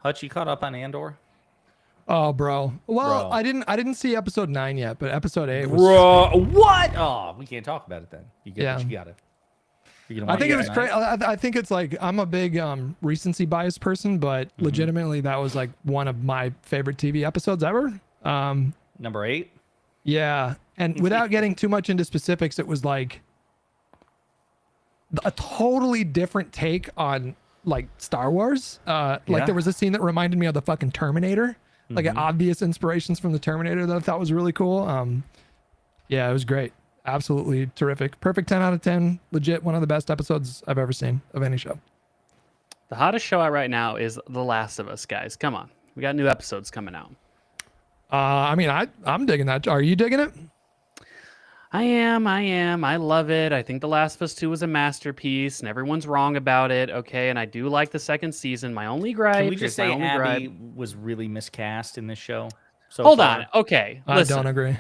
Hutch, you caught up on Andor? Oh, bro. Well, Bro. I didn't see episode 9 yet, but episode 8 was. Bro, what? Oh, we can't talk about it then. You get what you got it. I think it was great. I think it's like I'm a big recency bias person, but legitimately that was like one of my favorite TV episodes ever. Number 8. Yeah, and without getting too much into specifics, it was like a totally different take on like Star Wars. Like there was a scene that reminded me of the fucking Terminator, like obvious inspirations from the Terminator that I thought was really cool. Yeah, it was great. Absolutely terrific. Perfect 10 out of 10. Legit one of the best episodes I've ever seen of any show. The hottest show out right now is The Last of Us, guys. Come on. We got new episodes coming out. I mean, I'm digging that. Are you digging it? I am. I love it. I think The Last of Us 2 was a masterpiece, and everyone's wrong about it. Okay, and I do like the second season. My only gripe. Can we just say Abby was really miscast in this show? So Hold on. Okay, listen. I don't agree.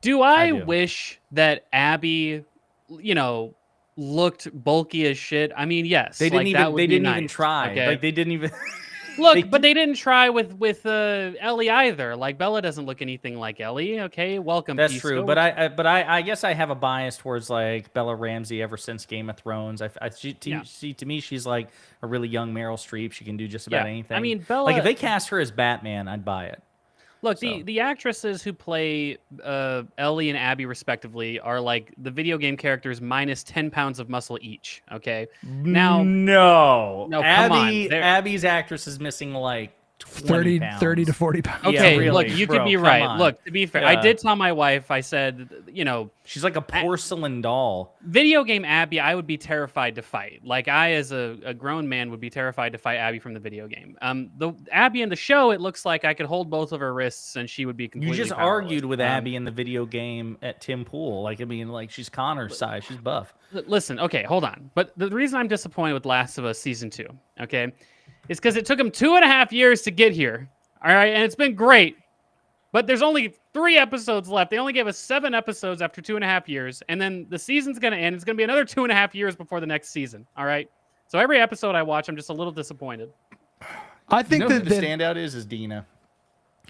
Do I wish that Abby, looked bulky as shit? I mean, yes. They didn't even try. Okay? Like they didn't even look, but they didn't try with Ellie either. Like Bella doesn't look anything like Ellie. Okay, welcome. That's Pisco. true, but I guess I have a bias towards like Bella Ramsey ever since Game of Thrones. To me, she's like a really young Meryl Streep. She can do just about anything. I mean, Bella. Like if they cast her as Batman, I'd buy it. Look, the actresses who play Ellie and Abby respectively are like the video game characters minus 10 pounds of muscle each. Okay. Now, no, Abby, come on. Abby's actress is missing like 30 to 40 pounds. Okay, yeah, really, look, you could be right. On. Look, to be fair, I did tell my wife, I said, she's like a porcelain doll. Video game Abby, I would be terrified to fight. Like I, as a grown man, would be terrified to fight Abby from the video game. The Abby in the show, it looks like I could hold both of her wrists and she would be completely You just powerless. argued with Abby in the video game at Tim Pool. Like, I mean, like she's Connor's size. She's buff. Listen, okay, hold on. But the reason I'm disappointed with Last of Us Season 2, okay, is because it took them 2.5 years to get here. All right, and it's been great, but there's only 3 episodes left. They only gave us 7 episodes after 2.5 years, and then the season's going to end. It's going to be another 2.5 years before the next season. All right, so every episode I watch, I'm just a little disappointed. I think who the standout is Dina.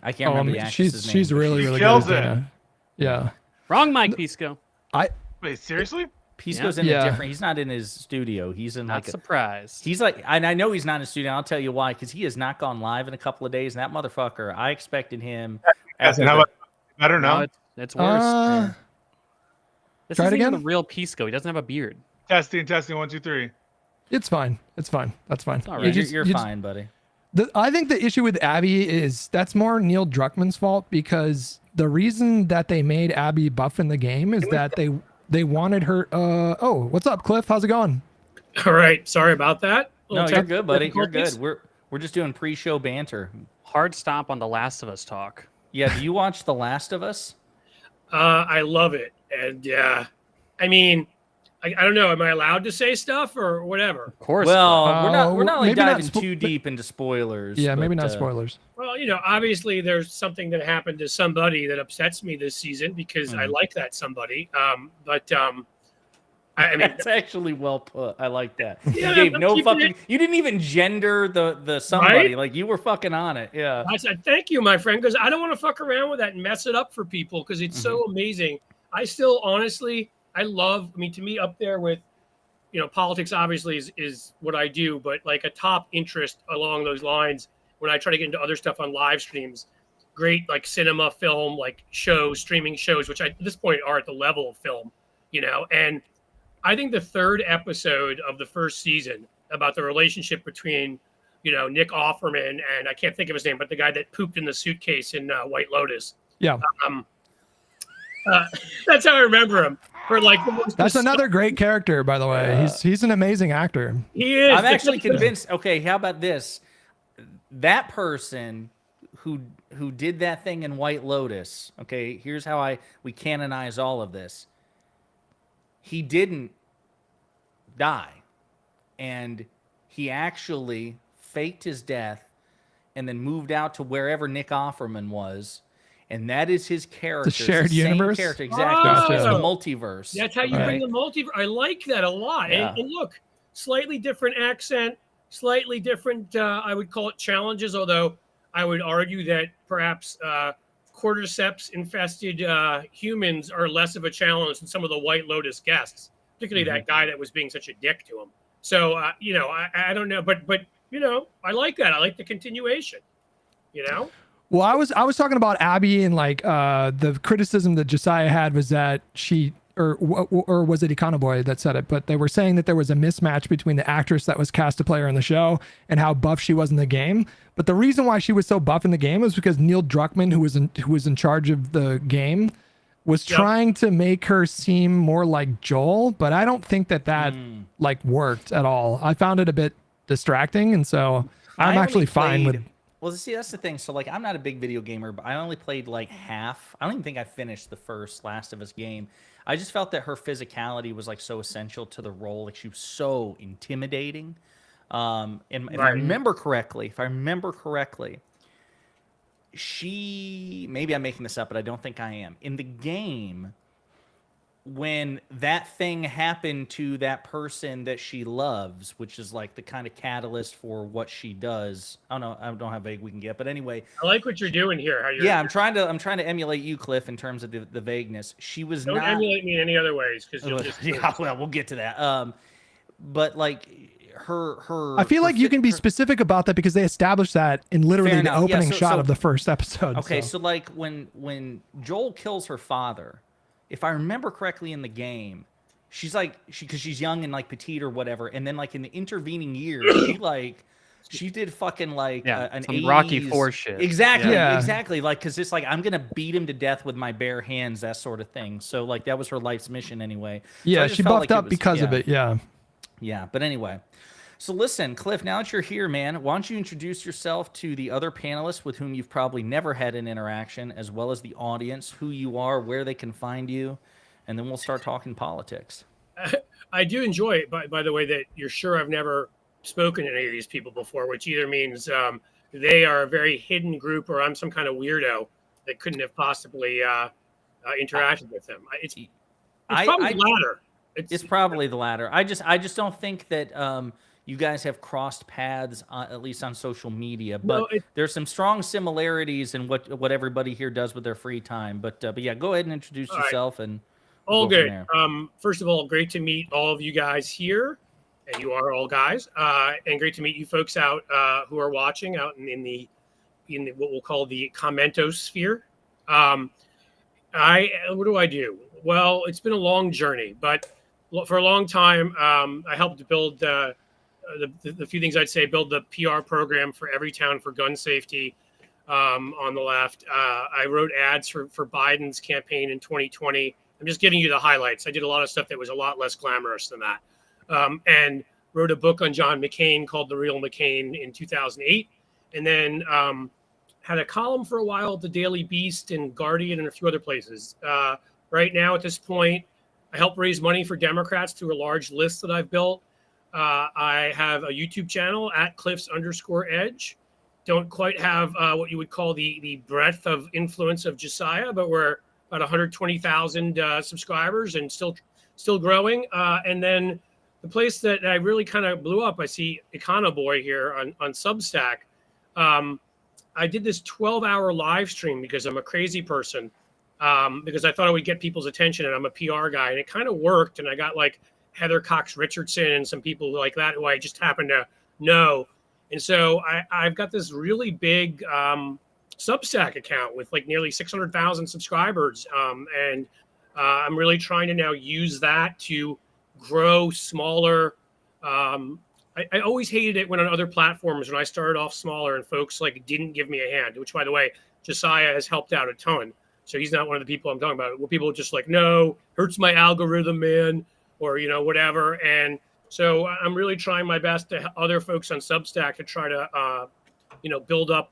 I can't remember the actress's name. She's really good. As Dina. Yeah. Wrong, Mike Pisco. Wait, seriously? Pisco's in a different. He's not in his studio. He's in not surprised. He's like, and I know he's not in his studio. I'll tell you why, because he has not gone live in a couple of days. And that motherfucker, I expected him. Better now. No, it's worse. This try it isn't again. even the real Pisco. He doesn't have a beard. Testing. 1, 2, 3. It's fine. That's fine. All right. You're fine, buddy. I think the issue with Abby is that's more Neil Druckmann's fault, because the reason that they made Abby buff in the game is that they wanted her. Oh, what's up, Cliff? How's it going? All right. Sorry about that. No, you're good, buddy. You're good. We're just doing pre-show banter. Hard stop on The Last of Us talk. Yeah. Do you watch The Last of Us? I love it, and I mean, I don't know. Am I allowed to say stuff or whatever? Of course. Well, we're not like diving not too deep into spoilers. Yeah, maybe not spoilers. Well, obviously there's something that happened to somebody that upsets me this season because I like that somebody. I mean, that's actually well put. I like that. Yeah, you gave no fucking. You didn't even gender the somebody. Right? Like you were fucking on it. Yeah. I said thank you, my friend, because I don't want to fuck around with that and mess it up for people because it's so amazing. I still honestly. I mean, to me, up there with, politics obviously is what I do, but like a top interest along those lines when I try to get into other stuff on live streams, great like cinema, film, like shows, streaming shows, which at this point are at the level of film, and I think the 3rd episode of the 1st season about the relationship between, Nick Offerman and I can't think of his name, but the guy that pooped in the suitcase in White Lotus. Yeah. That's how I remember him. For like that's another great character, by the way. He's an amazing actor. He is. I'm actually convinced. Okay, how about this? That person who did that thing in White Lotus. Okay, here's how we canonize all of this. He didn't die, and he actually faked his death, and then moved out to wherever Nick Offerman was. And that is his character. It's a shared universe. Character, exactly. Oh, It's the multiverse. That's how you bring the multiverse. I like that a lot. Yeah. And look, slightly different accent, slightly different, I would call it challenges, although I would argue that perhaps cordyceps infested humans are less of a challenge than some of the White Lotus guests, particularly that guy that was being such a dick to him. So, I don't know, but I like that. I like the continuation, Well, I was talking about Abby, and like the criticism that Josiah had was that she or was it Econoboy that said it, but they were saying that there was a mismatch between the actress that was cast to play her in the show and how buff she was in the game. But the reason why she was so buff in the game was because Neil Druckmann, who was in charge of the game, was trying to make her seem more like Joel, but I don't think that like worked at all. I found it a bit distracting, and so I'm actually fine with. Well, see, that's the thing. So, like, I'm not a big video gamer, but I only played like half. I don't even think I finished the first Last of Us game. I just felt that her physicality was like so essential to the role. Like, she was so intimidating. And if I remember correctly, she, maybe I'm making this up, but I don't think I am. In the game, when that thing happened to that person that she loves, which is like the kind of catalyst for what she does. I don't know how vague we can get, but anyway. I like what you're doing here. I'm trying to emulate you, Cliff, in terms of the vagueness. She was don't emulate me in any other ways, because you'll just well, we'll get to that. But like her I feel like you can be specific about that because they established that in literally the opening shot of the first episode. Okay, so like when Joel kills her father, if I remember correctly in the game, she's like, because she's young and like petite or whatever, and then like in the intervening years, she did fucking like an 80s Rocky IV shit. Exactly. Like, because it's like, I'm gonna beat him to death with my bare hands, that sort of thing. So like that was her life's mission anyway. Yeah, so she buffed up because of it. Yeah, but anyway. So listen, Cliff, now that you're here, man, why don't you introduce yourself to the other panelists with whom you've probably never had an interaction, as well as the audience, who you are, where they can find you, and then we'll start talking politics. I do enjoy it, by the way, that you're sure I've never spoken to any of these people before, which either means they are a very hidden group or I'm some kind of weirdo that couldn't have possibly interacted with them. It's probably the latter. It's probably the latter. I just don't think that you guys have crossed paths, at least on social media. But there's some strong similarities in what everybody here does with their free time. But yeah, go ahead and introduce yourself. And all good. First of all, great to meet all of you guys here, and you are all guys. And great to meet you folks out who are watching out in the what we'll call the commentosphere. What do I do? Well, it's been a long journey, but for a long time, I helped build the few things I'd say, build the PR program for Everytown for gun safety on the left. I wrote ads for Biden's campaign in 2020. I'm just giving you the highlights. I did a lot of stuff that was a lot less glamorous than that. And wrote a book on John McCain called The Real McCain in 2008. And then had a column for a while at the Daily Beast and Guardian and a few other places. Right now, at this point, I help raise money for Democrats through a large list that I've built. I have a YouTube channel at Cliffs_Edge. Don't quite have what you would call the breadth of influence of Josiah, but we're about 120,000 subscribers and still growing. And then the place that I really kind of blew up, I see Econoboy here on Substack. I did this 12-hour live stream because I'm a crazy person, because I thought I would get people's attention, and I'm a PR guy, and it kind of worked. And I got like Heather Cox Richardson and some people like that who I just happen to know. And so I've got this really big Substack account with like nearly 600,000 subscribers. And I'm really trying to now use that to grow smaller. I always hated it when on other platforms, when I started off smaller and folks like didn't give me a hand, which by the way, Josiah has helped out a ton. So he's not one of the people I'm talking about. Where people are just like, no, hurts my algorithm, man, or, whatever. And so I'm really trying my best to other folks on Substack to try to, build up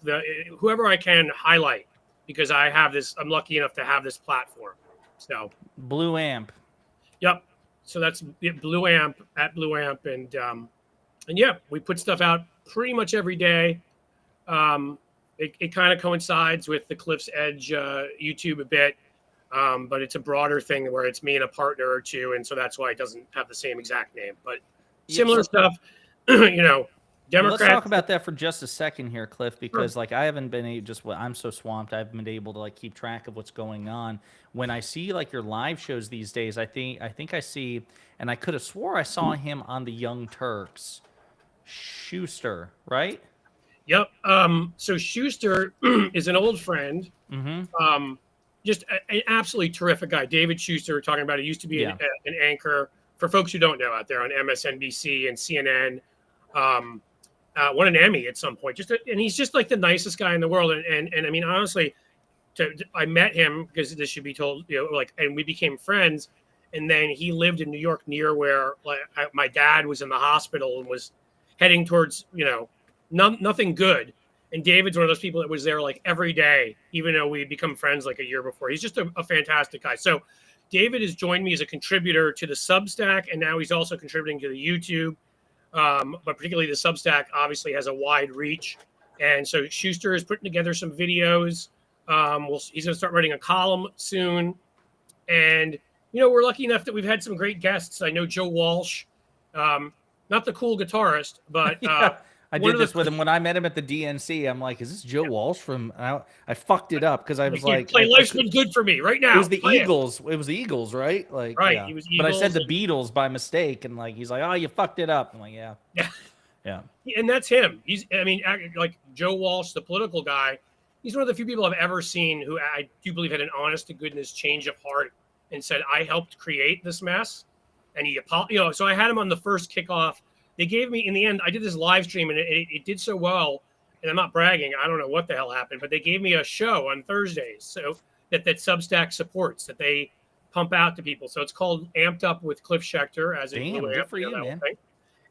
whoever I can highlight, because I'm lucky enough to have this platform. So Blue Amp. Yep. So that's Blue Amp at Blue Amp. And yeah, we put stuff out pretty much every day. It kind of coincides with the Cliff's Edge YouTube a bit, but it's a broader thing where it's me and a partner or two, and so that's why it doesn't have the same exact name. But similar stuff, Democrats. Let's talk about that for just a second here, Cliff, because like I haven't been I'm so swamped. I haven't been able to like keep track of what's going on. When I see like your live shows these days, I think I see, and I could have swore I saw him on the Young Turks. Schecter, right? Yep. So Schecter is an old friend. Just an absolutely terrific guy. David Schecter, we're talking about. He used to be an anchor, for folks who don't know out there, on MSNBC and CNN. Won an Emmy at some point. And he's just like the nicest guy in the world. And I mean, honestly, I met him because this should be told, and we became friends. And then he lived in New York, near where my dad was in the hospital and was heading towards, nothing good. And David's one of those people that was there like every day, even though we had become friends like a year before. He's just a fantastic guy. So David has joined me as a contributor to the Substack, and now he's also contributing to the YouTube. But particularly the Substack obviously has a wide reach. And so Schecter is putting together some videos. He's going to start writing a column soon. And, we're lucky enough that we've had some great guests. I know Joe Walsh, not the cool guitarist, but I did this with him when I met him at the DNC. I'm like, is this Joe Walsh from? I fucked it up because I was like, play Life's Been Good for Me right now. It was the Eagles. It was the Eagles, right? Like, right. Yeah. He was Eagles, but I said the and Beatles by mistake, and like he's like, oh, you fucked it up. I'm like, yeah. And that's him. Like Joe Walsh, the political guy. He's one of the few people I've ever seen who I do believe had an honest to goodness change of heart and said, I helped create this mess. And he, so I had him on the first kickoff. They gave me, in the end, I did this live stream and it did so well. And I'm not bragging. I don't know what the hell happened, but they gave me a show on Thursdays. So that Substack supports, that they pump out to people. So it's called Amped Up with Cliff Schecter, as in Blue Amp, for you, man.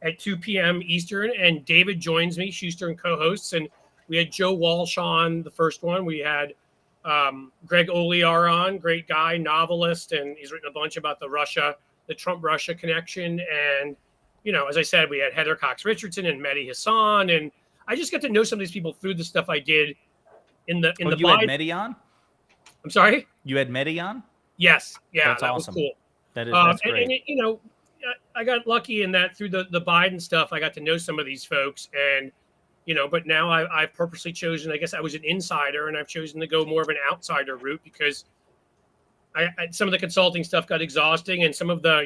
At 2 p.m. Eastern. And David joins me, Schecter and co-hosts. And we had Joe Walsh on the first one. We had Greg Olear on, great guy, novelist, and he's written a bunch about the Trump-Russia connection. And as I said, we had Heather Cox Richardson and Mehdi Hassan, and I just got to know some of these people through the stuff I did in the. You had Mehdi on? I'm sorry. You had Mehdi on? Yes. Yeah, that's awesome. Was cool. That's great. And I got lucky in that through the Biden stuff, I got to know some of these folks, and but now I've purposely chosen. I guess I was an insider, and I've chosen to go more of an outsider route because. Some of the consulting stuff got exhausting, and some of the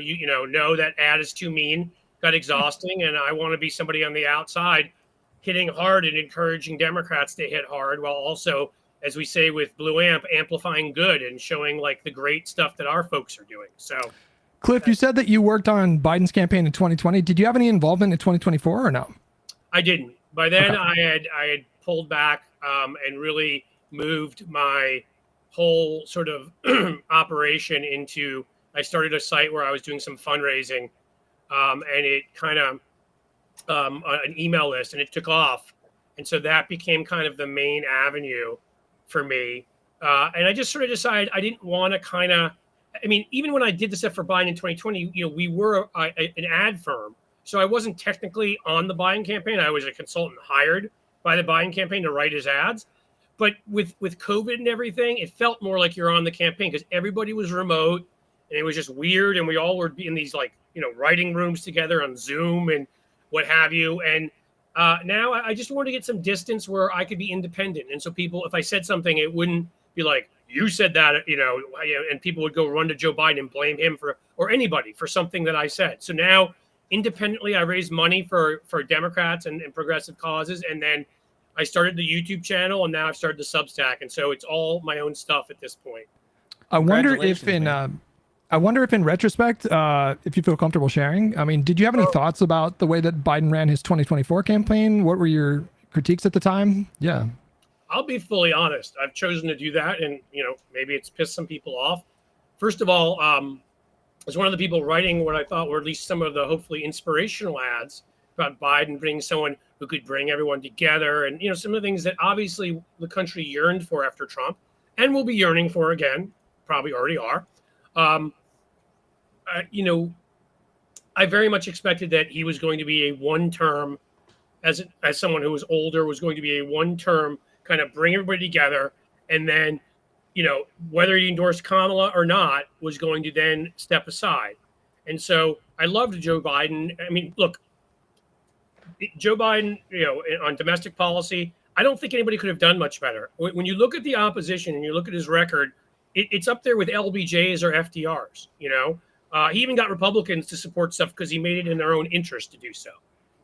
no, that ad is too mean got exhausting, and I want to be somebody on the outside hitting hard and encouraging Democrats to hit hard, while also, as we say with Blue Amp, amplifying good and showing like the great stuff that our folks are doing. So, Cliff, you said that you worked on Biden's campaign in 2020. Did you have any involvement in 2024 or no? I didn't. By then, okay. I had pulled back and really moved my whole sort of operation into. I started a site where I was doing some fundraising. And it kind of an email list, and it took off. And so that became kind of the main avenue for me. And I just sort of decided I didn't want to even when I did the stuff for Biden in 2020, we were an ad firm. So I wasn't technically on the Biden campaign. I was a consultant hired by the Biden campaign to write his ads. But with COVID and everything, it felt more like you're on the campaign because everybody was remote and it was just weird. And we all were in these writing rooms together on Zoom and what have you. And now I just wanted to get some distance where I could be independent. And so people, if I said something, it wouldn't be like, you said that, and people would go run to Joe Biden and blame him or anybody for something that I said. So now independently, I raise money for Democrats and progressive causes. And then I started the YouTube channel, and now I've started the Substack. And so it's all my own stuff at this point. I wonder if in retrospect, if you feel comfortable sharing, did you have any thoughts about the way that Biden ran his 2024 campaign? What were your critiques at the time? Yeah. I'll be fully honest. I've chosen to do that, and maybe it's pissed some people off. First of all, I was one of the people writing what I thought were at least some of the hopefully inspirational ads about Biden bringing someone who could bring everyone together, and some of the things that obviously the country yearned for after Trump, and will be yearning for again. Probably already are. I very much expected that he was going to be a one-term, as someone who was older, was going to be a one-term kind of bring everybody together, and then, whether he endorsed Kamala or not, was going to then step aside. And so I loved Joe Biden. Look, Joe Biden, on domestic policy, I don't think anybody could have done much better. When you look at the opposition and you look at his record, it's up there with LBJs or FDRs. He even got Republicans to support stuff because he made it in their own interest to do so.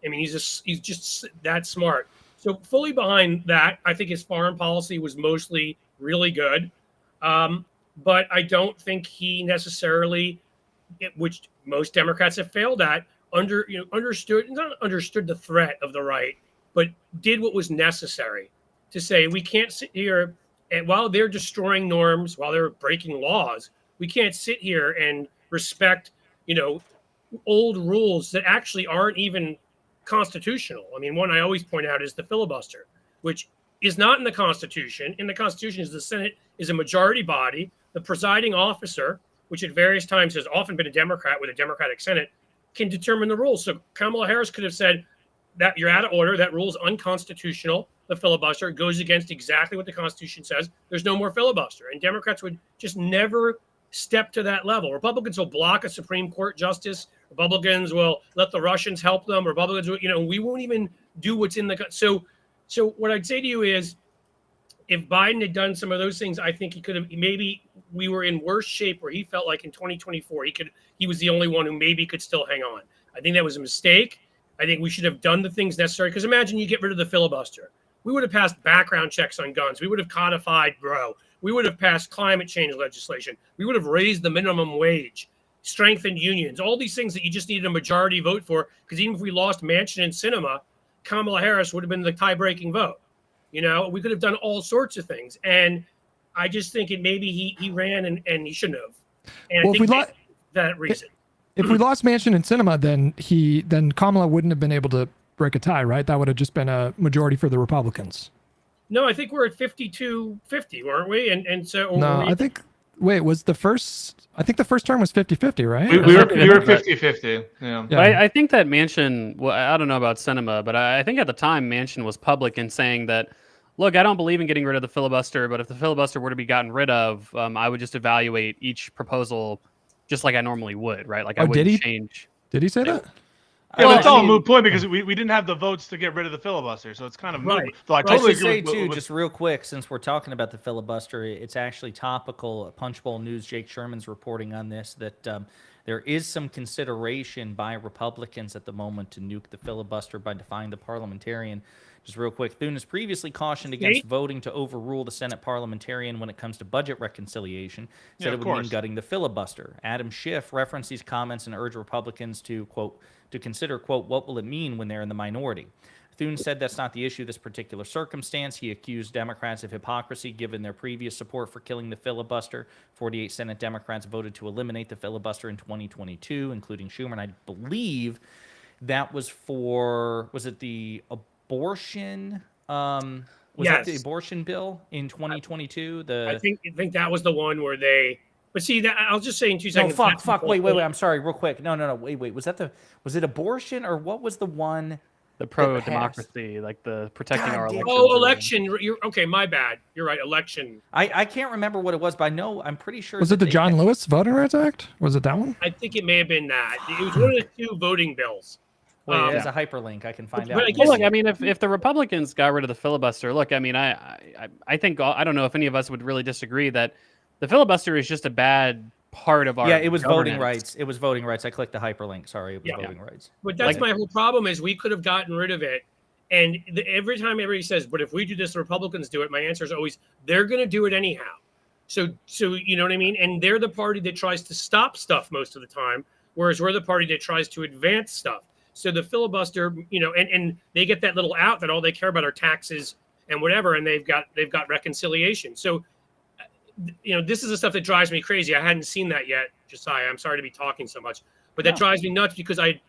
I mean, he's just that smart. So fully behind that, I think his foreign policy was mostly really good. But I don't think he necessarily, which most Democrats have failed at, understood the threat of the right, but did what was necessary to say we can't sit here and while they're destroying norms, while they're breaking laws, we can't sit here and respect, old rules that actually aren't even constitutional. I mean, one I always point out is the filibuster, which is not in the Constitution. In the Constitution is the Senate is a majority body. The presiding officer, which at various times has often been a Democrat with a Democratic Senate, can determine the rules. So Kamala Harris could have said that you're out of order. That rule's unconstitutional. The filibuster goes against exactly what the Constitution says. There's no more filibuster. And Democrats would just never step to that level. Republicans will block a Supreme Court justice. Republicans will let the Russians help them. Republicans will, we won't even do what's in the. So what I'd say to you is, if Biden had done some of those things, I think he could have. Maybe we were in worse shape where he felt like in 2024 he was the only one who maybe could still hang on. I think that was a mistake. I think we should have done the things necessary. Because imagine you get rid of the filibuster. We would have passed background checks on guns. We would have codified Roe. We would have passed climate change legislation. We would have raised the minimum wage, strengthened unions, all these things that you just needed a majority vote for. Because even if we lost Manchin and Sinema, Kamala Harris would have been the tie-breaking vote. We could have done all sorts of things. And I just think maybe he ran and he shouldn't have. And well, I think that reason. If we lost Manchin and Sinema, then Kamala wouldn't have been able to break a tie, right? That would have just been a majority for the Republicans. No, I think we're at 52-50, weren't we? And so no, I think. Wait, I think the first term was 50-50, right? We were 50-50. Yeah. I think that Manchin, well, I don't know about Sinema, but I think at the time Manchin was public in saying that, look, I don't believe in getting rid of the filibuster, but if the filibuster were to be gotten rid of, I would just evaluate each proposal just like I normally would, right? Like I wouldn't change. Did he say that? Yeah, but it's all a moot point because we didn't have the votes to get rid of the filibuster, so it's kind of moot. Right. So I I totally should agree say, with, too, just real quick, since we're talking about the filibuster, it's actually topical. Punchbowl News, Jake Sherman's reporting on this, that there is some consideration by Republicans at the moment to nuke the filibuster by defying the parliamentarian. Just real quick, Thune has previously cautioned against voting to overrule the Senate parliamentarian when it comes to budget reconciliation. Said it would mean gutting the filibuster. Adam Schiff referenced these comments and urged Republicans to, quote, to consider, quote, what will it mean when they're in the minority? Thune said that's not the issue this particular circumstance. He accused Democrats of hypocrisy given their previous support for killing the filibuster. 48 Senate Democrats voted to eliminate the filibuster in 2022, including Schumer. And I believe that was was it the abortion? That the abortion bill in 2022? I think that was the one where they. But see, that I'll just say in 2 seconds. No, fuck. Wait. I'm sorry, real quick. No. Wait. Was it abortion or what was the one? The pro-democracy, like the protecting our election. Oh, election. You're okay. My bad. You're right. Election. I can't remember what it was, but I know I'm pretty sure. Was it the John Lewis Voting Rights Act? Was it that one? I think it may have been that. It was one of the two voting bills. Wait, there's a hyperlink. I can find out. But look, I mean, if the Republicans got rid of the filibuster, look, I mean, I think I don't know if any of us would really disagree that the filibuster is just a bad part of our it was governance. voting rights. It was voting rights. I clicked the hyperlink. Sorry, it was voting rights. But that's my whole problem is we could have gotten rid of it. And every time everybody says, but if we do this, the Republicans do it, my answer is always, they're going to do it anyhow. So you know what I mean? And they're the party that tries to stop stuff most of the time, whereas we're the party that tries to advance stuff. So the filibuster, and they get that little out that all they care about are taxes and whatever, and they've got reconciliation. So, this is the stuff that drives me crazy. I hadn't seen that yet, Josiah. I'm sorry to be talking so much, but that drives me nuts because I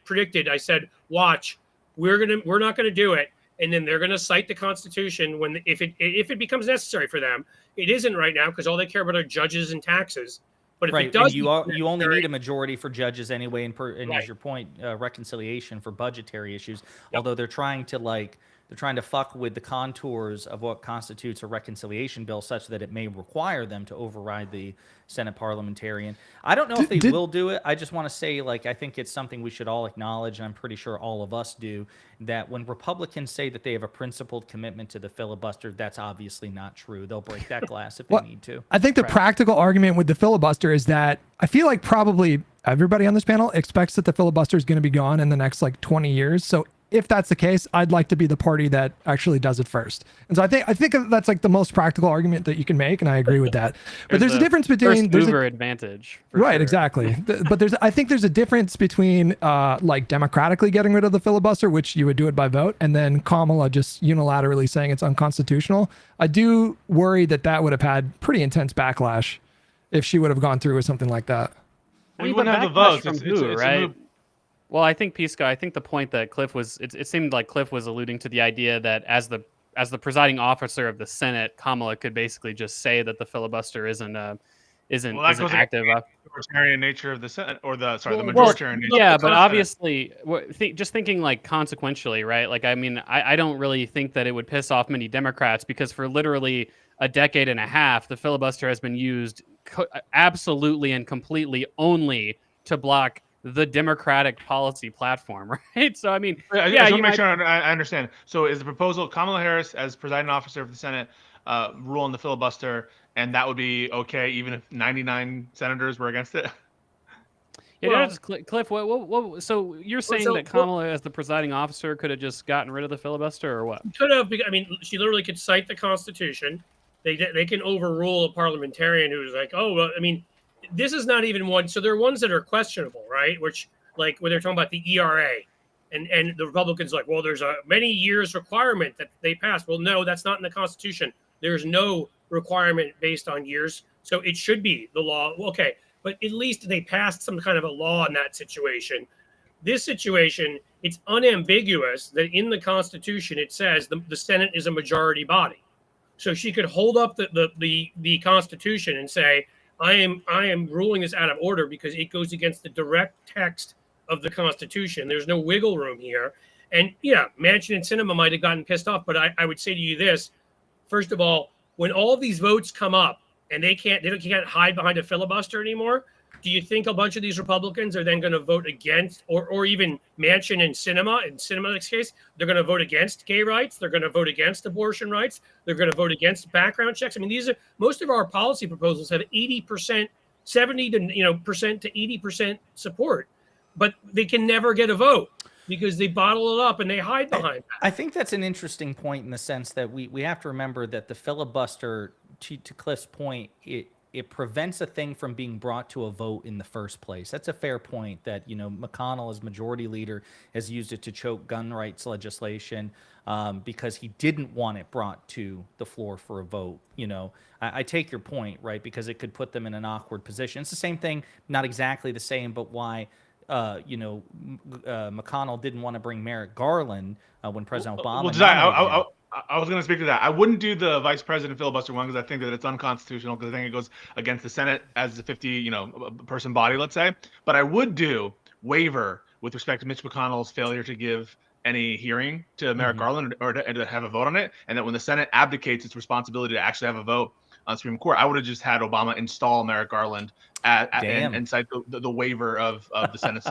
said, watch, we're not gonna do it, and then they're gonna cite the Constitution if it becomes necessary for them. It isn't right now because all they care about are judges and taxes. But if it does, you only need a majority for judges anyway, and as your point, reconciliation for budgetary issues. Although they're trying to They're trying to fuck with the contours of what constitutes a reconciliation bill, such that it may require them to override the Senate parliamentarian. I don't know if they will do it. I just want to say, like, I think it's something we should all acknowledge, and I'm pretty sure all of us do, that when Republicans say that they have a principled commitment to the filibuster, that's obviously not true. They'll break that glass if they need to. I think the practical argument with the filibuster is that I feel like probably everybody on this panel expects that the filibuster is going to be gone in the next like 20 years. So if that's the case, I'd like to be the party that actually does it first. And so I think that's like the most practical argument that you can make, and I agree with that. But there's a difference between first mover advantage. Right, sure. exactly. But I think there's a difference between like democratically getting rid of the filibuster, which you would do it by vote, and then Kamala just unilaterally saying it's unconstitutional. I do worry that would have had pretty intense backlash if she would have gone through with something like that. We wouldn't have the votes. From It's right? Well, I think I think the point that Cliff was, it seemed like Cliff was alluding to the idea that as the presiding officer of the Senate, Kamala could basically just say that the filibuster isn't active. The authoritarian nature of the Senate, or the majoritarian nature. Yeah, but obviously, just thinking like consequentially, right? Like, I mean, I don't really think that it would piss off many Democrats, because for literally a decade and a half, the filibuster has been used absolutely and completely only to block the Democratic policy platform, right? So, I mean, I just want to make sure I understand. So is the proposal Kamala Harris as presiding officer of the Senate rule on the filibuster, and that would be okay even if 99 senators were against it? Yeah, well, Cliff, so you're saying that Kamala, as the presiding officer, could have just gotten rid of the filibuster, or what? Could have. I mean, she literally could cite the Constitution. They can overrule a parliamentarian who's like, oh, well, I mean, this is not even one. So there are ones that are questionable, right? Which, like when they're talking about the ERA, and the Republicans are like, well, there's a many years requirement that they passed. Well, no, that's not in the Constitution. There's no requirement based on years. So it should be the law. Okay, but at least they passed some kind of a law in that situation. This situation, it's unambiguous that in the Constitution it says the Senate is a majority body. So she could hold up the Constitution and say, I am ruling this out of order because it goes against the direct text of the Constitution. There's no wiggle room here. And yeah, Manchin and Sinema might have gotten pissed off, but I would say to you this. First of all, when all these votes come up and they can't hide behind a filibuster anymore, do you think a bunch of these Republicans are then going to vote against, or even Manchin and Sinema, in Sinema's case, they're going to vote against gay rights, they're going to vote against abortion rights, they're going to vote against background checks? I mean, these are, most of our policy proposals have 80%, 70 to percent to 80% support, but they can never get a vote because they bottle it up and they hide behind that. I think that's an interesting point in the sense that we have to remember that the filibuster, to Cliff's point, it prevents a thing from being brought to a vote in the first place. That's a fair point that, McConnell as majority leader has used it to choke gun rights legislation because he didn't want it brought to the floor for a vote. I take your point, right? Because it could put them in an awkward position. It's the same thing, not exactly the same, but why McConnell didn't want to bring Merrick Garland when President Obama. Well, I was going to speak to that. I wouldn't do the vice president filibuster one because I think that it's unconstitutional, because I think it goes against the Senate as a 50 person body, let's say. But I would do waiver with respect to Mitch McConnell's failure to give any hearing to Merrick Garland or to have a vote on it, and that when the Senate abdicates its responsibility to actually have a vote on the Supreme Court, I would have just had Obama install Merrick Garland and cite the waiver of the Senate's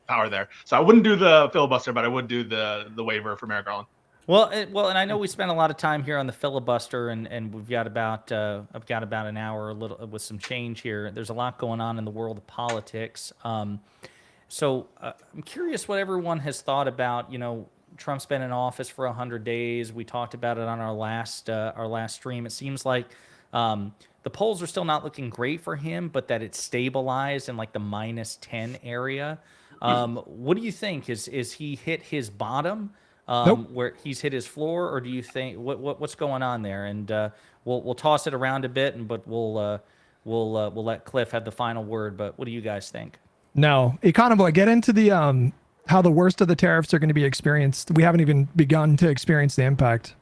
power there. So I wouldn't do the filibuster, but I would do the waiver for Merrick Garland. Well, and I know we spent a lot of time here on the filibuster, and we've got about I've got about an hour a little with some change here. There's a lot going on in the world of politics. So I'm curious what everyone has thought about. Trump's been in office for 100 days. We talked about it on our last stream. It seems like the polls are still not looking great for him, but that it's stabilized in like the -10 area. What do you think? Is he hit his bottom? Nope. Where he's hit his floor, or do you think what's going on there? And we'll toss it around a bit, but we'll let Cliff have the final word. But what do you guys think? No, Econoboy, get into the how the worst of the tariffs are going to be experienced. We haven't even begun to experience the impact.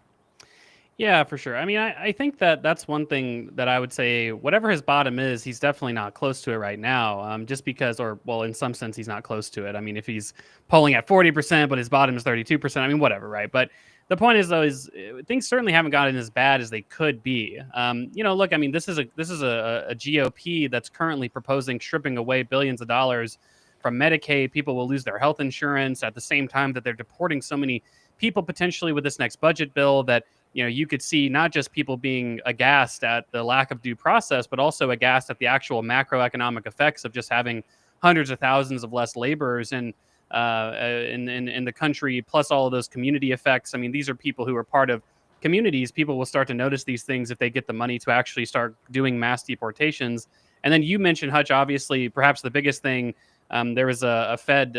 Yeah, for sure. I mean, I think that's one thing that I would say, whatever his bottom is, he's definitely not close to it right now. Just because, in some sense, he's not close to it. I mean, if he's polling at 40%, but his bottom is 32%, I mean, whatever, right? But the point is, though, is things certainly haven't gotten as bad as they could be. Look, I mean, this is a GOP that's currently proposing stripping away billions of dollars from Medicaid. People will lose their health insurance at the same time that they're deporting so many people potentially with this next budget bill that, you could see not just people being aghast at the lack of due process, but also aghast at the actual macroeconomic effects of just having hundreds of thousands of less laborers in the country, plus all of those community effects. I mean, these are people who are part of communities. People will start to notice these things if they get the money to actually start doing mass deportations. And then you mentioned, Hutch, obviously, perhaps the biggest thing. There was a Fed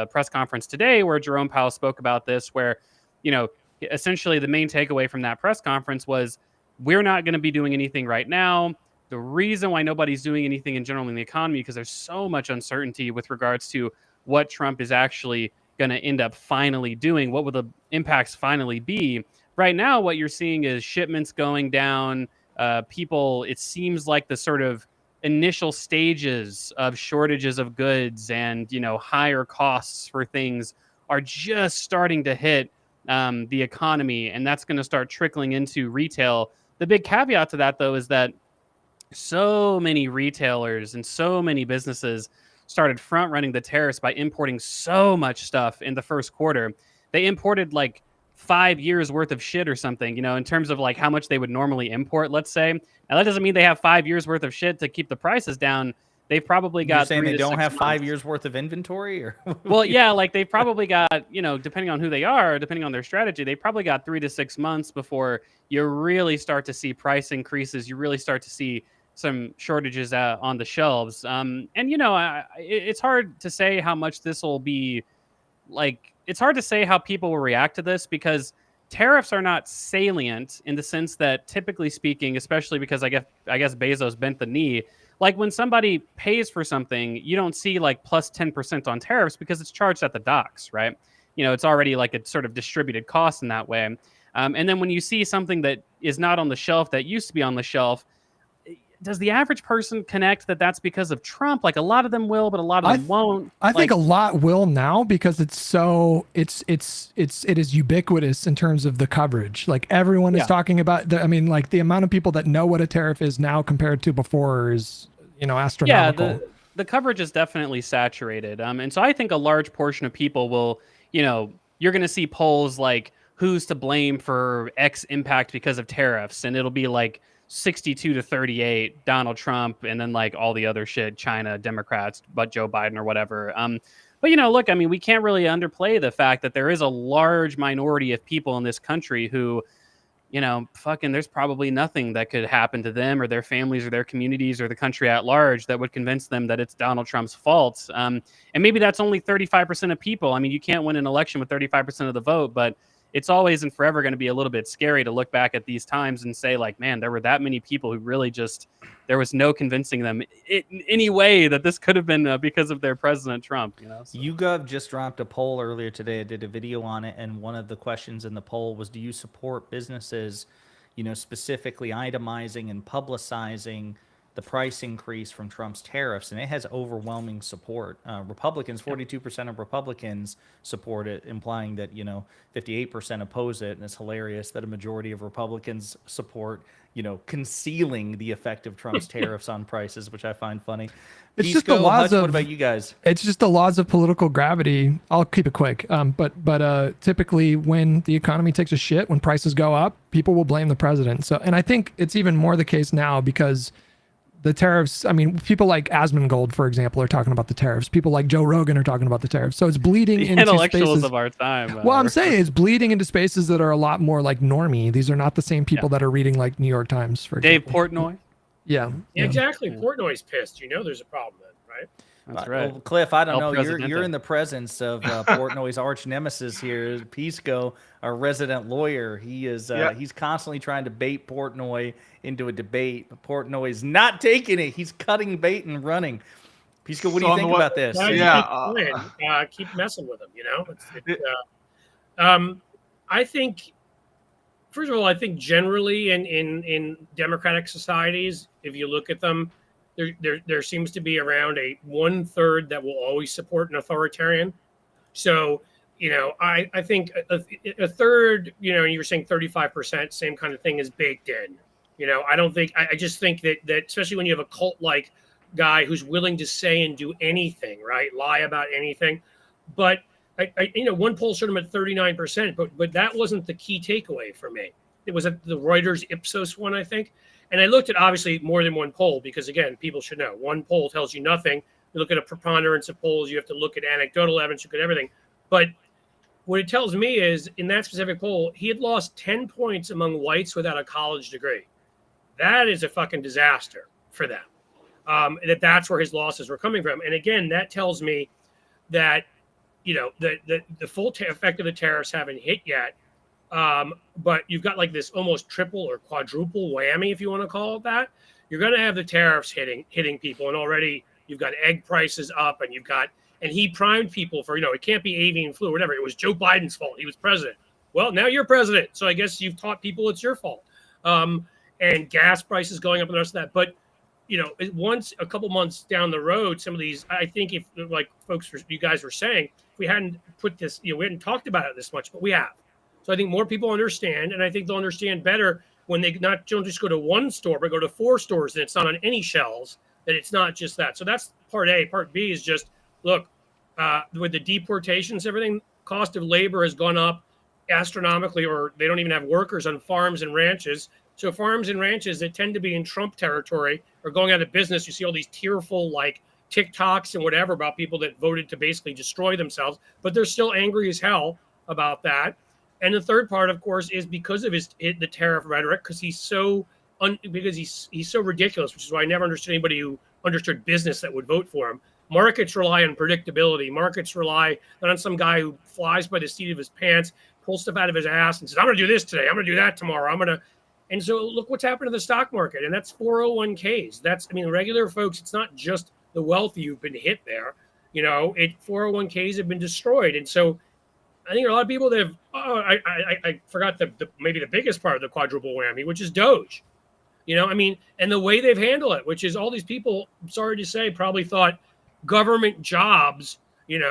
press conference today where Jerome Powell spoke about this, where, essentially the main takeaway from that press conference was we're not going to be doing anything right now. The reason why nobody's doing anything in general in the economy, because there's so much uncertainty with regards to what Trump is actually going to end up finally doing. What will the impacts finally be? Right now, what you're seeing is shipments going down. People, it seems like the sort of initial stages of shortages of goods and, higher costs for things are just starting to hit the economy, and that's going to start trickling into retail. The big caveat to that, though, is that so many retailers and so many businesses started front running the tariffs by importing so much stuff in the first quarter. They imported like 5 years worth of shit or something, in terms of like how much they would normally import, let's say. Now, that doesn't mean they have 5 years worth of shit to keep the prices down. They've probably got. You're saying 3 they to don't 6 have 5 months. years worth of inventory, or? Well, yeah, like they've probably got, depending on who they are, depending on their strategy, they probably got 3 to 6 months before you really start to see price increases. You really start to see some shortages on the shelves. It's hard to say how much this will be. Like, it's hard to say how people will react to this, because tariffs are not salient in the sense that, typically speaking, especially because I guess Bezos bent the knee. Like, when somebody pays for something, you don't see like plus 10% on tariffs because it's charged at the docks, right? It's already like a sort of distributed cost in that way. And then when you see something that is not on the shelf that used to be on the shelf, does the average person connect that that's because of Trump? Like, a lot of them will, but a lot of them won't. I think a lot will now, because it is ubiquitous in terms of the coverage. Like, everyone is talking about like the amount of people that know what a tariff is now compared to before is, astronomical. Yeah, the coverage is definitely saturated. And so I think a large portion of people will, you're going to see polls like who's to blame for X impact because of tariffs, and it'll be like 62 to 38 Donald Trump, and then like all the other shit, China, Democrats, but Joe Biden or whatever. But look, I mean, we can't really underplay the fact that there is a large minority of people in this country who, there's probably nothing that could happen to them or their families or their communities or the country at large that would convince them that it's Donald Trump's fault. And maybe that's only 35% of people. I mean, you can't win an election with 35% of the vote, but it's always and forever going to be a little bit scary to look back at these times and say, like, man, there were that many people who really just, there was no convincing them in any way that this could have been because of their President Trump. So. YouGov just dropped a poll earlier today. I did a video on it, and one of the questions in the poll was, do you support businesses, specifically itemizing and publicizing the price increase from Trump's tariffs? And it has overwhelming support. Republicans, 42% of Republicans support it, implying that, 58% oppose it. And it's hilarious that a majority of Republicans support, concealing the effect of Trump's tariffs on prices, which I find funny. It's just the laws of. What about you guys? It's just the laws of political gravity. I'll keep it quick. But typically, when the economy takes a shit, when prices go up, people will blame the president. So, and I think it's even more the case now because the tariffs, I mean, people like Asmongold, for example, are talking about the tariffs. People like Joe Rogan are talking about the tariffs. So it's bleeding into intellectuals spaces of our time. Well, I'm saying it's bleeding into spaces that are a lot more like normie. These are not the same people that are reading like New York Times, for Dave example. Portnoy. Yeah. Exactly. Portnoy's pissed. There's a problem then, right? That's right. Well, Cliff, I don't know. Presidente. You're in the presence of Portnoy's arch nemesis here, Pisco, our resident lawyer. He is he's constantly trying to bait Portnoy into a debate, but Portnoy's not taking it. He's cutting bait and running. Pisco, what do you think about this? Keep messing with him. I think, first of all, I think generally in democratic societies, if you look at them, there seems to be around a 1/3 that will always support an authoritarian. So I think a third, you were saying 35%, same kind of thing is baked in. I just think that especially when you have a cult like guy who's willing to say and do anything, right? Lie about anything. But one poll showed him at 39%, but that wasn't the key takeaway for me. It was at the Reuters Ipsos one, I think. And I looked at obviously more than one poll because, again, people should know one poll tells you nothing. You look at a preponderance of polls, you have to look at anecdotal evidence, you look at everything. But what it tells me is in that specific poll, he had lost 10 points among whites without a college degree. That is a fucking disaster for them. That's where his losses were coming from. And again, that tells me that, the full effect of the tariffs haven't hit yet. But you've got like this almost triple or quadruple whammy, if you want to call it that. You're going to have the tariffs hitting people. And already you've got egg prices up and and he primed people for, it can't be avian flu or whatever. It was Joe Biden's fault. He was president. Well, now you're president. So I guess you've taught people it's your fault. And gas prices going up and the rest of that. But, once a couple months down the road, some of these, I think if like you guys were saying, if we hadn't put this, we hadn't talked about it this much, but we have. So I think more people understand, and I think they'll understand better when they don't just go to one store, but go to 4 stores and it's not on any shelves, that it's not just that. So that's part A. Part B is just, look, with the deportations, everything, cost of labor has gone up astronomically, or they don't even have workers on farms and ranches. So farms and ranches that tend to be in Trump territory are going out of business. You see all these tearful like TikToks and whatever about people that voted to basically destroy themselves, but they're still angry as hell about that. And the third part, of course, is because of the tariff rhetoric, because he's so ridiculous, which is why I never understood anybody who understood business that would vote for him. Markets rely on predictability. Markets rely not on some guy who flies by the seat of his pants, pulls stuff out of his ass, and says, "I'm going to do this today. I'm going to do that tomorrow. I'm going to." And so look what's happened to the stock market, and that's 401ks. Regular folks. It's not just the wealthy who've been hit there. 401ks have been destroyed, and so I think there are a lot of people that have. I forgot maybe the biggest part of the quadruple whammy, which is Doge. And the way they've handled it, which is all these people, I'm sorry to say, probably thought government jobs. And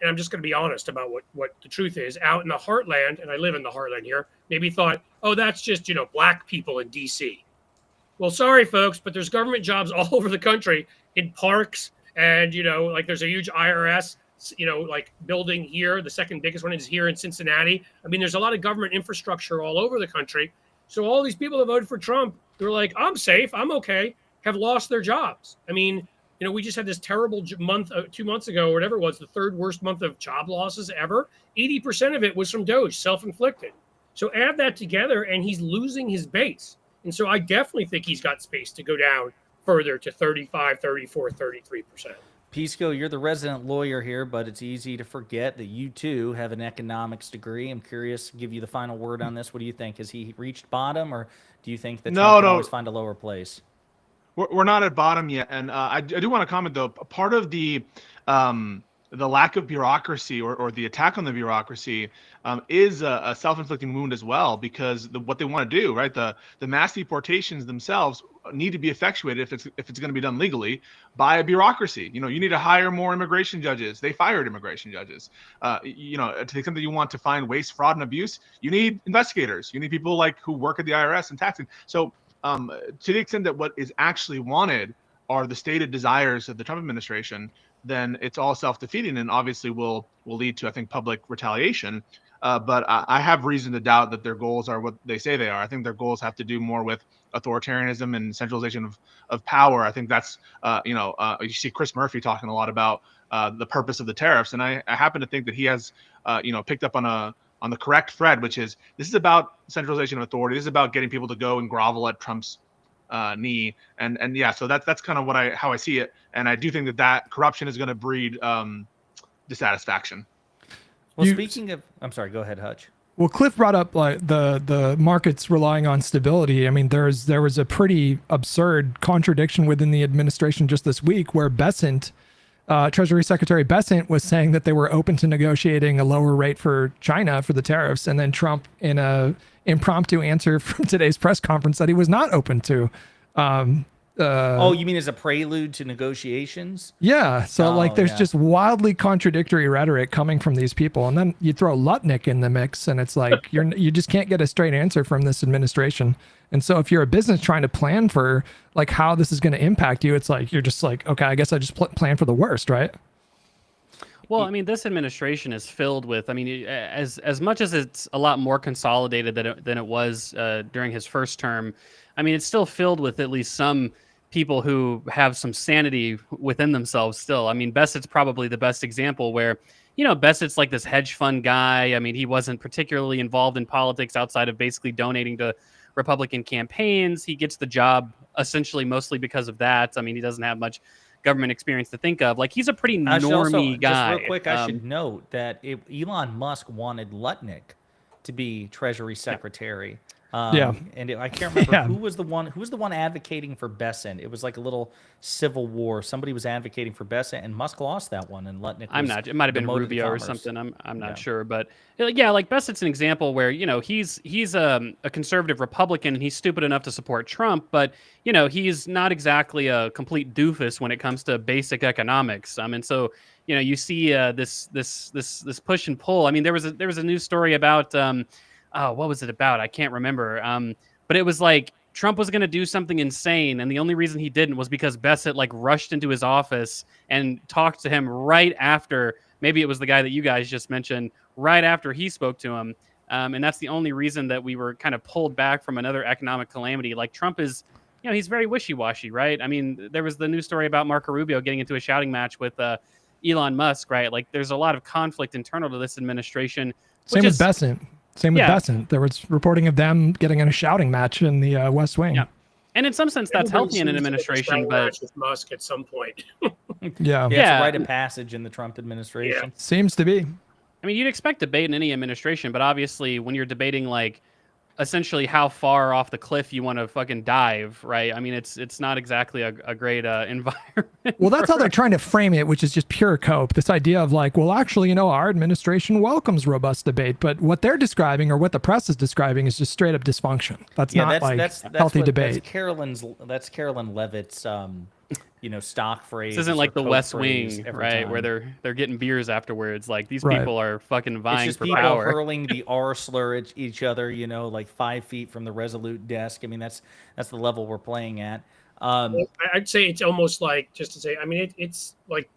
I'm just going to be honest about what the truth is. Out in the heartland, and I live in the heartland here, maybe thought, oh, that's just black people in D.C. Well, sorry, folks, but there's government jobs all over the country in parks, and like there's a huge IRS. Like building here, the second biggest one is here in Cincinnati. There's a lot of government infrastructure all over the country. So all these people that voted for Trump, they're like, I'm safe, I'm okay, have lost their jobs. We just had this terrible month, 2 months ago, or whatever it was, the third worst month of job losses ever. 80% of it was from Doge, self-inflicted. So add that together, and he's losing his base. And so I definitely think he's got space to go down further to 35, 34, 33%. Pisco, you're the resident lawyer here, but it's easy to forget that you too have an economics degree. I'm curious to give you the final word on this. What do you think? Has he reached bottom, or do you think that Trump can always find a lower place? We're not at bottom yet, and I do want to comment though. Part of the lack of bureaucracy or the attack on the bureaucracy is a self-inflicting wound as well, because what they want to do, right? The mass deportations themselves need to be effectuated if it's going to be done legally by a bureaucracy. You need to hire more immigration judges. They fired immigration judges. To the extent that you want to find waste, fraud, and abuse, you need investigators. You need people who work at the IRS and taxing. So to the extent that what is actually wanted are the stated desires of the Trump administration, then it's all self-defeating and obviously will lead to, I think, public retaliation. But I have reason to doubt that their goals are what they say they are. I think their goals have to do more with authoritarianism and centralization of power. I think that's, you see Chris Murphy talking a lot about the purpose of the tariffs. And I happen to think that he has, picked up on the correct thread, which is this is about centralization of authority. This is about getting people to go and grovel at Trump's knee. And yeah, so that's kind of how I see it. And I do think that corruption is going to breed dissatisfaction. Well, speaking of, I'm sorry, go ahead, Hutch. Well, Cliff brought up the markets relying on stability. There was a pretty absurd contradiction within the administration just this week where Bessent, Treasury Secretary Bessent, was saying that they were open to negotiating a lower rate for China for the tariffs, and then Trump, in a impromptu answer from today's press conference, said he was not open to Oh, you mean as a prelude to negotiations? Yeah, so like Oh, there's yeah. just wildly contradictory rhetoric coming from these people, and then you throw Lutnick in the mix, and it's like you just can't get a straight answer from this administration. And so if you're a business trying to plan for like how this is going to impact you, it's like you're just like, okay, I guess I just plan for the worst, right? Well, I mean, this administration is filled with. I mean, as much as it's a lot more consolidated than it was during his first term. I mean, it's still filled with at least some people who have some sanity within themselves still. I mean, Bessett's probably the best example where, Bessett's like this hedge fund guy. I mean, he wasn't particularly involved in politics outside of basically donating to Republican campaigns. He gets the job essentially mostly because of that. I mean, he doesn't have much government experience to think of. Like, he's a pretty normie guy. Just real quick, I should note that Elon Musk wanted Lutnick to be Treasury Secretary. Yeah. And I can't remember Yeah. who was the one advocating for Besant. It was like a little civil war. Somebody was advocating for Besant, and Musk lost that one, and Lutnick. It might have been demoted to Rubio or Commerce. something. I'm not Yeah. sure, but yeah, like Bessett's an example where he's a conservative Republican and he's stupid enough to support Trump, but he's not exactly a complete doofus when it comes to basic economics. And so you see this push and pull. I mean, there was a news story about what was it about? I can't remember. But it was like Trump was going to do something insane, and the only reason he didn't was because Bessett like rushed into his office and talked to him right after. Maybe it was the guy that you guys just mentioned, right after he spoke to him. And that's the only reason that we were kind of pulled back from another economic calamity. Like Trump is, he's very wishy-washy, right? I mean, there was the news story about Marco Rubio getting into a shouting match with Elon Musk, right? Like there's a lot of conflict internal to this administration. Same with Besant. Same with Besant. There was reporting of them getting in a shouting match in the West Wing. Yeah. And in some sense, that's healthy in an administration, but with Musk at some point. Yeah. It's a rite of passage in the Trump administration. Seems to be. I mean, you'd expect debate in any administration, but obviously when you're debating like essentially how far off the cliff you want to fucking dive, right? I mean, it's not exactly a great environment. Well, that's how they're trying to frame it, which is just pure cope. This idea of like, well, actually, our administration welcomes robust debate, but what they're describing or what the press is describing is just straight up dysfunction. That's not healthy debate. That's Carolyn Levitt's stock phrase. This isn't like the West Wing, right? Time. Where they're getting beers afterwards. Like these Right. people are fucking vying it's just for people power. hurling the R slur at each other, like 5 feet from the Resolute desk. I mean, that's the level we're playing at. I'd say it's almost like, just to say, I mean, it's like,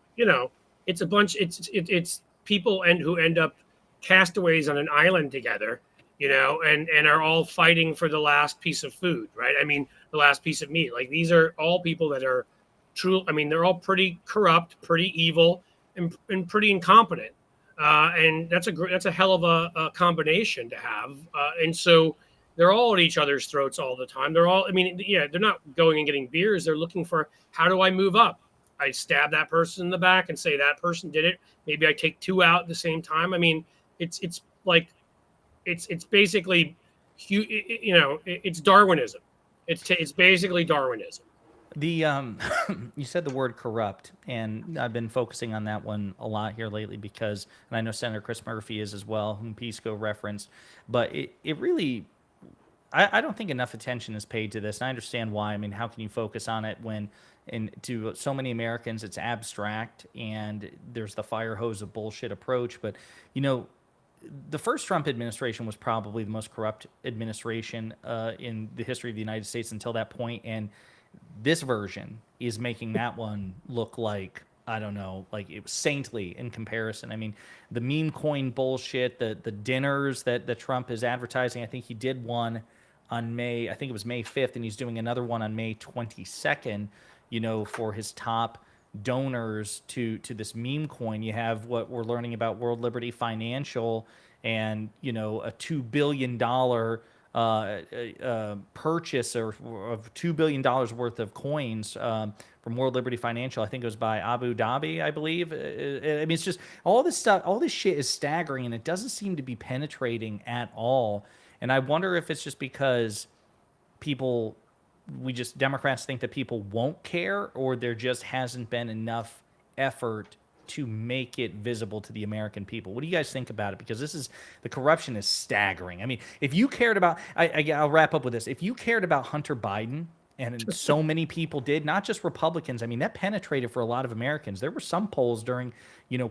it's a bunch, it's people who end up castaways on an island together, and are all fighting for the last piece of food, right? I mean, the last piece of meat. Like these are all people that are true. I mean, they're all pretty corrupt, pretty evil, and pretty incompetent. And that's a hell of a combination to have. And so they're all at each other's throats all the time. They're all, I mean, yeah, they're not going and getting beers. They're looking for, how do I move up? I stab that person in the back and say that person did it. Maybe I take two out at the same time. I mean, it's like, it's basically, it's Darwinism. It's basically Darwinism. The you said the word corrupt, and I've been focusing on that one a lot here lately because, and I know Senator Chris Murphy is as well, whom Pisco referenced, but it really, I don't think enough attention is paid to this, and I understand why. I mean, how can you focus on it when, to so many Americans, it's abstract, and there's the fire hose of bullshit approach, but, the first Trump administration was probably the most corrupt administration in the history of the United States until that point, and this version is making that one look like, I don't know, like it was saintly in comparison. I mean, the meme coin bullshit, the dinners that Trump is advertising. I think he did one on May 5th, and he's doing another one on May 22nd, for his top donors to this meme coin. You have what we're learning about World Liberty Financial and, a $2 billion purchase of $2 billion worth of coins from World Liberty Financial. I think it was by Abu Dhabi, I believe. I mean, it's just all this stuff, all this shit is staggering, and it doesn't seem to be penetrating at all. And I wonder if it's just because Democrats think that people won't care, or there just hasn't been enough effort to make it visible to the American people. What do you guys think about it? Because the corruption is staggering. I mean, if you cared about, I'll wrap up with this. If you cared about Hunter Biden And so many people did, not just Republicans. I mean, that penetrated for a lot of Americans. There were some polls during,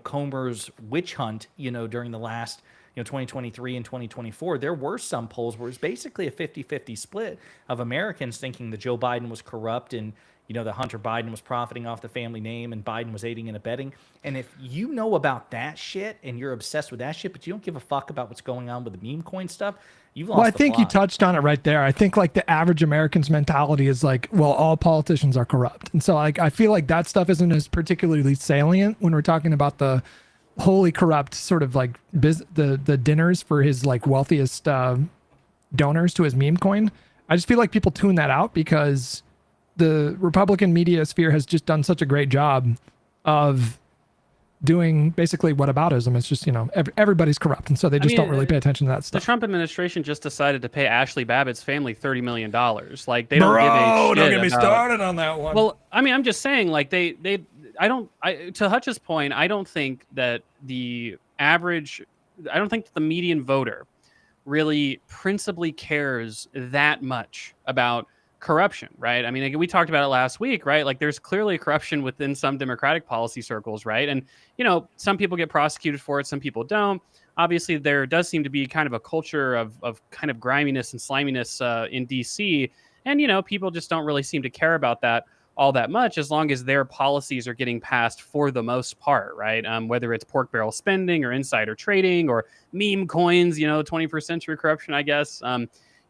Comer's witch hunt, during the last, 2023 and 2024. There were some polls where it was basically a 50-50 split of Americans thinking that Joe Biden was corrupt and, that Hunter Biden was profiting off the family name and Biden was aiding and abetting. And if you know about that shit and you're obsessed with that shit, but you don't give a fuck about what's going on with the meme coin stuff, you've lost I the think you plot. touched on it right there. I think like the average American's mentality is like, well, all politicians are corrupt. And so like, I feel like that stuff isn't as particularly salient when we're talking about the wholly corrupt sort of like the dinners for his like wealthiest donors to his meme coin. I just feel like people tune that out because the Republican media sphere has just done such a great job of doing basically whataboutism. It's just, everybody's corrupt. And so they just don't really pay attention to that The stuff. Trump administration just decided to pay Ashley Babbitt's family $30 million. Like they don't give a shit don't get me about- started on that one. Well, I mean, I'm just saying, like to Hutch's point, I don't think that the median voter really principally cares that much about corruption, right? I mean, like, we talked about it last week, right? Like there's clearly corruption within some Democratic policy circles, right? And, some people get prosecuted for it, some people don't. Obviously, there does seem to be kind of a culture of kind of griminess and sliminess in DC. And, people just don't really seem to care about that all that much as long as their policies are getting passed for the most part, right? Whether it's pork barrel spending or insider trading or meme coins, 21st century corruption, I guess.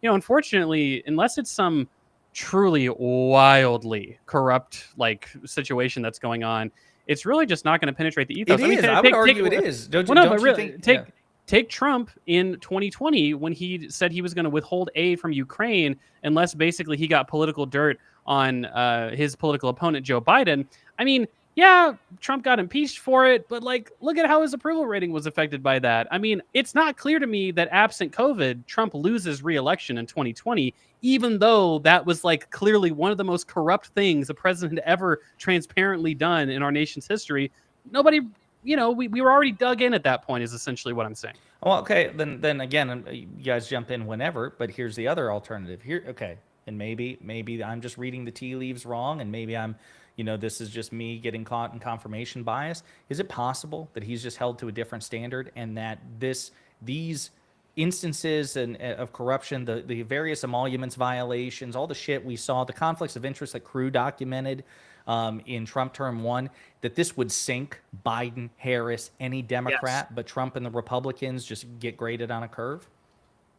Unfortunately, unless it's some truly wildly corrupt like situation that's going on, it's really just not going to penetrate the ethos. I would argue it is. Don't you, well, no, don't but you really, think? take Trump in 2020 when he said he was going to withhold aid from Ukraine unless basically he got political dirt on his political opponent, Joe Biden. I mean, yeah, Trump got impeached for it, but like, look at how his approval rating was affected by that. I mean, it's not clear to me that absent COVID, Trump loses re-election in 2020, even though that was like clearly one of the most corrupt things a president had ever transparently done in our nation's history. Nobody, we were already dug in at that point is essentially what I'm saying. Well, okay, then again, you guys jump in whenever, but here's the other alternative here. Okay, and maybe I'm just reading the tea leaves wrong, and maybe I'm, this is just me getting caught in confirmation bias. Is it possible that he's just held to a different standard, and that these instances of corruption, the various emoluments violations, all the shit we saw, the conflicts of interest that Crew documented in Trump term 1, that this would sink Biden, Harris, any Democrat, Yes. but Trump and the Republicans just get graded on a curve?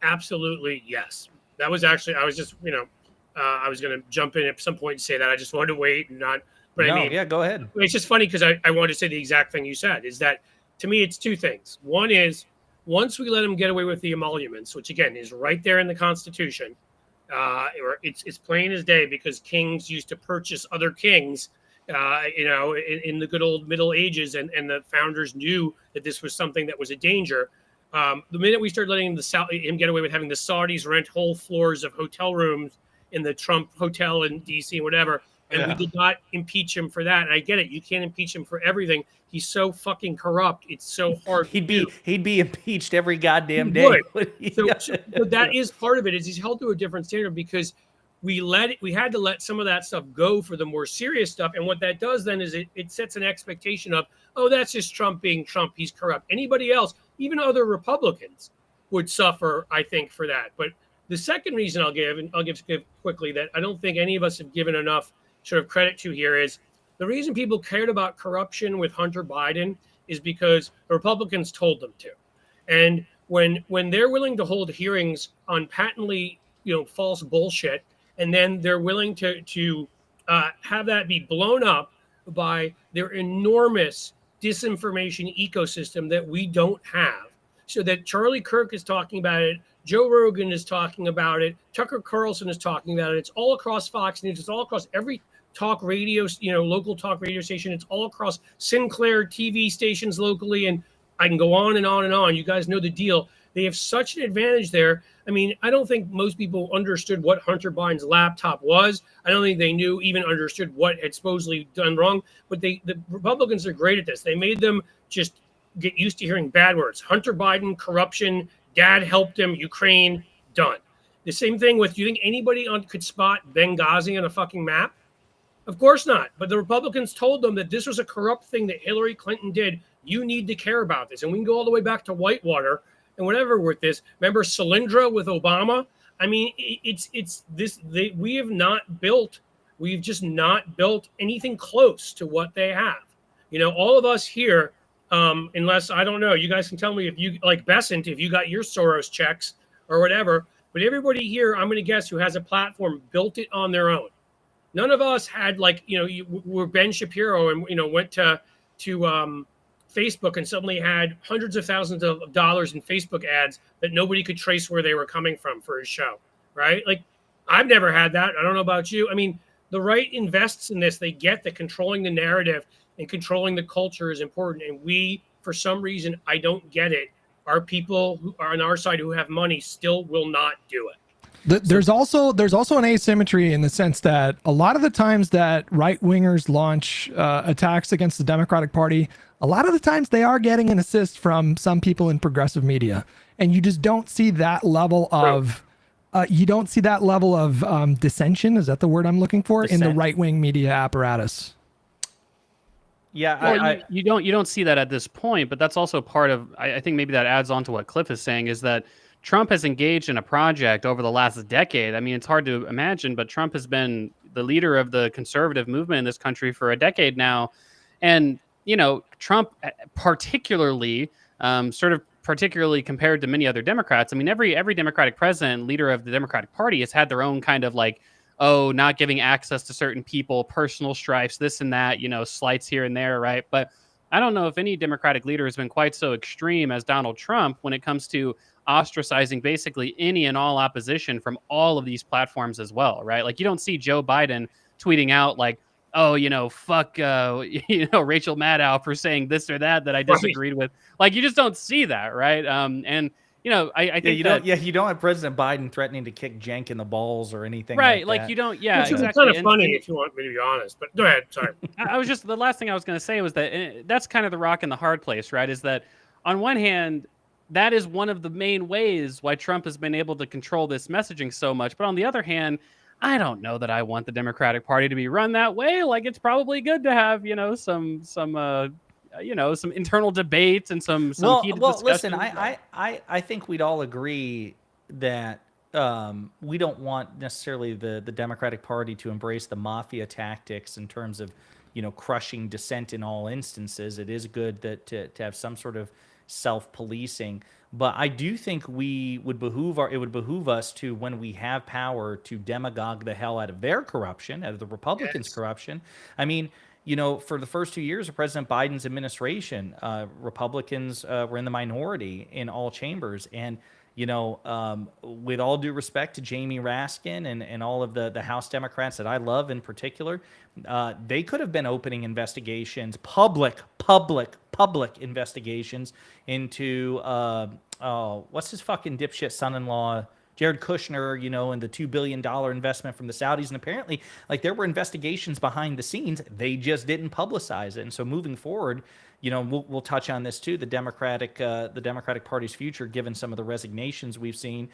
Absolutely, yes. That was actually, I was just, I was going to jump in at some point and say that. I just wanted to wait and not, but No, I mean, yeah, go ahead. it's just funny because I wanted to say the exact thing you said, is that to me, it's two things. One is once we let them get away with the emoluments, which again is right there in the Constitution, or it's plain as day because kings used to purchase other kings, in the good old Middle Ages, and the founders knew that this was something that was a danger. The minute we started letting him get away with having the Saudis rent whole floors of hotel rooms in the Trump hotel in DC, whatever, and we did not impeach him for that. And I get it; you can't impeach him for everything. He's so fucking corrupt. It's so hard. He'd be impeached every goddamn He day. but that is part of it. Is he's held to a different standard because we had to let some of that stuff go for the more serious stuff. And what that does then is it sets an expectation of, oh, that's just Trump being Trump. He's corrupt. Anybody else, even other Republicans, would suffer, I think, for that. But the second reason I'll give quickly that I don't think any of us have given enough sort of credit to here is the reason people cared about corruption with Hunter Biden is because the Republicans told them to. And when they're willing to hold hearings on patently, false bullshit, and then they're willing to have that be blown up by their enormous disinformation ecosystem that we don't have, so that Charlie Kirk is talking about it, Joe Rogan is talking about it, Tucker Carlson is talking about it. It's all across Fox News. It's all across every talk radio, local talk radio station. It's all across Sinclair TV stations locally, and I can go on and on and on. You guys know the deal. They have such an advantage there. I mean, I don't think most people understood what Hunter Biden's laptop was. I don't think they even understood what had supposedly done wrong. But the Republicans are great at this. They made them just get used to hearing bad words. Hunter Biden, corruption, dad helped him, Ukraine, done. The same thing with, do you think anybody could spot Benghazi on a fucking map? Of course not. But the Republicans told them that this was a corrupt thing that Hillary Clinton did. You need to care about this. And we can go all the way back to Whitewater and whatever with this. Remember Solyndra with Obama? I mean, it's this. We've just not built anything close to what they have. You know, all of us here, unless, I don't know, you guys can tell me if you, like Besant, if you got your Soros checks or whatever, but everybody here, I'm going to guess, who has a platform built it on their own. None of us had, like, you know, we're Ben Shapiro and, you know, went to Facebook and suddenly had hundreds of thousands of dollars in Facebook ads that nobody could trace where they were coming from for his show, right? Like, I've never had that. I don't know about you. I mean, the right invests in this. They get that controlling the narrative and controlling the culture is important. And we, for some reason, I don't get it, our people who are on our side who have money still will not do it. There's also an asymmetry in the sense that a lot of the times that right wingers launch attacks against the Democratic Party, a lot of the times they are getting an assist from some people in progressive media, and you just don't see that level of dissension. Is that the word I'm looking for? In the right wing media apparatus? Yeah, well, you don't see that at this point, but that's also part of. I think maybe that adds on to what Cliff is saying, is that Trump has engaged in a project over the last decade. I mean, it's hard to imagine, but Trump has been the leader of the conservative movement in this country for a decade now. And, you know, Trump particularly, particularly compared to many other Democrats, I mean, every Democratic president, leader of the Democratic Party, has had their own kind of like, oh, not giving access to certain people, personal strifes, this and that, you know, slights here and there, right? But I don't know if any Democratic leader has been quite so extreme as Donald Trump when it comes to ostracizing basically any and all opposition from all of these platforms as well, right? Like, you don't see Joe Biden tweeting out like, oh, you know, fuck, Rachel Maddow for saying this or that I disagreed with. Like, you just don't see that, right? And you know, I think you don't have President Biden threatening to kick Cenk in the balls or anything, right? Like that. You don't, yeah, which exactly. It's kind of funny if you want me to be honest. But go ahead, sorry. I was just, the last thing I was going to say was that that's kind of the rock and the hard place, right? Is that on one hand, that is one of the main ways why Trump has been able to control this messaging so much. But on the other hand, I don't know that I want the Democratic Party to be run that way. Like, it's probably good to have, you know, some internal debates and some heated discussions. Listen, I think we'd all agree that we don't want necessarily the Democratic Party to embrace the mafia tactics in terms of, you know, crushing dissent in all instances. It is good that to have some sort of self-policing, but I do think it would behoove us to, when we have power, to demagogue the hell out of their corruption, out of the Republicans' corruption. I mean, you know, for the first 2 years of President Biden's administration, Republicans were in the minority in all chambers. And, you know, with all due respect to Jamie Raskin and all of the House Democrats that I love in particular, they could have been opening investigations, public investigations into, what's his fucking dipshit son-in-law, Jared Kushner, you know, and the $2 billion investment from the Saudis. And apparently, like, there were investigations behind the scenes. They just didn't publicize it. And so moving forward, you know, we'll touch on this too, the Democratic Party's future, given some of the resignations we've seen.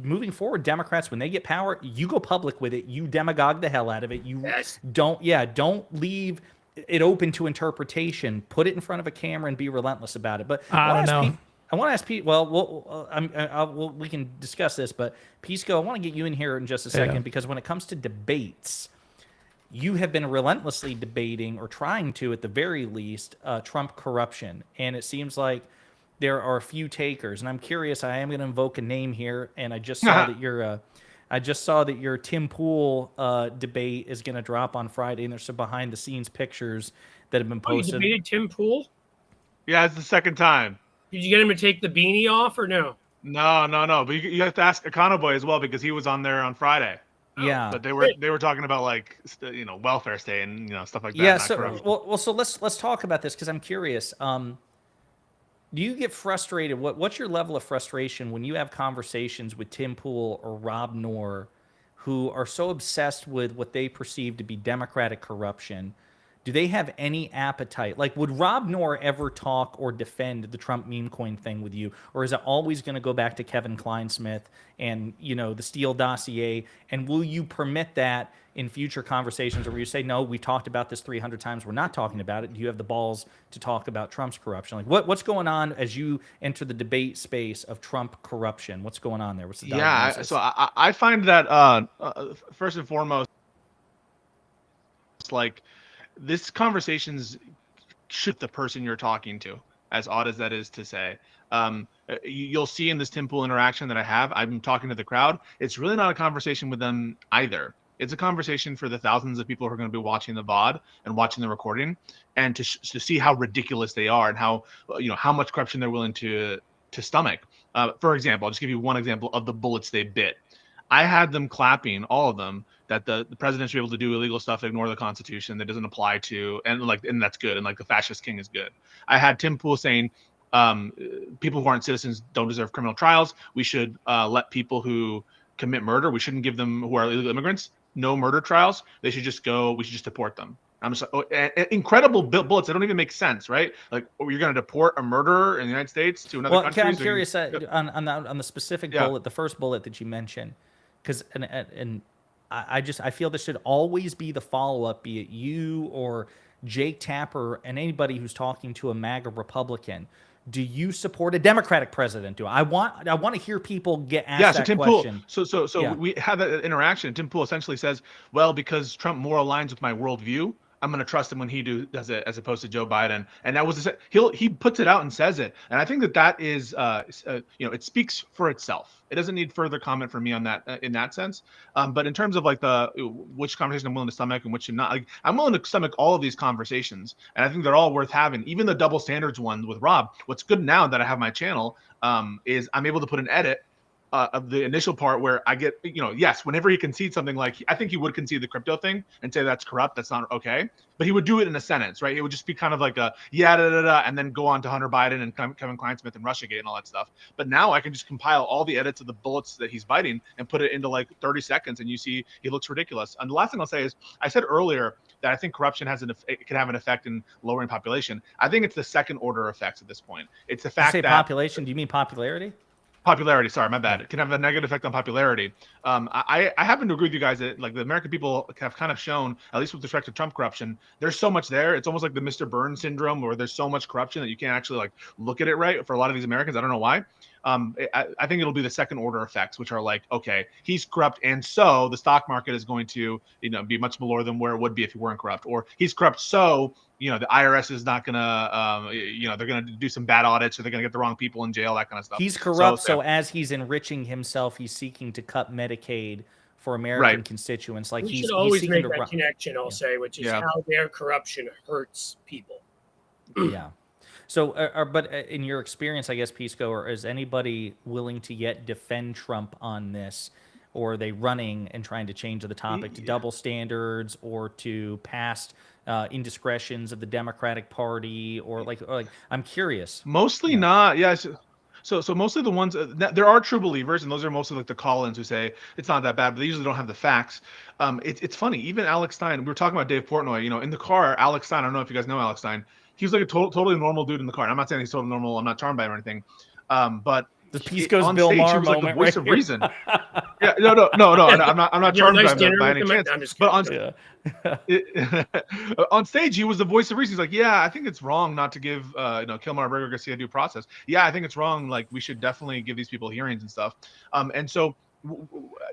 Moving forward, Democrats, when they get power, you go public with it. You demagogue the hell out of it. You don't leave it open to interpretation. Put it in front of a camera and be relentless about it. But I don't know. I want to ask Pete. Well, we can discuss this, but Pisco, I want to get you in here in just a second, because when it comes to debates, you have been relentlessly debating, or trying to, at the very least, Trump corruption, and it seems like there are a few takers. And I'm curious. I am going to invoke a name here, and I just saw that your Tim Pool debate is going to drop on Friday, and there's some behind-the-scenes pictures that have been posted. You debated Tim Pool? Yeah, it's the second time. Did you get him to take the beanie off or no? No. But you have to ask Econo Boy as well, because he was on there on Friday. Yeah, but they were talking about, like, you know, welfare state and, you know, stuff like that. Yeah. So let's talk about this, because I'm curious. Do you get frustrated? What's your level of frustration when you have conversations with Tim Pool or Rob Noor, who are so obsessed with what they perceive to be Democratic corruption, do they have any appetite? Like, would Rob Noor ever talk or defend the Trump meme coin thing with you? Or is it always going to go back to Kevin Kleinsmith and, the Steele dossier? And will you permit that in future conversations, or will you say, no, we talked about this 300 times, we're not talking about it? Do you have the balls to talk about Trump's corruption? Like, what's going on as you enter the debate space of Trump corruption? What's going on there? What's the diagnosis? So I find that first and foremost, like, this conversation's shoot the person you're talking to, as odd as that is to say. You'll see in this Tim Pool interaction that I'm talking to the crowd. It's really not a conversation with them either. It's a conversation for the thousands of people who are going to be watching the VOD and watching the recording, and to see how ridiculous they are and how much corruption they're willing to stomach. For example, I'll just give you one example of the bullets they bit. I had them clapping, all of them, that the president should be able to do illegal stuff, ignore the Constitution that doesn't apply to, and that's good, and like the fascist king is good. I had Tim Pool saying people who aren't citizens don't deserve criminal trials. We should let people who commit murder, we shouldn't give them, who are illegal immigrants, no murder trials. They should just go, we should just deport them. I'm just incredible bullets that don't even make sense, right? Like, you're going to deport a murderer in the United States to another country? I'm curious on the specific bullet, the first bullet that you mentioned, because I feel this should always be the follow-up, be it you or Jake Tapper and anybody who's talking to a MAGA Republican. Do you support a Democratic president? I want to hear people get asked that question. So we had that interaction. Tim Pool essentially says, well, because Trump more aligns with my worldview, I'm going to trust him when he does it, as opposed to Joe Biden. And that was he puts it out and says it. And I think that is it speaks for itself. It doesn't need further comment from me on that in that sense. But in terms of like which conversation I'm willing to stomach and which I'm not, like, I'm willing to stomach all of these conversations, and I think they're all worth having. Even the double standards one with Rob. What's good now that I have my channel is I'm able to put an edit of the initial part where I get, yes, whenever he concedes something, like, I think he would concede the crypto thing and say that's corrupt, that's not okay, but he would do it in a sentence, right? It would just be kind of like a and then go on to Hunter Biden and Kevin Kleinsmith and Russiagate and all that stuff. But now I can just compile all the edits of the bullets that he's biting and put it into like 30 seconds, and you see he looks ridiculous. And the last thing I'll say is, I said earlier that I think corruption can have an effect in lowering population. I think it's the second order effects at this point. It's the fact that population. Do you mean popularity? Popularity, sorry, my bad. It can have a negative effect on popularity. I happen to agree with you guys that, like, the American people have kind of shown, at least with respect to Trump corruption, there's so much there. It's almost like the Mr. Burns syndrome, where there's so much corruption that you can't actually like look at it right for a lot of these Americans. I don't know why. I think it'll be the second order effects, which are like, okay, he's corrupt, and so the stock market is going to, be much lower than where it would be if he weren't corrupt, or he's corrupt, so the IRS is not gonna, they're gonna do some bad audits, or they're gonna get the wrong people in jail, that kind of stuff. He's corrupt, so as he's enriching himself, he's seeking to cut Medicaid for American constituents. Like, we should always make that connection, I'll say, which is how their corruption hurts people. Yeah. So, but in your experience, I guess, Pisco, or is anybody willing to yet defend Trump on this? Or are they running and trying to change the topic to double standards, or to past indiscretions of the Democratic Party, or like I'm curious. Mostly not. Yeah. So mostly the ones there are true believers, and those are mostly like the call-ins who say it's not that bad, but they usually don't have the facts. It's funny. Even Alex Stein, we were talking about Dave Portnoy, in the car. Alex Stein, I don't know if you guys know Alex Stein. He was like a totally normal dude in the car. And I'm not saying he's totally normal. I'm not charmed by him or anything. But the Pisco's Bill Maher he was like the voice of reason. Yeah, no. I'm not charmed by any chance. But on stage, he was the voice of reason. He's like, yeah, I think it's wrong not to give Kilmar Berger Garcia due process. Yeah, I think it's wrong. Like, we should definitely give these people hearings and stuff. And so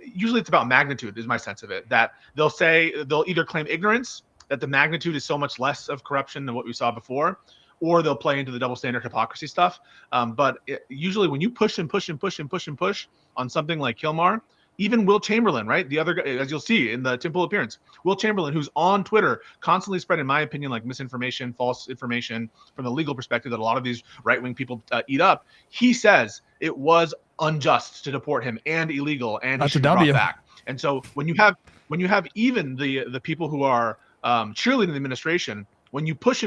usually it's about magnitude, is my sense of it. That they'll either claim ignorance, that the magnitude is so much less of corruption than what we saw before, or they'll play into the double standard hypocrisy stuff. But usually when you push on something like Kilmar, even Will Chamberlain, right? The other guy, as you'll see in the Tim Pool appearance, Will Chamberlain, who's on Twitter constantly spreading, in my opinion, like misinformation, false information from the legal perspective that a lot of these right-wing people eat up. He says it was unjust to deport him and illegal, and he should be brought back. And so when you have even the people who are cheerleading the administration, when you push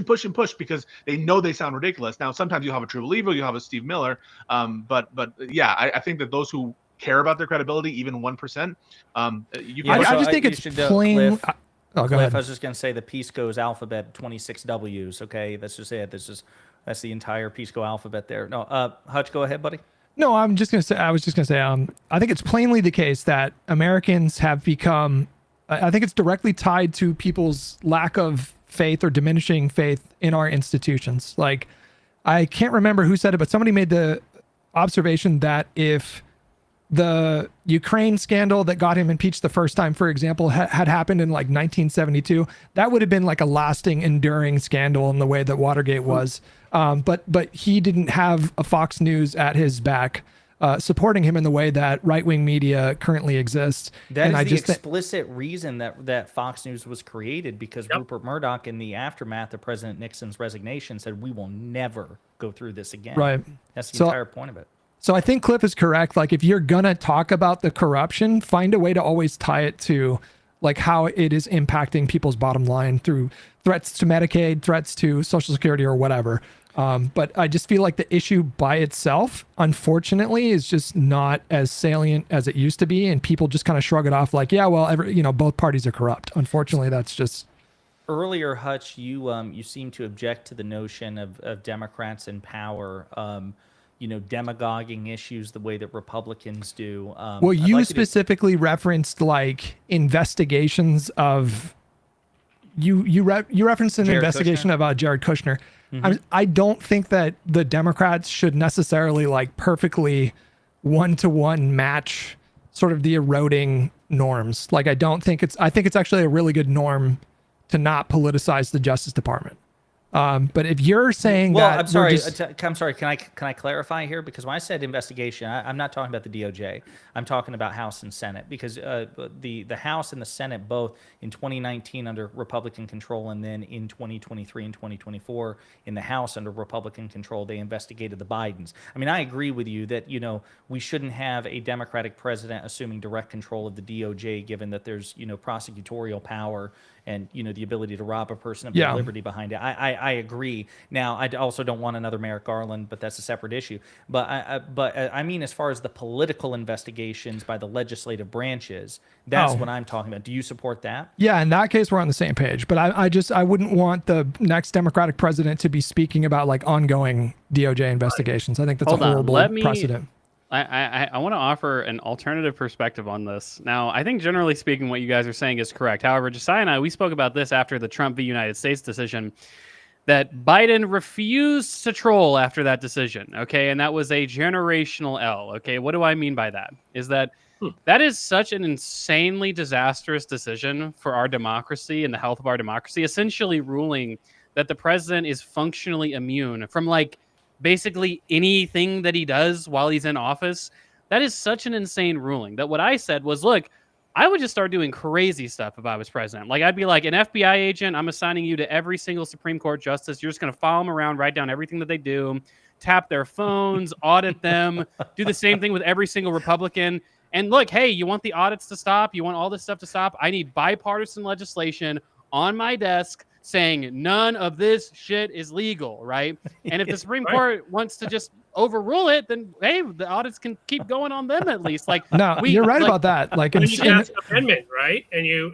because they know they sound ridiculous. Now, sometimes you'll have a true believer, you'll have a Steve Miller, but yeah, I think that those who care about their credibility, even 1%, I just think it's plain. Oh, go Cliff, ahead. I was just going to say the Pisco's alphabet, 26 W's. Okay, that's just it. That's the entire Pisco alphabet there. No, Hutch, go ahead, buddy. No, I was just gonna say, I think it's plainly the case that Americans have become, I think it's directly tied to people's lack of faith or diminishing faith in our institutions. Like, I can't remember who said it, but somebody made the observation that if the Ukraine scandal that got him impeached the first time, for example, had happened in like 1972, that would have been like a lasting, enduring scandal in the way that Watergate was. But he didn't have a Fox News at his back supporting him in the way that right-wing media currently exists. That and is the explicit reason that Fox News was created, because Rupert Murdoch, in the aftermath of President Nixon's resignation, said, we will never go through this again. Right. That's the entire point of it. So I think Cliff is correct. Like, if you're gonna talk about the corruption, find a way to always tie it to like how it is impacting people's bottom line through threats to Medicaid, threats to Social Security, or whatever. But I just feel like the issue by itself, unfortunately, is just not as salient as it used to be, and people just kind of shrug it off like, yeah, well, both parties are corrupt. Unfortunately, that's just. Earlier, Hutch, you seem to object to the notion of Democrats in power, demagoguing issues the way that Republicans do. Well, you specifically referenced like investigations of. You referenced an Jared investigation Kushner? of Jared Kushner. Mm-hmm. I don't think that the Democrats should necessarily like perfectly one-to-one match sort of the eroding norms. Like, I think it's actually a really good norm to not politicize the Justice Department. But if you're saying that, I'm sorry. I'm sorry. Can I clarify here? Because when I said investigation, I'm not talking about the DOJ. I'm talking about House and Senate, because the House and the Senate both in 2019 under Republican control, and then in 2023 and 2024 in the House under Republican control, they investigated the Bidens. I mean, I agree with you that we shouldn't have a Democratic president assuming direct control of the DOJ, given that there's prosecutorial power and the ability to rob a person of their liberty behind it. I agree. Now, I also don't want another Merrick Garland, but that's a separate issue. But I mean, as far as the political investigations by the legislative branches, that's what I'm talking about. Do you support that? Yeah, in that case, we're on the same page. But I wouldn't want the next Democratic president to be speaking about like ongoing DOJ investigations. I think that's a horrible precedent. I want to offer an alternative perspective on this. Now, I think generally speaking, what you guys are saying is correct. However, Josiah and I, we spoke about this after the Trump v. United States decision, that Biden refused to troll after that decision. Okay. And that was a generational L. Okay. What do I mean by that? Is that that is such an insanely disastrous decision for our democracy and the health of our democracy, essentially ruling that the president is functionally immune from like basically anything that he does while he's in office. That is such an insane ruling that what I said was, look, I would just start doing crazy stuff if I was president. Like, I'd be like, an FBI agent, I'm assigning you to every single Supreme Court justice. You're just going to follow them around, write down everything that they do, tap their phones, audit them, do the same thing with every single Republican. And look, hey, you want the audits to stop? You want all this stuff to stop? I need bipartisan legislation on my desk saying none of this shit is legal, right? And if the Supreme Court wants to just overrule it, then hey, the audits can keep going on them at least. Like, no, you're right about that. Like, you get an amendment, right? And you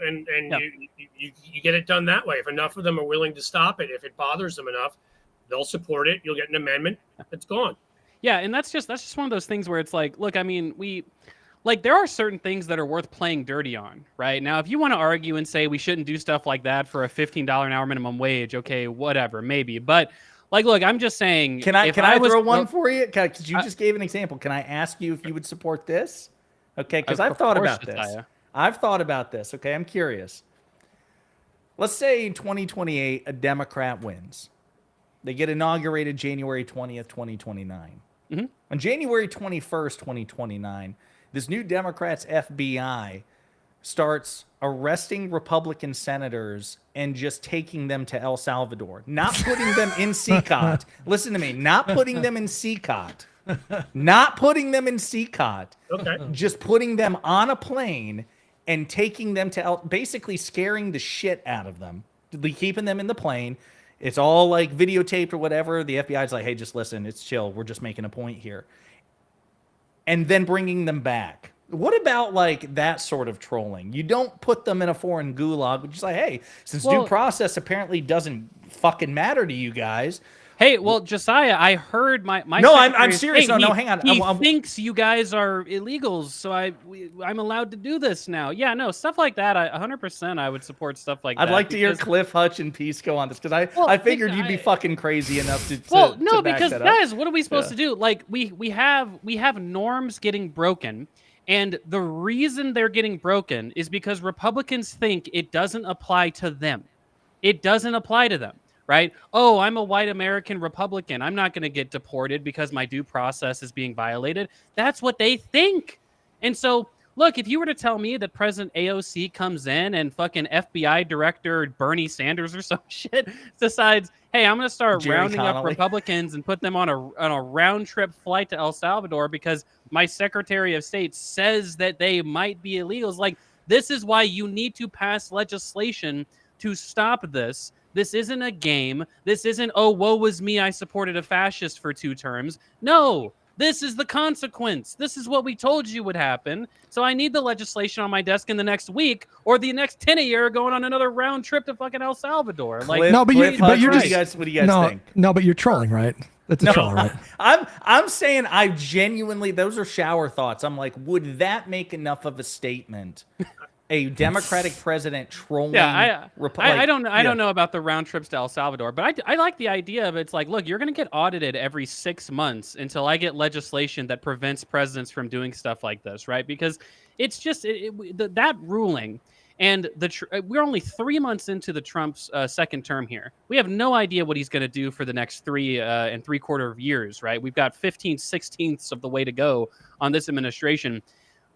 get it done that way. If enough of them are willing to stop it, if it bothers them enough, they'll support it. You'll get an amendment. It's gone. Yeah, and that's just one of those things where it's like, look, I mean, there are certain things that are worth playing dirty on, right? Now, if you want to argue and say we shouldn't do stuff like that for a $15 an hour minimum wage, okay, whatever, maybe. But, like, look, I'm just saying... Can I throw one for you? Because you just gave an example. Can I ask you if you would support this? Okay, because I've thought about this. I've thought about this, okay? I'm curious. Let's say in 2028, a Democrat wins. They get inaugurated January 20th, 2029. Mm-hmm. On January 21st, 2029... this new Democrats' FBI starts arresting Republican senators and just taking them to El Salvador, not putting them in CCOT. Listen to me, not putting them in CCOT. Not putting them in CCOT. Okay. Just putting them on a plane and taking them to basically scaring the shit out of them, keeping them in the plane. It's all like videotaped or whatever. The FBI's like, hey, just listen, it's chill. We're just making a point here. And then bringing them back. What about like that sort of trolling? You don't put them in a foreign gulag, but just like, hey, since due Well- process apparently doesn't fucking matter to you guys. Hey, well, Josiah, I heard my No, I'm secretary serious. saying No, hang on. He I'm- thinks you guys are illegals, so I'm allowed to do this now. Yeah, no, stuff like that. 100% I would support stuff like that. I'd like to hear because- Cliff, Hutch, and Peace go on this because Well, I figured you'd be I- fucking crazy enough to Well, to no, back because that up. guys, what are we supposed to do? Like we have norms getting broken, and the reason they're getting broken is because Republicans think it doesn't apply to them. It doesn't apply to them, right? Oh, I'm a white American Republican. I'm not going to get deported because my due process is being violated. That's what they think. And so, look, if you were to tell me that President AOC comes in and fucking FBI Director Bernie Sanders or some shit decides, hey, I'm going to start Jerry rounding up Connolly. Republicans and put them on a round trip flight to El Salvador because my Secretary of State says that they might be illegals. Like, this is why you need to pass legislation to stop this. This isn't a game. This isn't, oh, woe was me, I supported a fascist for 2 terms. No, this is the consequence. This is what we told you would happen. So I need the legislation on my desk in the next week or the next 10 a year going on another round trip to fucking El Salvador. Like, Cliff, No, but Cliff, Hutch, you're what do just what do you guys think? No, but you're trolling, right? That's a No, troll, right? I'm saying I genuinely, those are shower thoughts. I'm like, would that make enough of a statement? A Democratic president trolling. yeah, I don't yeah. know about the round trips to El Salvador, but I like the idea of it's like, look, you're going to get audited every 6 months until I get legislation that prevents presidents from doing stuff like this, right? Because it's just that ruling. And we're only 3 months into the Trump's second term here. We have no idea what he's going to do for the next 3.75 years, right? We've got 15/16ths of the way to go on this administration.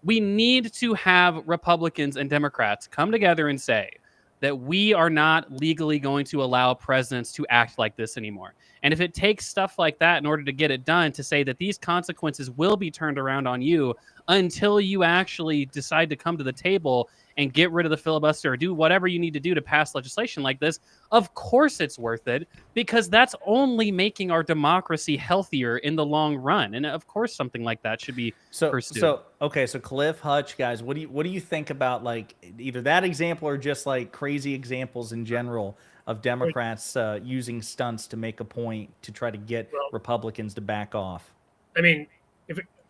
We need to have Republicans and Democrats come together and say that we are not legally going to allow presidents to act like this anymore. And if it takes stuff like that in order to get it done, to say that these consequences will be turned around on you until you actually decide to come to the table and get rid of the filibuster or do whatever you need to do to pass legislation like this, of course it's worth it, because that's only making our democracy healthier in the long run. And of course something like that should be pursued. So Cliff, Hutch, guys, what do you think about like either that example or just like crazy examples in general of Democrats using stunts to make a point to try to get Republicans to back off? I mean,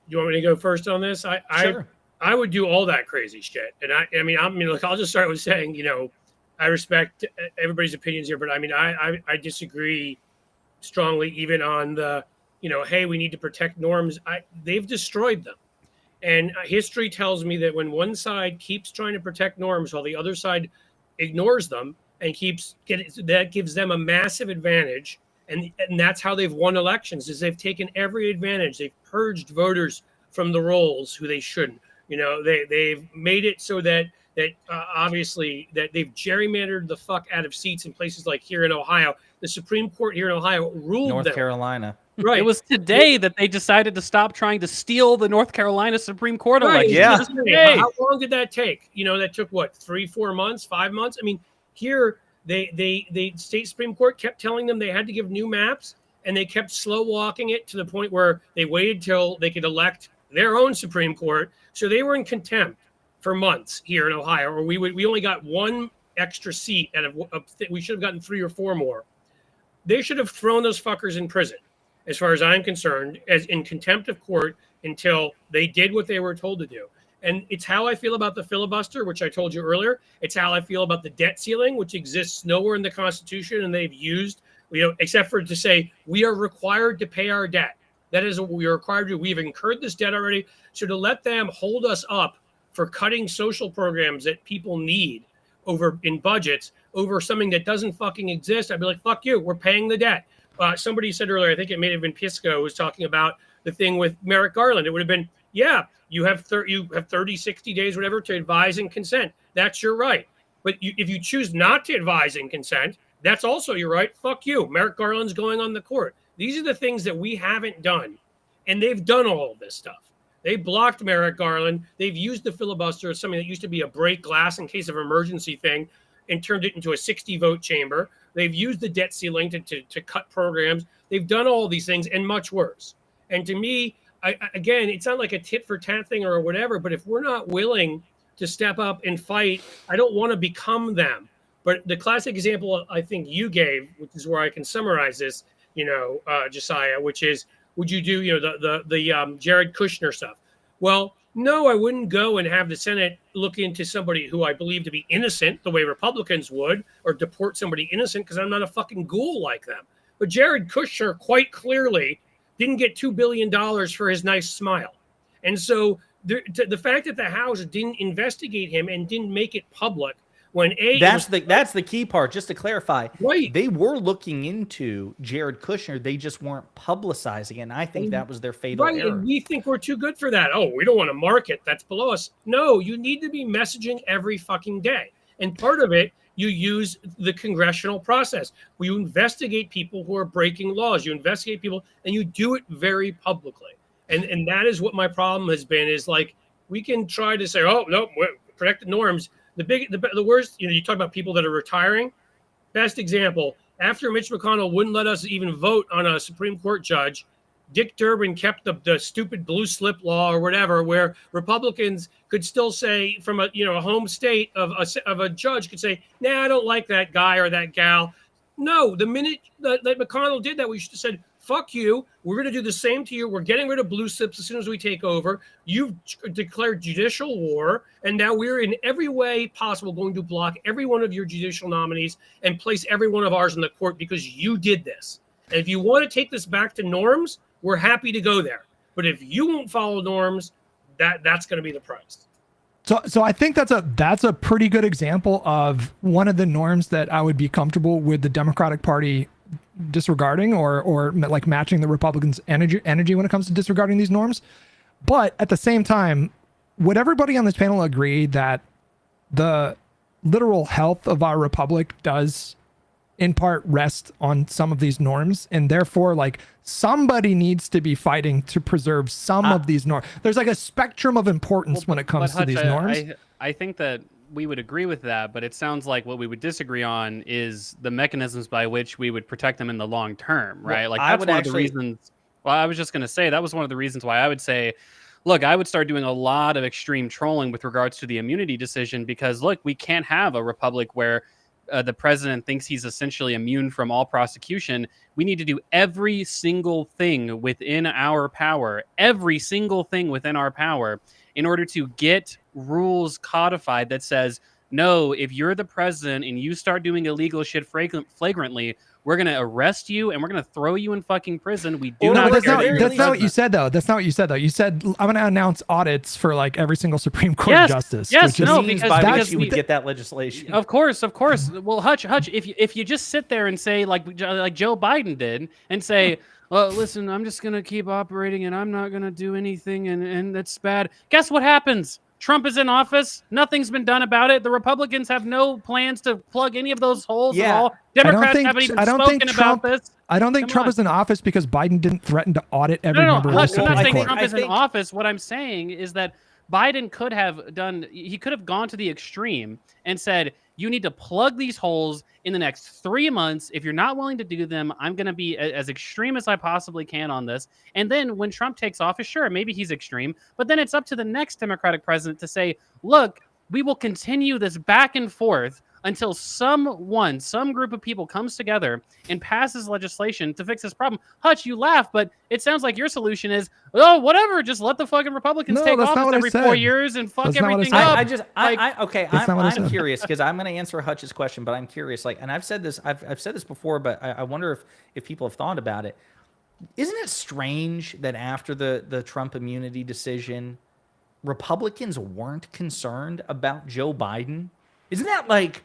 you want me to go first on this? Sure. I would do all that crazy shit. And I mean, look, I'll just start with saying, you know, I respect everybody's opinions here, but I mean, I disagree strongly even on the, you know, hey, we need to protect norms. They've destroyed them. And history tells me that when one side keeps trying to protect norms while the other side ignores them and that gives them a massive advantage. And that's how they've won elections, is they've taken every advantage. They've purged voters from the rolls who they shouldn't. You know, they've made it so that obviously that they've gerrymandered the fuck out of seats in places like here in Ohio. The Supreme Court here in Ohio ruled North them. Carolina. Right. It was today that they decided to stop trying to steal the North Carolina Supreme Court Right. election. Yeah. Just today. How long did that take? You know, that took what, 3-4 months, 5 months? I mean, here the state Supreme Court kept telling them they had to give new maps, and they kept slow walking it to the point where they waited till they could elect their own Supreme Court. So they were in contempt for months here in Ohio, or we only got one extra seat out of we should have gotten 3 or 4 more. They should have thrown those fuckers in prison, as far as I'm concerned, as in contempt of court until they did what they were told to do. And it's how I feel about the filibuster, which I told you earlier. It's how I feel about the debt ceiling, which exists nowhere in the Constitution, and they've used, you know, except for to say we are required to pay our debt. That is what we are required to do. We've incurred this debt already. So to let them hold us up for cutting social programs that people need over in budgets over something that doesn't fucking exist, I'd be like, fuck you, we're paying the debt. Somebody said earlier, I think it may have been Pisco, was talking about the thing with Merrick Garland. It would have been, yeah, you have 30, 60 days, whatever, to advise and consent. That's your right. But if you choose not to advise and consent, that's also your right. Fuck you. Merrick Garland's going on the court. These are the things that we haven't done. And they've done all of this stuff. They blocked Merrick Garland. They've used the filibuster as something that used to be a break glass in case of emergency thing and turned it into a 60-vote chamber. They've used the debt ceiling to cut programs. They've done all these things and much worse. And to me, again, it's not like a tit for tat thing or whatever, but if we're not willing to step up and fight, I don't want to become them. But the classic example I think you gave, which is where I can summarize this, Josiah, which is, would you do, the Jared Kushner stuff? Well, no, I wouldn't go and have the Senate look into somebody who I believe to be innocent the way Republicans would, or deport somebody innocent, because I'm not a fucking ghoul like them. But Jared Kushner quite clearly didn't get $2 billion for his nice smile. And so the fact that the House didn't investigate him and didn't make it public, when that's the key part. Just to clarify, right? They were looking into Jared Kushner, they just weren't publicizing it. And I think that was their fatal error. And we think we're too good for that. Oh, we don't want to market. That's below us. No, you need to be messaging every fucking day. And part of it, you use the congressional process where you investigate people who are breaking laws. You investigate people and you do it very publicly. And that is what my problem has been, is like, we can try to say, oh, no, protect the norms. The worst, you talk about people that are retiring. Best example, after Mitch McConnell wouldn't let us even vote on a Supreme Court judge, Dick Durbin kept the stupid blue slip law or whatever, where Republicans could still say from a home state of a judge could say, nah, I don't like that guy or that gal. No, the minute that McConnell did that, we should have said, fuck you. We're going to do the same to you. We're getting rid of blue slips as soon as we take over. You've declared judicial war, and now we're in every way possible going to block every one of your judicial nominees and place every one of ours in the court because you did this. And if you want to take this back to norms, we're happy to go there. But if you won't follow norms, that's going to be the price. So I think that's a pretty good example of one of the norms that I would be comfortable with the Democratic Party disregarding or like matching the Republicans' energy when it comes to disregarding these norms. But at the same time, would everybody on this panel agree that the literal health of our republic does in part rest on some of these norms, and therefore like somebody needs to be fighting to preserve some of these norms? There's like a spectrum of importance when it comes to these norms. I think that we would agree with that, but it sounds like what we would disagree on is the mechanisms by which we would protect them in the long term, right? Well, like that's one of the reasons. Well, I was just going to say that was one of the reasons why I would say, look, I would start doing a lot of extreme trolling with regards to the immunity decision, because look, we can't have a republic where the president thinks he's essentially immune from all prosecution. We need to do every single thing within our power, in order to get rules codified that says, no, if you're the president and you start doing illegal shit flagrantly, we're going to arrest you and we're going to throw you in fucking prison. We do not. That's not what you said, though. That's not what you said, though. You said, I'm going to announce audits for like every single Supreme Court justice. Yes, no, because you would get that legislation. Of course. Well, Hutch, if you just sit there and say, like Joe Biden did, and say, well, listen, I'm just going to keep operating and I'm not going to do anything and that's bad. Guess what happens? Trump is in office. Nothing's been done about it. The Republicans have no plans to plug any of those holes at all. Democrats haven't even spoken about this. I don't think Trump is in office because Biden didn't threaten to audit every member of the Supreme Court. I'm not saying Trump is in office. What I'm saying is that Biden could have gone to the extreme and said, you need to plug these holes in the next 3 months. If you're not willing to do them, I'm going to be as extreme as I possibly can on this. And then when Trump takes office, sure, maybe he's extreme, but then it's up to the next Democratic president to say, look, we will continue this back and forth until some group of people comes together and passes legislation to fix this problem. Hutch, you laugh, but it sounds like your solution is, oh, whatever, just let the fucking Republicans take office every 4 years and fuck everything up. I'm curious, because I'm going to answer Hutch's question, but I'm curious, like, and I've said this before, but I wonder if people have thought about it. Isn't it strange that after the Trump immunity decision, Republicans weren't concerned about Joe Biden? Isn't that like,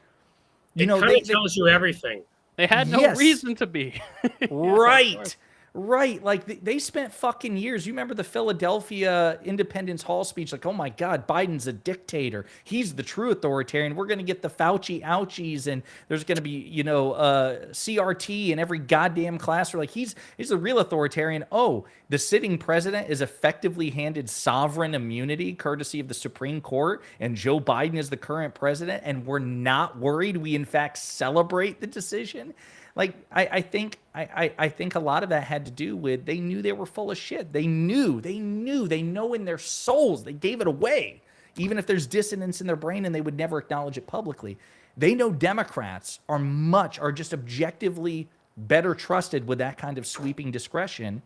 it kind of tells you everything. They had no reason to be. Right. Right. Like they spent fucking years. You remember the Philadelphia Independence Hall speech? Like, oh my God, Biden's a dictator. He's the true authoritarian. We're going to get the Fauci ouchies, and there's going to be, CRT in every goddamn classroom. Like he's a real authoritarian. Oh, the sitting president is effectively handed sovereign immunity courtesy of the Supreme Court, and Joe Biden is the current president, and we're not worried. We in fact celebrate the decision. Like I think a lot of that had to do with they knew they were full of shit. They know in their souls, they gave it away. Even if there's dissonance in their brain and they would never acknowledge it publicly. They know Democrats are just objectively better trusted with that kind of sweeping discretion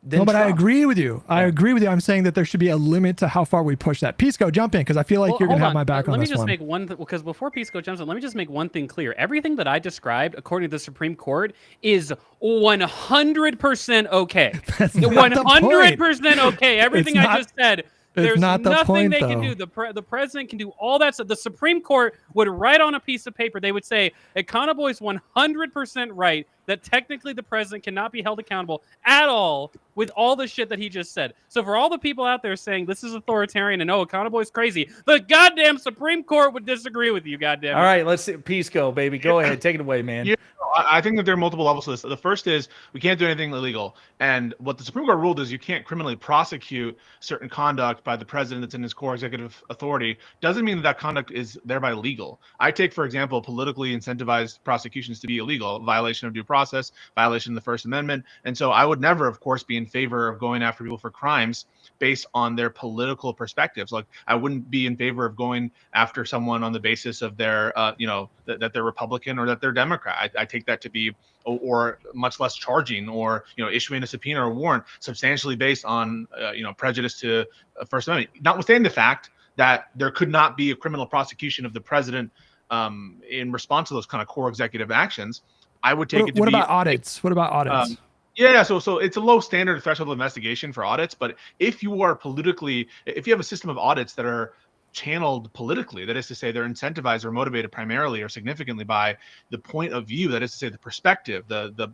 than No, but I Trump. agree with you. I agree with you. I'm saying that there should be a limit to how far we push that. Pisco, jump in, because I feel like Well, you're going to hold have my back on Let me this just one. make one, because before Pisco jumps in, let me just make one thing clear. Everything that I described, according to the Supreme Court, is 100% okay. That's not the point. 100% okay. Everything I just said. There's not the nothing point, they can though. do. The president can do all that stuff. The Supreme Court would write on a piece of paper. They would say, Econoboy is 100% right that technically the president cannot be held accountable at all with all the shit that he just said. So for all the people out there saying this is authoritarian and Econoboy is crazy, the goddamn Supreme Court would disagree with you, goddamn. All right, let's see. Pisco, baby. Go ahead. Take it away, man. Yeah, I think that there are multiple levels to this. The first is we can't do anything illegal. And what the Supreme Court ruled is you can't criminally prosecute certain conduct by the president that's in his core executive authority. Doesn't mean that conduct is thereby legal. I take, for example, politically incentivized prosecutions to be illegal, violation of due process, violation of the First Amendment. And so I would never, of course, be in favor of going after people for crimes based on their political perspectives. Like I wouldn't be in favor of going after someone on the basis of their, that they're Republican or that they're Democrat. I take that to be, or much less charging, or issuing a subpoena or warrant substantially based on prejudice to First Amendment. Notwithstanding the fact that there could not be a criminal prosecution of the president in response to those kind of core executive actions, I would take it to be. What about audits? What about audits? Yeah, so it's a low standard threshold of investigation for audits, but if you have a system of audits that are channeled politically, that is to say they're incentivized or motivated primarily or significantly by the point of view, that is to say the perspective, the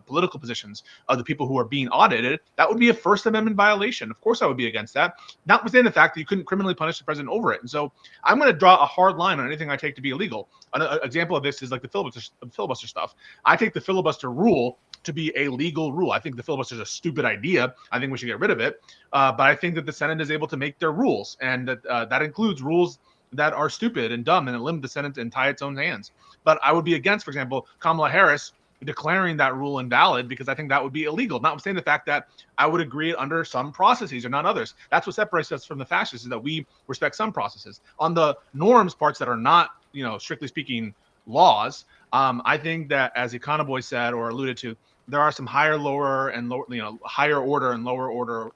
political positions of the people who are being audited, that would be a First Amendment violation. Of course I would be against that, notwithstanding the fact that you couldn't criminally punish the president over it. And so I'm going to draw a hard line on anything I take to be illegal. An example of this is like the filibuster stuff. I take the filibuster rule to be a legal rule. I think the filibuster is a stupid idea. I think we should get rid of it. But I think that the Senate is able to make their rules, and that includes rules that are stupid and dumb and limit the Senate and tie its own hands. But I would be against, for example, Kamala Harris declaring that rule invalid, because I think that would be illegal, notwithstanding the fact that I would agree under some processes or not others. That's what separates us from the fascists, is that we respect some processes. On the norms parts that are not, strictly speaking, laws, I think that, as Econoboy said or alluded to, there are some higher order and lower order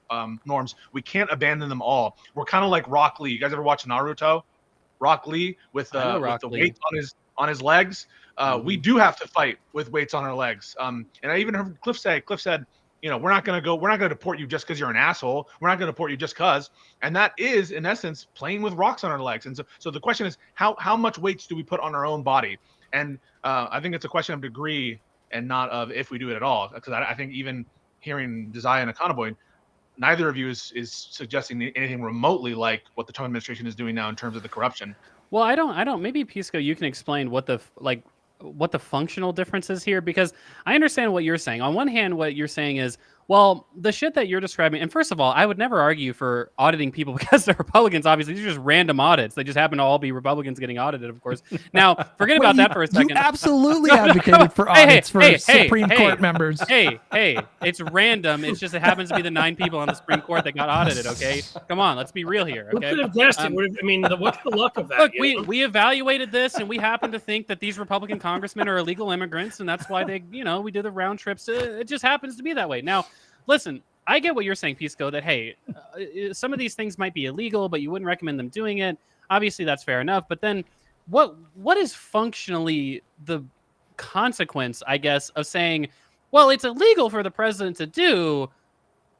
norms. We can't abandon them all. We're kind of like Rock Lee. You guys ever watch Naruto? Rock Lee with the weights on his legs. We do have to fight with weights on our legs. And I even heard Cliff said, we're not going to deport you just because you're an asshole. We're not going to deport you just because. And that is, in essence, playing with rocks on our legs. And so the question is, how much weights do we put on our own body? And I think it's a question of degree and not of if we do it at all. Because I think even hearing Desai and Econoboy, neither of you is suggesting anything remotely like what the Trump administration is doing now in terms of the corruption. Well, I don't. Maybe Pisco, you can explain what the functional difference is here, because I understand what you're saying. On one hand, what you're saying is, well, the shit that you're describing, and first of all, I would never argue for auditing people because they're Republicans. Obviously, these are just random audits. They just happen to all be Republicans getting audited, of course. Now, forget about that for a second. You absolutely advocated for audits for Supreme Court members. Hey, it's random. It's just it happens to be the 9 people on the Supreme Court that got audited, okay? Come on, let's be real here, okay? Who could have guessed it? What's the luck of that? Look, we evaluated this, and we happen to think that these Republican congressmen are illegal immigrants, and that's why they, we do the round trips. It just happens to be that way. Now, listen, I get what you're saying, Pisco, that, hey, some of these things might be illegal, but you wouldn't recommend them doing it. Obviously, that's fair enough. But then what is functionally the consequence, I guess, of saying, well, it's illegal for the president to do,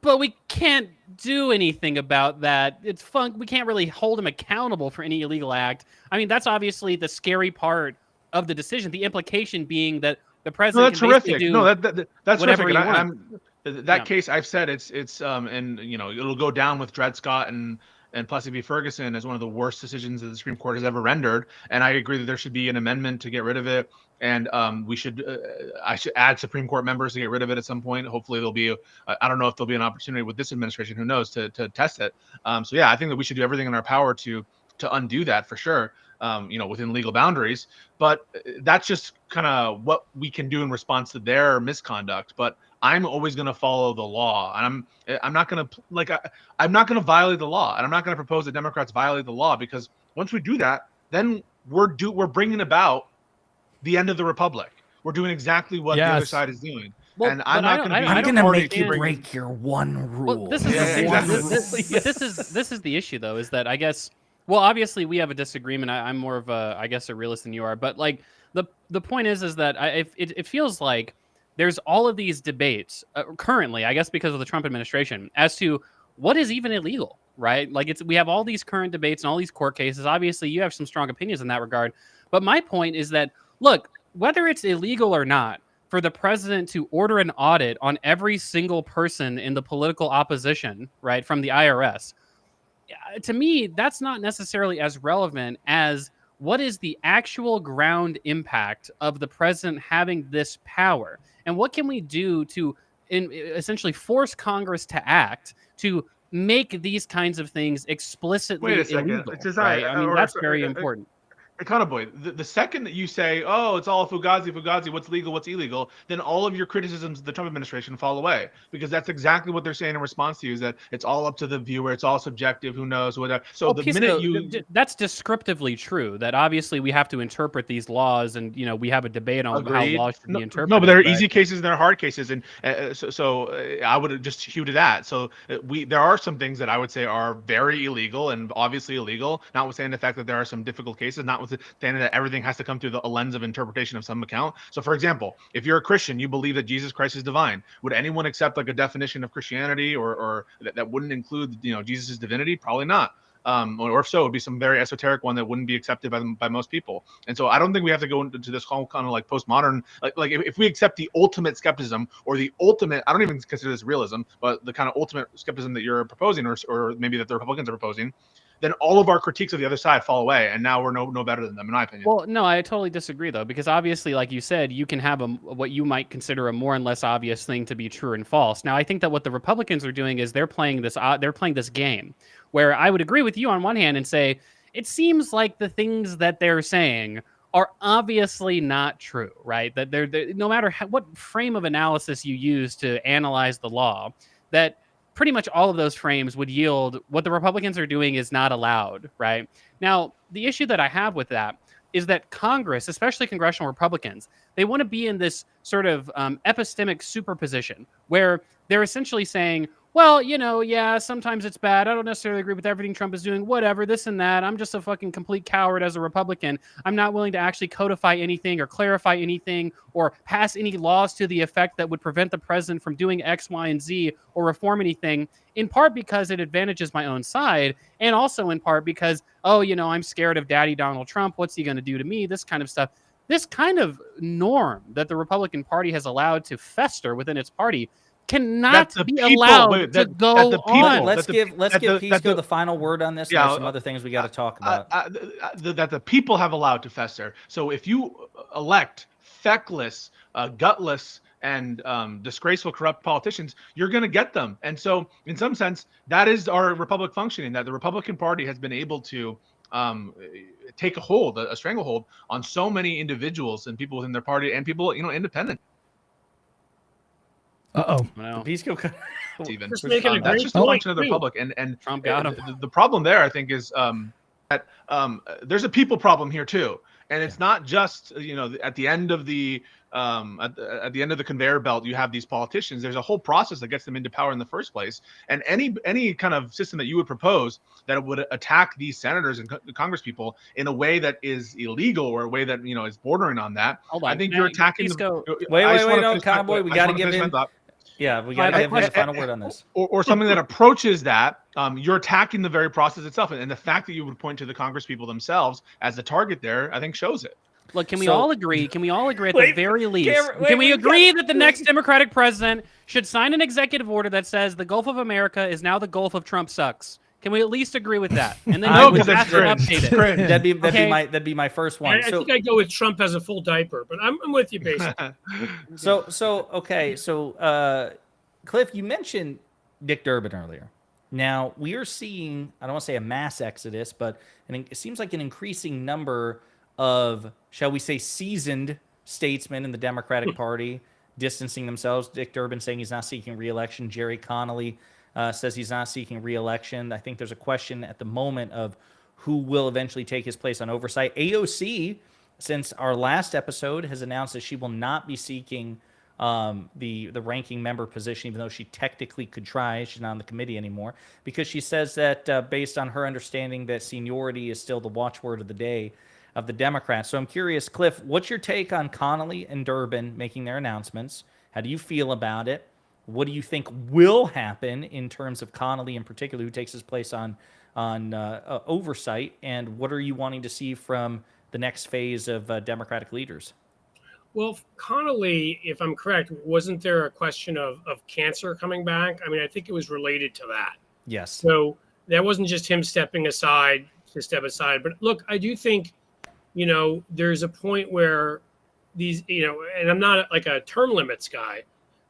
but we can't do anything about that. We can't really hold him accountable for any illegal act. I mean, that's obviously the scary part of the decision, the implication being that the president that's can terrific. Do that's whatever terrific. he wants. That case, I've said it's and it'll go down with Dred Scott and Plessy v. Ferguson as one of the worst decisions that the Supreme Court has ever rendered. And I agree that there should be an amendment to get rid of it. And I should add Supreme Court members to get rid of it at some point. Hopefully there'll be I don't know if there'll be an opportunity with this administration. Who knows, to test it. So yeah, I think that we should do everything in our power to undo that for sure. within legal boundaries. But that's just kind of what we can do in response to their misconduct. But I'm always going to follow the law, and I'm not going to I'm not going to violate the law, and I'm not going to propose that Democrats violate the law, because once we do that, then we're bringing about the end of the republic. We're doing exactly what the other side is doing. Well, and I'm not going to be. I'm going to make you bring break your one rule. Well, this is this is the issue, though, is that I guess. Well, obviously we have a disagreement. I'm more of a realist than you are, but like the point is that it feels like there's all of these debates currently, I guess, because of the Trump administration, as to what is even illegal, right? Like we have all these current debates and all these court cases. Obviously, you have some strong opinions in that regard, but my point is that, look, whether it's illegal or not, for the president to order an audit on every single person in the political opposition, right, from the IRS, to me, that's not necessarily as relevant as what is the actual ground impact of the president having this power, and what can we do to essentially force Congress to act to make these kinds of things explicitly illegal. Right? I mean, that's very important. The second that you say, oh, it's all fugazi, what's legal, what's illegal, then all of your criticisms of the Trump administration fall away, because that's exactly what they're saying in response to you, is that it's all up to the viewer, it's all subjective, who knows, whatever. So that's descriptively true, that obviously we have to interpret these laws, and we have a debate on how laws should be interpreted. No, but there are easy cases and there are hard cases, and so I would just hew to that. So there are some things that I would say are very illegal and obviously illegal, notwithstanding the fact that there are some difficult cases, notwithstanding that everything has to come through a lens of interpretation of some account. So, for example, if you're a Christian, you believe that Jesus Christ is divine. Would anyone accept like a definition of Christianity or that wouldn't include Jesus' divinity? Probably not. Or if so, it would be some very esoteric one that wouldn't be accepted by most people. And so I don't think we have to go into this whole kind of like postmodern, like if we accept the ultimate skepticism, or the ultimate, I don't even consider this realism, but the kind of ultimate skepticism that you're proposing, or maybe that the Republicans are proposing, then all of our critiques of the other side fall away, and now we're no better than them, in my opinion. Well, no, I totally disagree, though, because obviously, like you said, you can have what you might consider a more and less obvious thing to be true and false. Now, I think that what the Republicans are doing is they're playing this game, where I would agree with you on one hand and say it seems like the things that they're saying are obviously not true, right? That they're no matter what frame of analysis you use to analyze the law, that pretty much all of those frames would yield what the Republicans are doing is not allowed, right? Now, the issue that I have with that is that Congress, especially congressional Republicans, they want to be in this sort of epistemic superposition where they're essentially saying, well, yeah, sometimes it's bad. I don't necessarily agree with everything Trump is doing, whatever, this and that. I'm just a fucking complete coward as a Republican. I'm not willing to actually codify anything or clarify anything or pass any laws to the effect that would prevent the president from doing X, Y, and Z or reform anything, in part because it advantages my own side, and also in part because, I'm scared of Daddy Donald Trump. What's he going to do to me? This kind of stuff. This kind of norm that the Republican Party has allowed to fester within its party cannot be allowed to go on. Let's give Pisco the final word on this. There's some other things we got to talk about. That the people have allowed to fester. So if you elect feckless, gutless, and disgraceful, corrupt politicians, you're going to get them. And so, in some sense, that is our republic functioning. That the Republican Party has been able to take a stranglehold on so many individuals and people within their party and people, independent. No. Pisco, Steven. Just making a that's great just a function of the republic, and Trump got him. The problem there, I think, is that there's a people problem here too, and it's not just at the end of the at the end of the conveyor belt, you have these politicians. There's a whole process that gets them into power in the first place, and any kind of system that you would propose that would attack these senators and Congress people in a way that is illegal, or a way that is bordering on that. Hold on. I think you're attacking. Wait, no, Cowboy, we got to give him. Yeah, we got to give him the final word on this. Or something that approaches that, you're attacking the very process itself. And the fact that you would point to the Congress people themselves as the target there, I think shows it. Look, can we all agree? Can we all agree at the very least? Can we agree that the next Democratic president should sign an executive order that says the Gulf of America is now the Gulf of Trump sucks? Can we at least agree with that? And then no, because that's updated. That'd be my first one. I think I'd go with Trump as a full diaper, but I'm with you basically. So Cliff, you mentioned Dick Durbin earlier, Now, we are seeing, I don't want to say a mass exodus, but it seems like an increasing number of, shall we say, seasoned statesmen in the Democratic Party distancing themselves. Dick Durbin saying he's not seeking re-election. Jerry Connolly says he's not seeking re-election. I think there's a question at the moment of who will eventually take his place on oversight. AOC, since our last episode, has announced that she will not be seeking the ranking member position, even though she technically could try. She's not on the committee anymore, because she says that based on her understanding that seniority is still the watchword of the day of the Democrats. So I'm curious, Cliff, what's your take on Connolly and Durbin making their announcements? How do you feel about it? What do you think will happen in terms of Connolly in particular, who takes his place on oversight? And what are you wanting to see from the next phase of Democratic leaders? Well, Connolly, if I'm correct, wasn't there a question of cancer coming back? I mean, I think it was related to that. Yes. So that wasn't just him stepping aside to step aside. But look, I do think, there's a point where these, and I'm not like a term limits guy,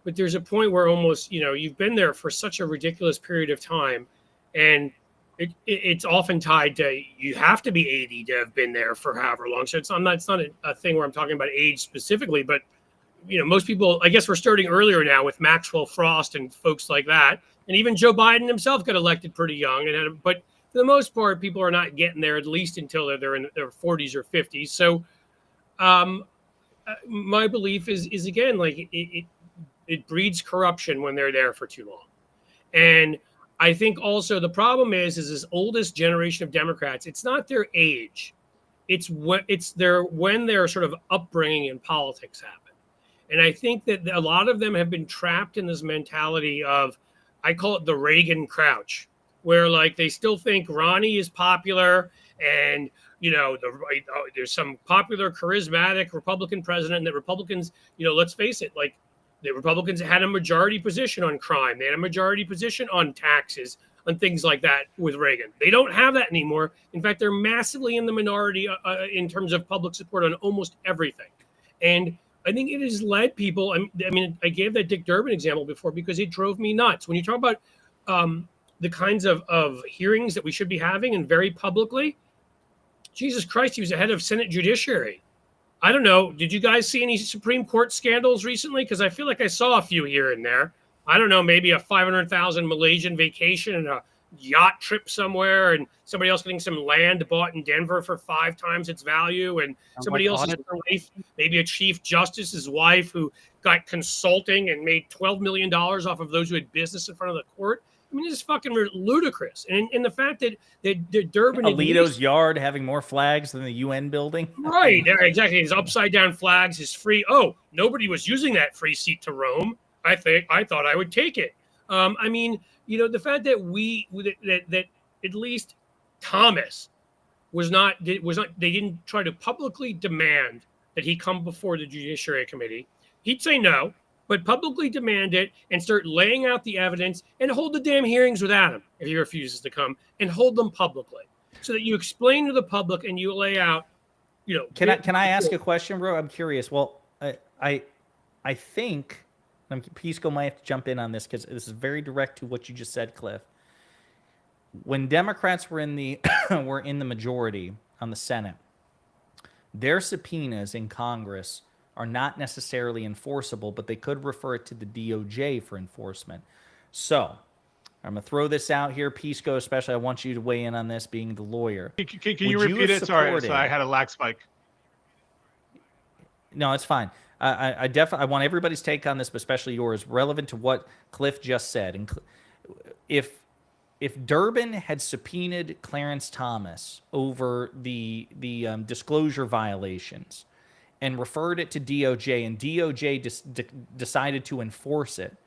but there's a point where almost, you've been there for such a ridiculous period of time. And it's often tied to you have to be 80 to have been there for however long. So it's not a thing where I'm talking about age specifically, but most people, I guess we're starting earlier now with Maxwell Frost and folks like that, and even Joe Biden himself got elected pretty young. But for the most part, people are not getting there at least until they're in their 40s or 50s. So my belief is again, like it breeds corruption when they're there for too long, and I think also the problem is this oldest generation of Democrats. It's not their age, it's when their sort of upbringing in politics happened, and I think that a lot of them have been trapped in this mentality of, I call it the Reagan crouch, where like they still think Ronnie is popular, and there's some popular, charismatic Republican president, and that Republicans, let's face it, like. The Republicans had a majority position on crime. They had a majority position on taxes, on things like that with Reagan. They don't have that anymore. In fact, they're massively in the minority in terms of public support on almost everything. And I think it has led people. I mean, I gave that Dick Durbin example before because it drove me nuts. When you talk about the kinds of hearings that we should be having and very publicly, Jesus Christ, he was the head of Senate Judiciary. I don't know. Did you guys see any Supreme Court scandals recently? Because I feel like I saw a few here and there. I don't know, maybe a 500,000 Malaysian vacation and a yacht trip somewhere, and somebody else getting some land bought in Denver for 5 times its value, and somebody else's wife, maybe a chief justice's wife who got consulting and made $12 million off of those who had business in front of the court. I mean, it's fucking ludicrous. And the fact that Durbin... Alito's yard having more flags than the UN building. Right, exactly. His upside down flags, his free... Oh, nobody was using that free seat to Rome. I thought I would take it. I mean, the fact that that at least Thomas was not... They didn't try to publicly demand that he come before the Judiciary Committee. He'd say no, but publicly demand it and start laying out the evidence and hold the damn hearings without him if he refuses to come, and hold them publicly so that you explain to the public and you lay out, Can I ask a question, bro? I'm curious. Well, I think Pisco might have to jump in on this because this is very direct to what you just said, Cliff. When Democrats were in the majority on the Senate, their subpoenas in Congress are not necessarily enforceable, but they could refer it to the DOJ for enforcement. So I'm going to throw this out here. Pisco, especially, I want you to weigh in on this, being the lawyer. Can you repeat it? Sorry, so I had a lag spike. No, it's fine. I want everybody's take on this, but especially yours, relevant to what Cliff just said. And if Durbin had subpoenaed Clarence Thomas over the disclosure violations and referred it to DOJ, and DOJ decided to enforce it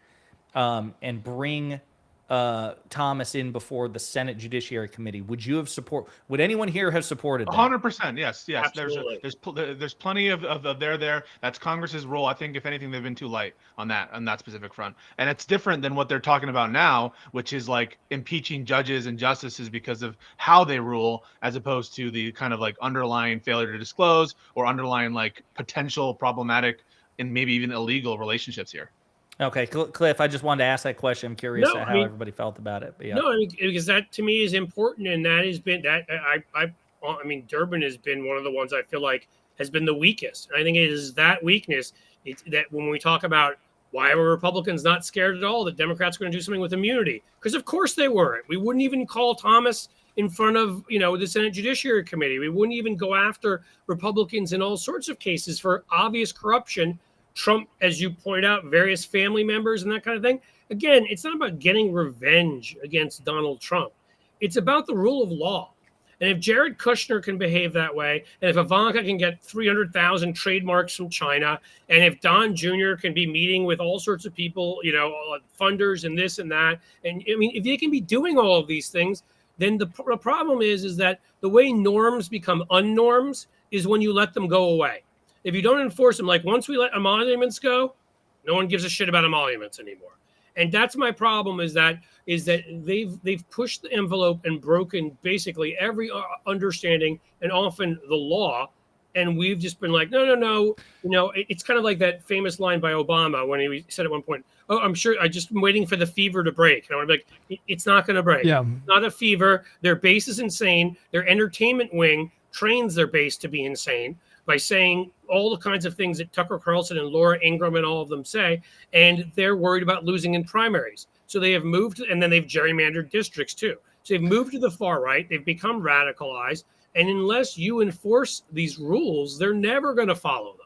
and bring Thomas in before the Senate Judiciary Committee, would anyone here have supported that? 100%, yes. Absolutely. There's plenty of there. That's Congress's role. I think if anything, they've been too light on that specific front, and it's different than what they're talking about now, which is like impeaching judges and justices because of how they rule, as opposed to the kind of like underlying failure to disclose or underlying like potential problematic and maybe even illegal relationships here. Okay, Cliff, I just wanted to ask that question. I'm curious No, how everybody felt about it. But yeah. No, I mean, because that to me is important, and that has been that I mean, Durbin has been one of the ones I feel like has been the weakest. And I think it is that weakness. It's that when we talk about why were Republicans not scared at all that Democrats were going to do something with immunity, because of course they weren't. We wouldn't even call Thomas in front of the Senate Judiciary Committee. We wouldn't even go after Republicans in all sorts of cases for obvious corruption. Trump, as you point out, various family members and that kind of thing. Again, it's not about getting revenge against Donald Trump. It's about the rule of law. And if Jared Kushner can behave that way, and if Ivanka can get 300,000 trademarks from China, and if Don Jr. can be meeting with all sorts of people, funders and this and that, and I mean, if they can be doing all of these things, then the problem is that the way norms become unnorms is when you let them go away. If you don't enforce them, like once we let emoluments go, no one gives a shit about emoluments anymore. And that's my problem is that they've pushed the envelope and broken basically every understanding and often the law. And we've just been like, no. It's kind of like that famous line by Obama when he said at one point, "Oh, I'm sure I just am waiting for the fever to break." And I want to be like, it's not going to break. Yeah. It's not a fever. Their base is insane. Their entertainment wing trains their base to be insane by saying all the kinds of things that Tucker Carlson and Laura Ingraham and all of them say, and they're worried about losing in primaries. So they have moved, and then they've gerrymandered districts too. So they've moved to the far right. They've become radicalized, and unless you enforce these rules, they're never going to follow them.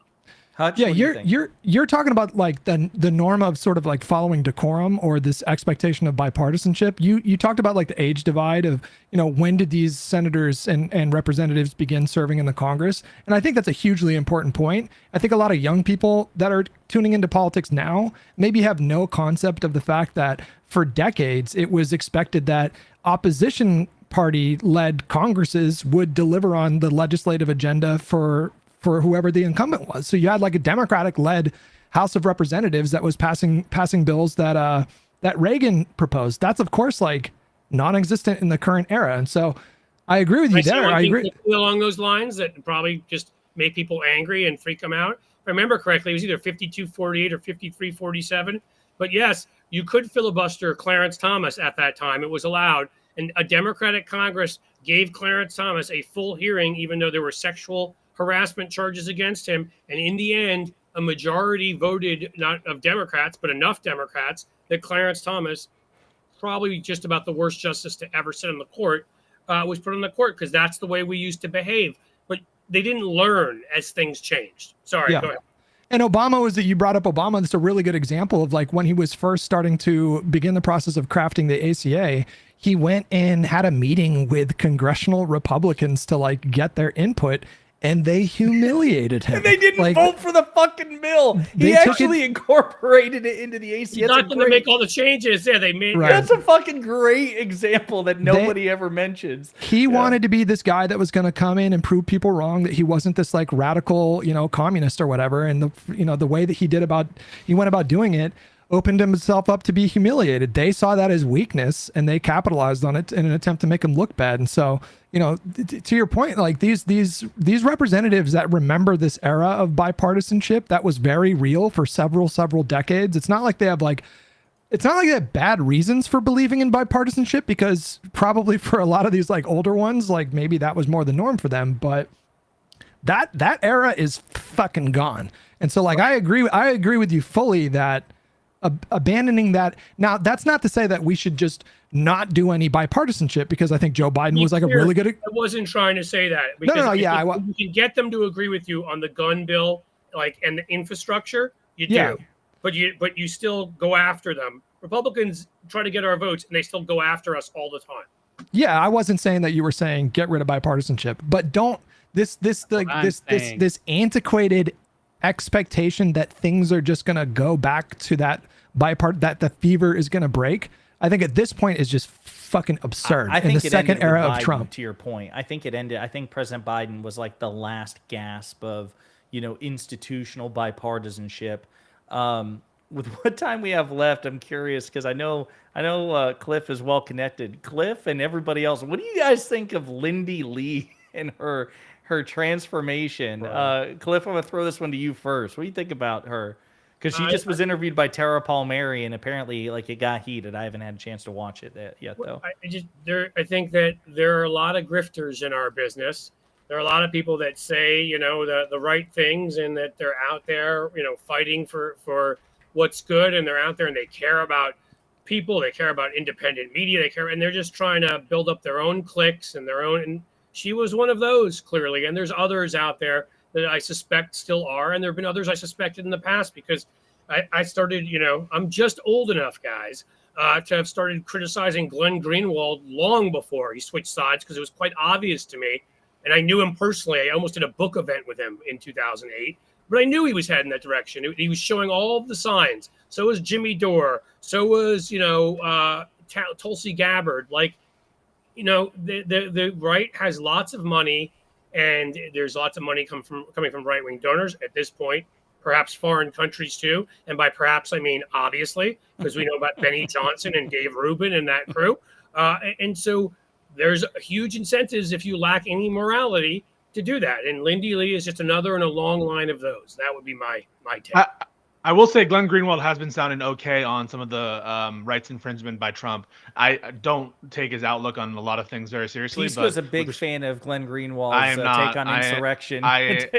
Hutch, Yeah, what do you think? you're talking about like the norm of sort of like following decorum or this expectation of bipartisanship. You talked about like the age divide of, when did these senators and representatives begin serving in the Congress? And I think that's a hugely important point. I think a lot of young people that are tuning into politics now maybe have no concept of the fact that for decades it was expected that opposition party led Congresses would deliver on the legislative agenda for whoever the incumbent was. So you had like a Democratic-led House of Representatives that was passing bills that Reagan proposed. That's of course like non-existent in the current era. And so I agree with you there. I agree along those lines that probably just make people angry and freak them out. If I remember correctly, it was either 52-48 or 53-47. But yes, you could filibuster Clarence Thomas at that time. It was allowed. And a Democratic Congress gave Clarence Thomas a full hearing, even though there were sexual harassment charges against him. And in the end, a majority voted, not of Democrats, but enough Democrats, that Clarence Thomas, probably just about the worst justice to ever sit on the court, was put on the court because that's the way we used to behave. But they didn't learn as things changed. Sorry, Yeah. Go ahead. And Obama was that you brought up Obama. That's a really good example of like when he was first starting to begin the process of crafting the ACA, he went and had a meeting with congressional Republicans to like get their input. And they humiliated him. And they didn't like, vote for the fucking bill. He they took actually incorporated it into the ACA. He's not going to make all the changes. Yeah, they made. Right. That's a fucking great example that nobody ever mentions. He wanted to be this guy that was going to come in and prove people wrong, that he wasn't this like radical, communist or whatever. And the way that he went about doing it opened himself up to be humiliated. They saw that as weakness and they capitalized on it in an attempt to make him look bad. And so, to your point, like these representatives that remember this era of bipartisanship that was very real for several decades. It's not like they have bad reasons for believing in bipartisanship, because probably for a lot of these like older ones, like maybe that was more the norm for them, but that era is fucking gone. And so like, I agree with you fully that abandoning that. Now, that's not to say that we should just not do any bipartisanship, because I think Joe Biden was like a really good. I wasn't trying to say that. No, yeah. You can get them to agree with you on the gun bill, like, and the infrastructure. You do, Yeah. but you still go after them. Republicans try to get our votes, and they still go after us all the time. Yeah, I wasn't saying that you were saying get rid of bipartisanship, but don't this antiquated expectation that things are just going to go back to that that the fever is going to break. I think at this point is just fucking absurd. I think in the second era of Biden, Trump. To your point, I think it ended. I think President Biden was like the last gasp of institutional bipartisanship. With what time we have left, I'm curious because I know Cliff is well connected. Cliff and everybody else, what do you guys think of Lindy Lee and her transformation? Cliff, I'm gonna throw this one to you first. What do you think about her? Because she just was interviewed by Tara Palmieri, and apparently, like, it got heated. I haven't had a chance to watch it yet, though. I think that there are a lot of grifters in our business. There are a lot of people that say, you know, the right things, and that they're out there, you know, fighting for what's good, and they're out there and they care about people, they care about independent media, and they're just trying to build up their own cliques and their own. And she was one of those, clearly. And there's others out there that I suspect still are, and there have been others I suspected in the past, because I started, you know, I'm just old enough, guys, to have started criticizing Glenn Greenwald long before he switched sides, because it was quite obvious to me. And I knew him personally. I almost did a book event with him in 2008. But I knew he was heading that direction. He was showing all of the signs. So was Jimmy Dore. So was, you know, Tulsi Gabbard. Like, you know, the right has lots of money, and there's lots of money coming from right-wing donors at this point, perhaps foreign countries too. And by perhaps, I mean obviously, because we know about Benny Johnson and Dave Rubin and that crew. And so there's huge incentives, if you lack any morality, to do that. And Lindy Lee is just another in a long line of those. That would be my take. I will say Glenn Greenwald has been sounding okay on some of the rights infringement by Trump. I don't take his outlook on a lot of things very seriously. He was a big fan of Glenn Greenwald's take on insurrection. I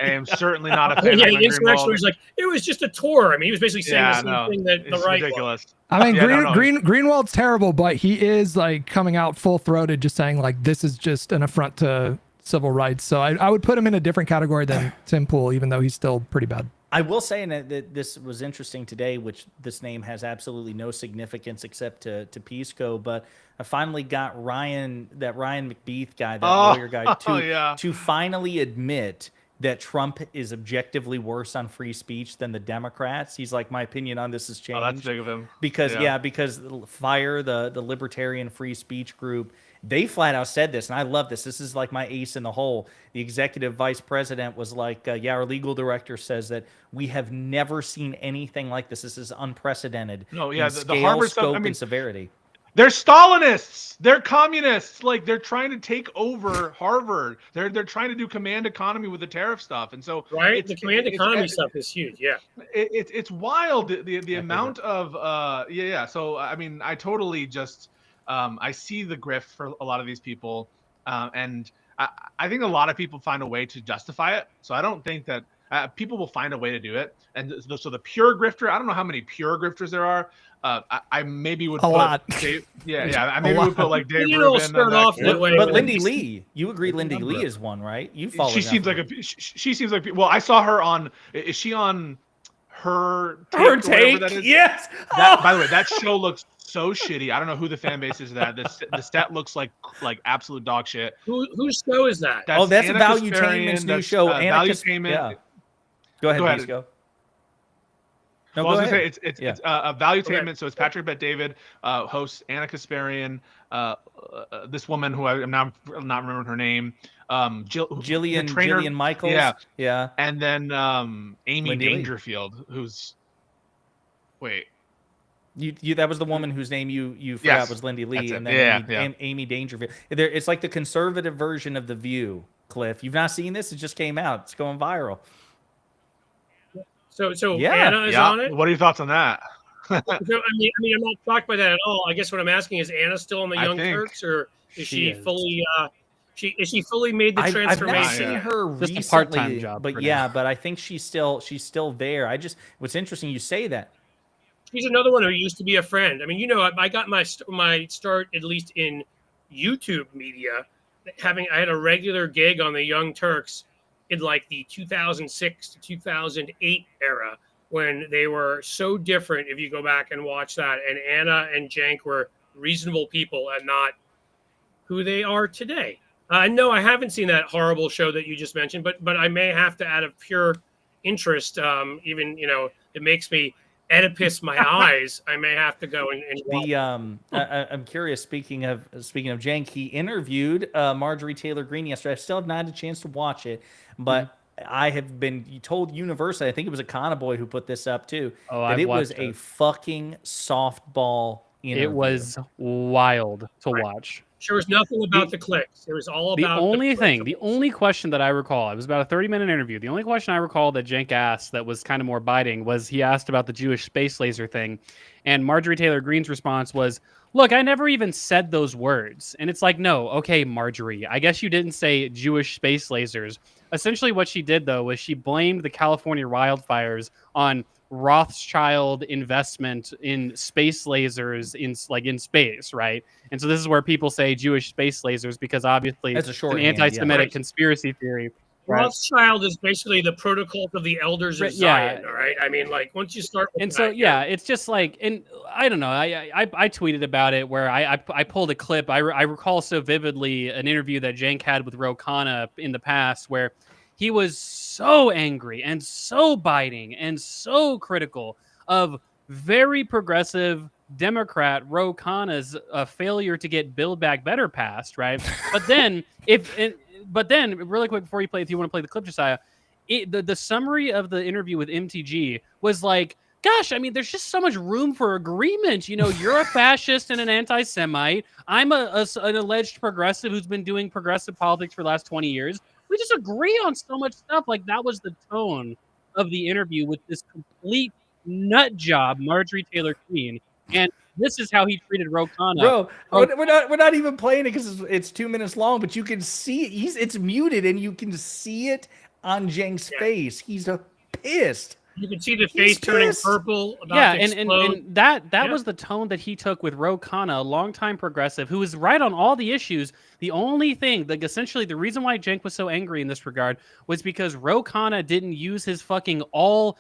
am certainly not a fan yeah, of Glenn insurrection Greenwald. was like, it was just a tour. I mean, he was basically saying the same thing that the right ridiculous. Was. I mean, Greenwald's terrible, but he is like coming out full-throated, just saying like this is just an affront to civil rights. So I would put him in a different category than Tim Pool, even though he's still pretty bad. I will say that this was interesting today, which this name has absolutely no significance except to Pisco, but I finally got Ryan McBeath guy, that lawyer guy, to finally admit that Trump is objectively worse on free speech than the Democrats. He's like, my opinion on this has changed. Oh, that's big of him. Because because FIRE, the Libertarian Free Speech Group, they flat out said this, and I love this. This is like my ace in the hole. The executive vice president was like, our legal director says that we have never seen anything like this. This is unprecedented. No, in the Harvard scope, stuff, and severity. They're Stalinists. They're communists. Like, they're trying to take over Harvard. They're trying to do command economy with the tariff stuff. And so the command economy stuff is huge. Yeah. It's wild. The amount of So I mean, I totally just I see the grift for a lot of these people, and I think a lot of people find a way to justify it. So I don't think that people will find a way to do it. And so the pure grifter, I don't know how many pure grifters there are. I maybe would put lot. Dave, I maybe would put like Dave Rubin. Start off that way, but Lindy Lee, you agree? Lindy Lee is one, right? You follow. She seems like. Well, I saw her on. Is she on her take? Her take? That is? Yes. By the way, that show looks so shitty. I don't know who the fan base is of that. The set looks like absolute dog shit. Whose show is that? That's Valuetainment's new show. Valuetainment. Yeah. Go ahead, please go. No, well, go I was ahead. Gonna say it's a Valuetainment, so it's Patrick Bet David, hosts Anna Kasparian, this woman who I'm not remembering her name, Jillian Michaels, yeah, and then Amy Lindy Dangerfield, who's you that was the woman whose name you forgot was Lindy Lee, and then Amy Dangerfield. It's like the conservative version of The View. Cliff, you've not seen this? It just came out. It's going viral. So Anna is on it. What are your thoughts on that? I mean, I'm not shocked by that at all. I guess what I'm asking is, Anna still on the Young Turks, or is she fully? Is she fully made the transformation? I've not seen her recently, just a part-time job, but but I think she's still there. What's interesting, you say that. She's another one who used to be a friend. I mean, I got my start at least in YouTube media. I had a regular gig on the Young Turks in like the 2006 to 2008 era, when they were so different. If you go back and watch that, and Anna and Cenk were reasonable people and not who they are today. No, I haven't seen that horrible show that you just mentioned, but I may have to, out of pure interest, even it makes me Oedipus my eyes. I may have to go and watch. I'm curious. Speaking of Cenk, he interviewed Marjorie Taylor Greene yesterday. I still have not had a chance to watch it, but I have been told universally. I think it was a Conaboy who put this up too. That it was a fucking softball interview. It was wild to watch. There was nothing about the clicks. It was all The about the only question that I recall, it was about a 30-minute interview. The only question I recall that Cenk asked that was kind of more biting was he asked about the Jewish space laser thing. And Marjorie Taylor Greene's response was, look, I never even said those words. And it's like, no, okay, Marjorie, I guess you didn't say Jewish space lasers. Essentially what she did, though, was she blamed the California wildfires on Rothschild investment in space lasers in space, right? And so this is where people say Jewish space lasers because obviously That's a it's an shorthand, anti-Semitic yeah. conspiracy theory. Right? Rothschild is basically the protocols of the elders of Zion, all right? I mean, like, once you start with And that, so, yeah, it's just like, and I don't know, I tweeted about it where I pulled a clip. I recall so vividly an interview that Cenk had with Ro Khanna in the past where he was so angry and so biting and so critical of very progressive Democrat Ro Khanna's failure to get Build Back Better passed, right? But then, really quick before you play, if you want to play the clip, Josiah, the summary of the interview with MTG was like, gosh, I mean, there's just so much room for agreement. You know, you're a fascist and an anti-Semite. I'm an alleged progressive who's been doing progressive politics for the last 20 years. We just agree on so much stuff. Like, that was the tone of the interview with this complete nut job, Marjorie Taylor Greene. And this is how he treated Ro Khanna. Bro, we're not even playing it because it's 2 minutes long, but you can see it's muted and you can see it on Cenk's face. He's pissed. You can see the face turning purple. Yeah, and that was the tone that he took with Ro Khanna, a longtime progressive who was right on all the issues. The only thing, like essentially the reason why Cenk was so angry in this regard was because Ro Khanna didn't use his fucking all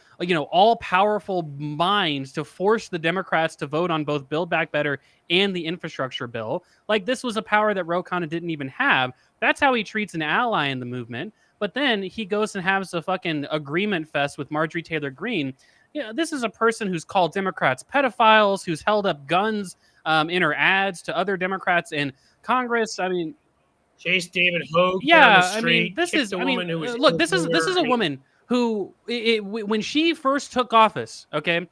powerful minds to force the Democrats to vote on both Build Back Better and the infrastructure bill. Like, this was a power that Ro Khanna didn't even have. That's how he treats an ally in the movement. But then he goes and has a fucking agreement fest with Marjorie Taylor Greene. Yeah, this is a person who's called Democrats pedophiles, who's held up guns in her ads to other Democrats in Congress. I mean, Chase David Hogue. Yeah, down the street, I mean, this is. I mean, who was look, this is a woman who, when she first took office, okay,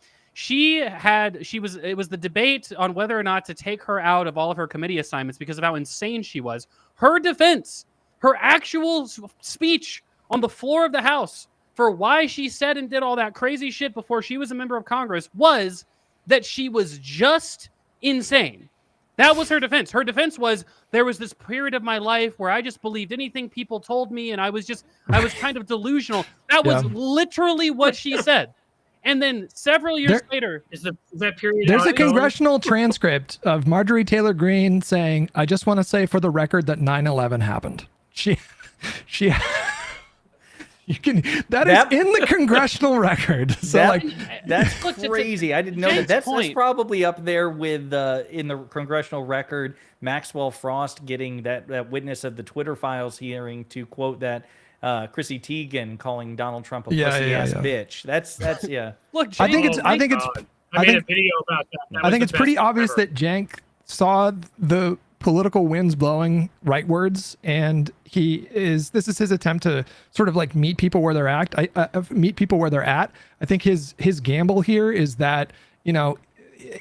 it was the debate on whether or not to take her out of all of her committee assignments because of how insane she was. Her defense. Her actual speech on the floor of the House for why she said and did all that crazy shit before she was a member of Congress was that she was just insane. That was her defense. Her defense was, there was this period of my life where I just believed anything people told me, and I was kind of delusional. That was literally what she said. And then several years later, is that period? There's a congressional transcript of Marjorie Taylor Greene saying, "I just want to say for the record that 9/11 happened." She you can that is in the congressional record. So that's crazy. I didn't know that. That's probably up there with in the congressional record, Maxwell Frost getting that witness of the Twitter files hearing to quote that Chrissy Teigen calling Donald Trump a pussy ass bitch. That's yeah. Look, I think it's I made a video about that. I think it's pretty obvious that Cenk saw the political winds blowing rightwards, and this is his attempt to sort of like meet people where they're at. I think his gamble here is that, you know,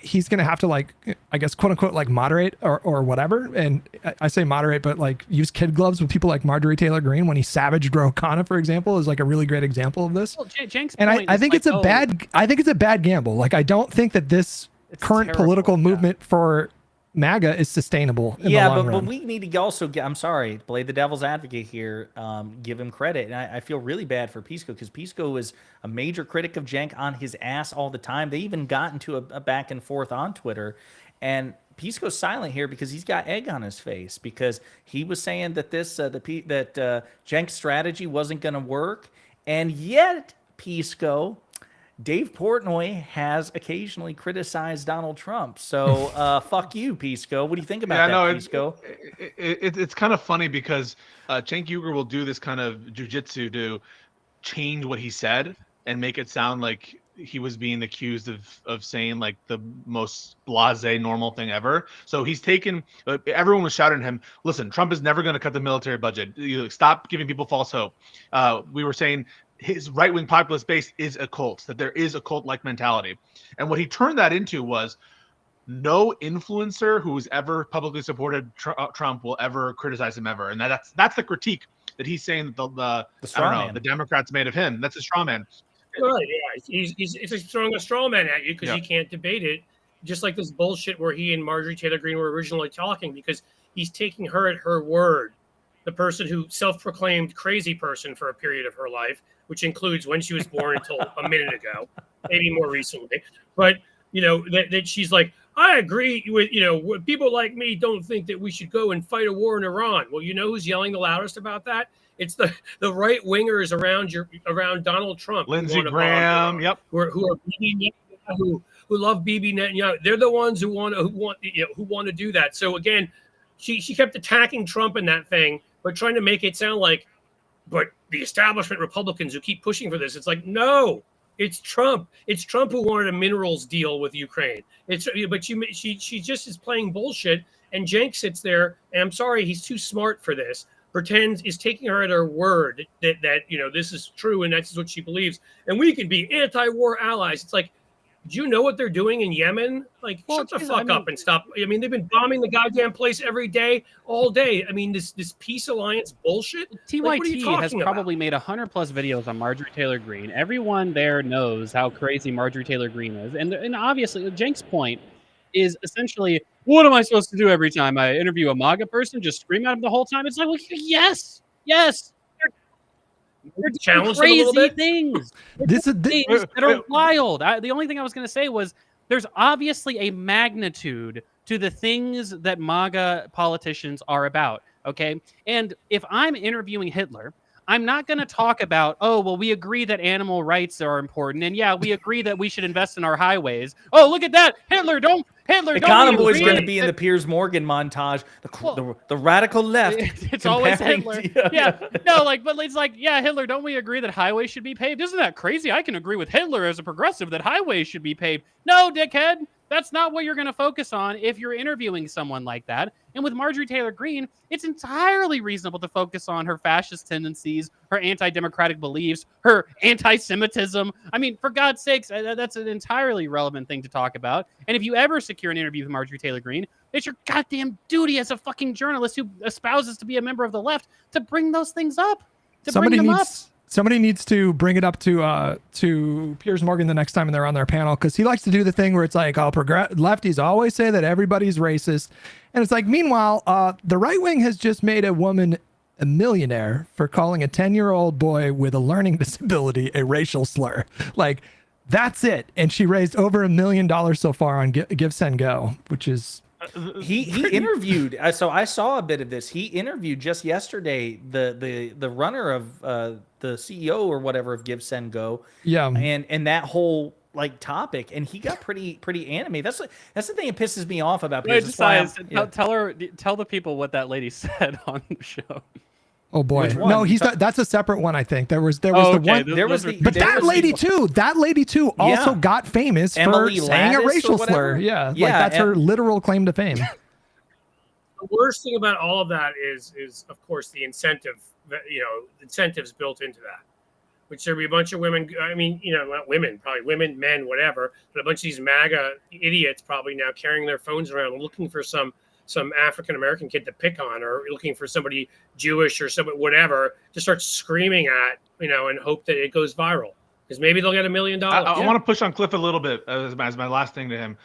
he's gonna have to, like, I guess, quote unquote, like moderate or whatever. And I say moderate, but like use kid gloves with people like Marjorie Taylor Greene when he savaged Ro Khanna, for example, is like a really great example of this. Well, Cenk's and point I think is I think it's a bad gamble. Like, I don't think that this current political movement for MAGA is sustainable in the long run. But we need to also get, I'm sorry, play the devil's advocate here, give him credit. And I feel really bad for Pisco because Pisco is a major critic of Cenk, on his ass all the time. They even got into a back and forth on Twitter. And Pisco's silent here because he's got egg on his face, because he was saying that Cenk's strategy wasn't going to work. And yet, Pisco, Dave Portnoy has occasionally criticized Donald Trump. So fuck you, Pisco. What do you think about that, Pisco? It's kind of funny because Cenk Uygur will do this kind of jujitsu to change what he said and make it sound like he was being accused of saying like the most blasé normal thing ever. So he's taken, everyone was shouting at him, listen, Trump is never going to cut the military budget. Stop giving people false hope. We were saying his right-wing populist base is a cult, that there is a cult-like mentality. And what he turned that into was, no influencer who's ever publicly supported Trump will ever criticize him ever, and that's the critique that he's saying that the I straw don't know man. the Democrats made of him. That's a straw man. Right, yeah, he's throwing a straw man at you because Yeah. you can't debate it. Just like this bullshit where he and Marjorie Taylor Greene were originally talking, because he's taking her at her word. The person who self-proclaimed crazy person for a period of her life, which includes when she was born until a minute ago, maybe more recently. But that she's like, I agree with people like me don't think that we should go and fight a war in Iran. Well, you know who's yelling the loudest about that? It's the right wingers around Donald Trump, Lindsey Graham, yep, who are Bibi Netanyahu, who love Bibi Netanyahu. They're the ones who want to do that. So again, she kept attacking Trump in that thing, but trying to make it sound like, but the establishment Republicans who keep pushing for this. It's like, no, it's Trump. It's Trump who wanted a minerals deal with Ukraine. She just is playing bullshit. And Cenk sits there, and I'm sorry, he's too smart for this. Pretends is taking her at her word that this is true and that's what she believes, and we can be anti-war allies. It's like, do you know what they're doing in Yemen? Like, shut the fuck up and stop. I mean, they've been bombing the goddamn place every day, all day. I mean, this peace alliance bullshit. TYT has probably made 100+ videos on Marjorie Taylor Greene. Everyone there knows how crazy Marjorie Taylor Greene is, and obviously, Cenk's point is essentially, what am I supposed to do every time I interview a MAGA person? Just scream at him the whole time? It's like, well, yes. They're doing crazy things. Things that are wild. The only thing I was going to say was there's obviously a magnitude to the things that MAGA politicians are about, okay? And if I'm interviewing Hitler, I'm not going to talk about, oh, well, we agree that animal rights are important, and yeah, we agree that we should invest in our highways. Oh, look at that. Hitler, don't Economo is going to be in the Piers Morgan montage. The radical left. It's always Hitler. But it's like, yeah, Hitler, don't we agree that highways should be paved? Isn't that crazy? I can agree with Hitler as a progressive that highways should be paved. No, dickhead. That's not what you're going to focus on if you're interviewing someone like that. And with Marjorie Taylor Greene, it's entirely reasonable to focus on her fascist tendencies, her anti-democratic beliefs, her anti-Semitism. I mean, for God's sakes, that's an entirely relevant thing to talk about. And if you ever secure an interview with Marjorie Taylor Greene, it's your goddamn duty as a fucking journalist who espouses to be a member of the left to bring those things up. Somebody needs to bring it up to Piers Morgan the next time they're on their panel, because he likes to do the thing where it's like, lefties always say that everybody's racist. And it's like, meanwhile, the right wing has just made a woman a millionaire for calling a 10-year-old boy with a learning disability a racial slur. Like, that's it. And she raised over $1 million so far on Give, Send, Go, which is... He interviewed. So I saw a bit of this. He interviewed just yesterday the runner of the CEO or whatever of Give, Send, Go. Yeah, and that whole topic, and he got pretty animated. That's the thing that pisses me off about. Wait, tell the people what that lady said on the show. Oh boy, no, that's a separate one. I think there was the one. That lady too also got famous Emily for saying a racial slur. Yeah, that's her literal claim to fame. The worst thing about all of that is of course the incentive that incentives built into that, which there'd be a bunch of women. I mean, not women, probably women, men, whatever, but a bunch of these MAGA idiots probably now carrying their phones around looking for some African-American kid to pick on, or looking for somebody Jewish or somebody, whatever, to start screaming at, and hope that it goes viral, because maybe they'll get $1 million. I want to push on Cliff a little bit as my last thing to him.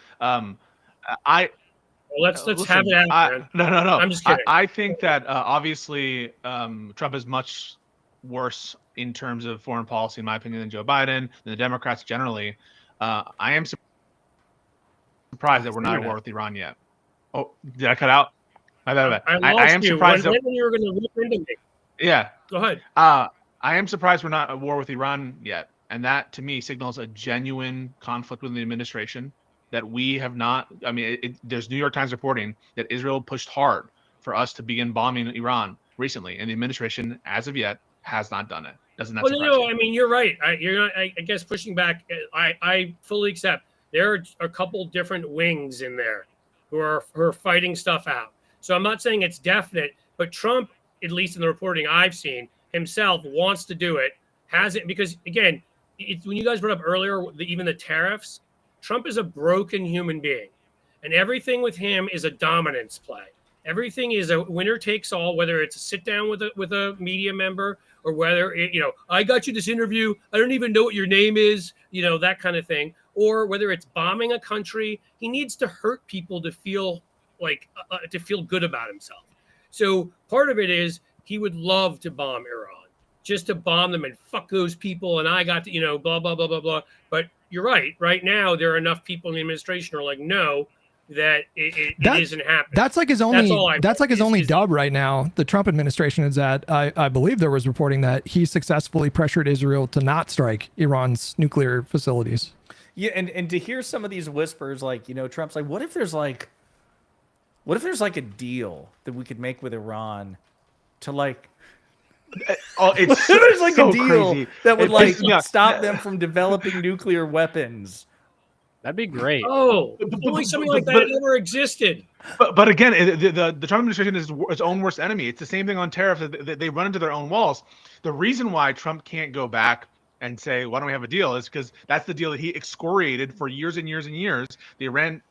Let's have it out, man. No. I'm just kidding. I think that obviously Trump is much worse in terms of foreign policy, in my opinion, than Joe Biden, than the Democrats generally. I am surprised that we're not at war with Iran yet. Oh, did I cut out? I am surprised when you were going to look into me. Yeah. Go ahead. I am surprised we're not at war with Iran yet. And that, to me, signals a genuine conflict within the administration that we have not. I mean, there's New York Times reporting that Israel pushed hard for us to begin bombing Iran recently. And the administration, as of yet, has not done it. Doesn't that surprise you? I mean, you're right. I guess pushing back, I fully accept. There are a couple different wings in there who are fighting stuff out. So I'm not saying it's definite, but Trump, at least in the reporting I've seen, himself wants to do it, has it, because again, when you guys brought up earlier, even the tariffs, Trump is a broken human being. and everything with him is a dominance play. Everything is a winner takes all, whether it's a sit down with a media member or whether I got you this interview, I don't even know what your name is, that kind of thing, or whether it's bombing a country. He needs to hurt people to feel like to feel good about himself. So part of it is he would love to bomb Iran, just to bomb them and fuck those people. And I got to, blah, blah, blah, blah, blah. But you're right. Right now, there are enough people in the administration who are like, no, that it isn't happening. That's like his only dub right now. The Trump administration is at, I believe there was reporting that he successfully pressured Israel to not strike Iran's nuclear facilities. Yeah, and to hear some of these whispers, like, Trump's like, what if there's like a deal that we could make with Iran to like, it's there's like so a deal crazy. that would stop them from developing nuclear weapons. That'd be great. Oh, only something like that never existed. But again, the Trump administration is its own worst enemy. It's the same thing on tariffs. They run into their own walls. The reason why Trump can't go back and say, why don't we have a deal, is because that's the deal that he excoriated for years and years and years. The Iran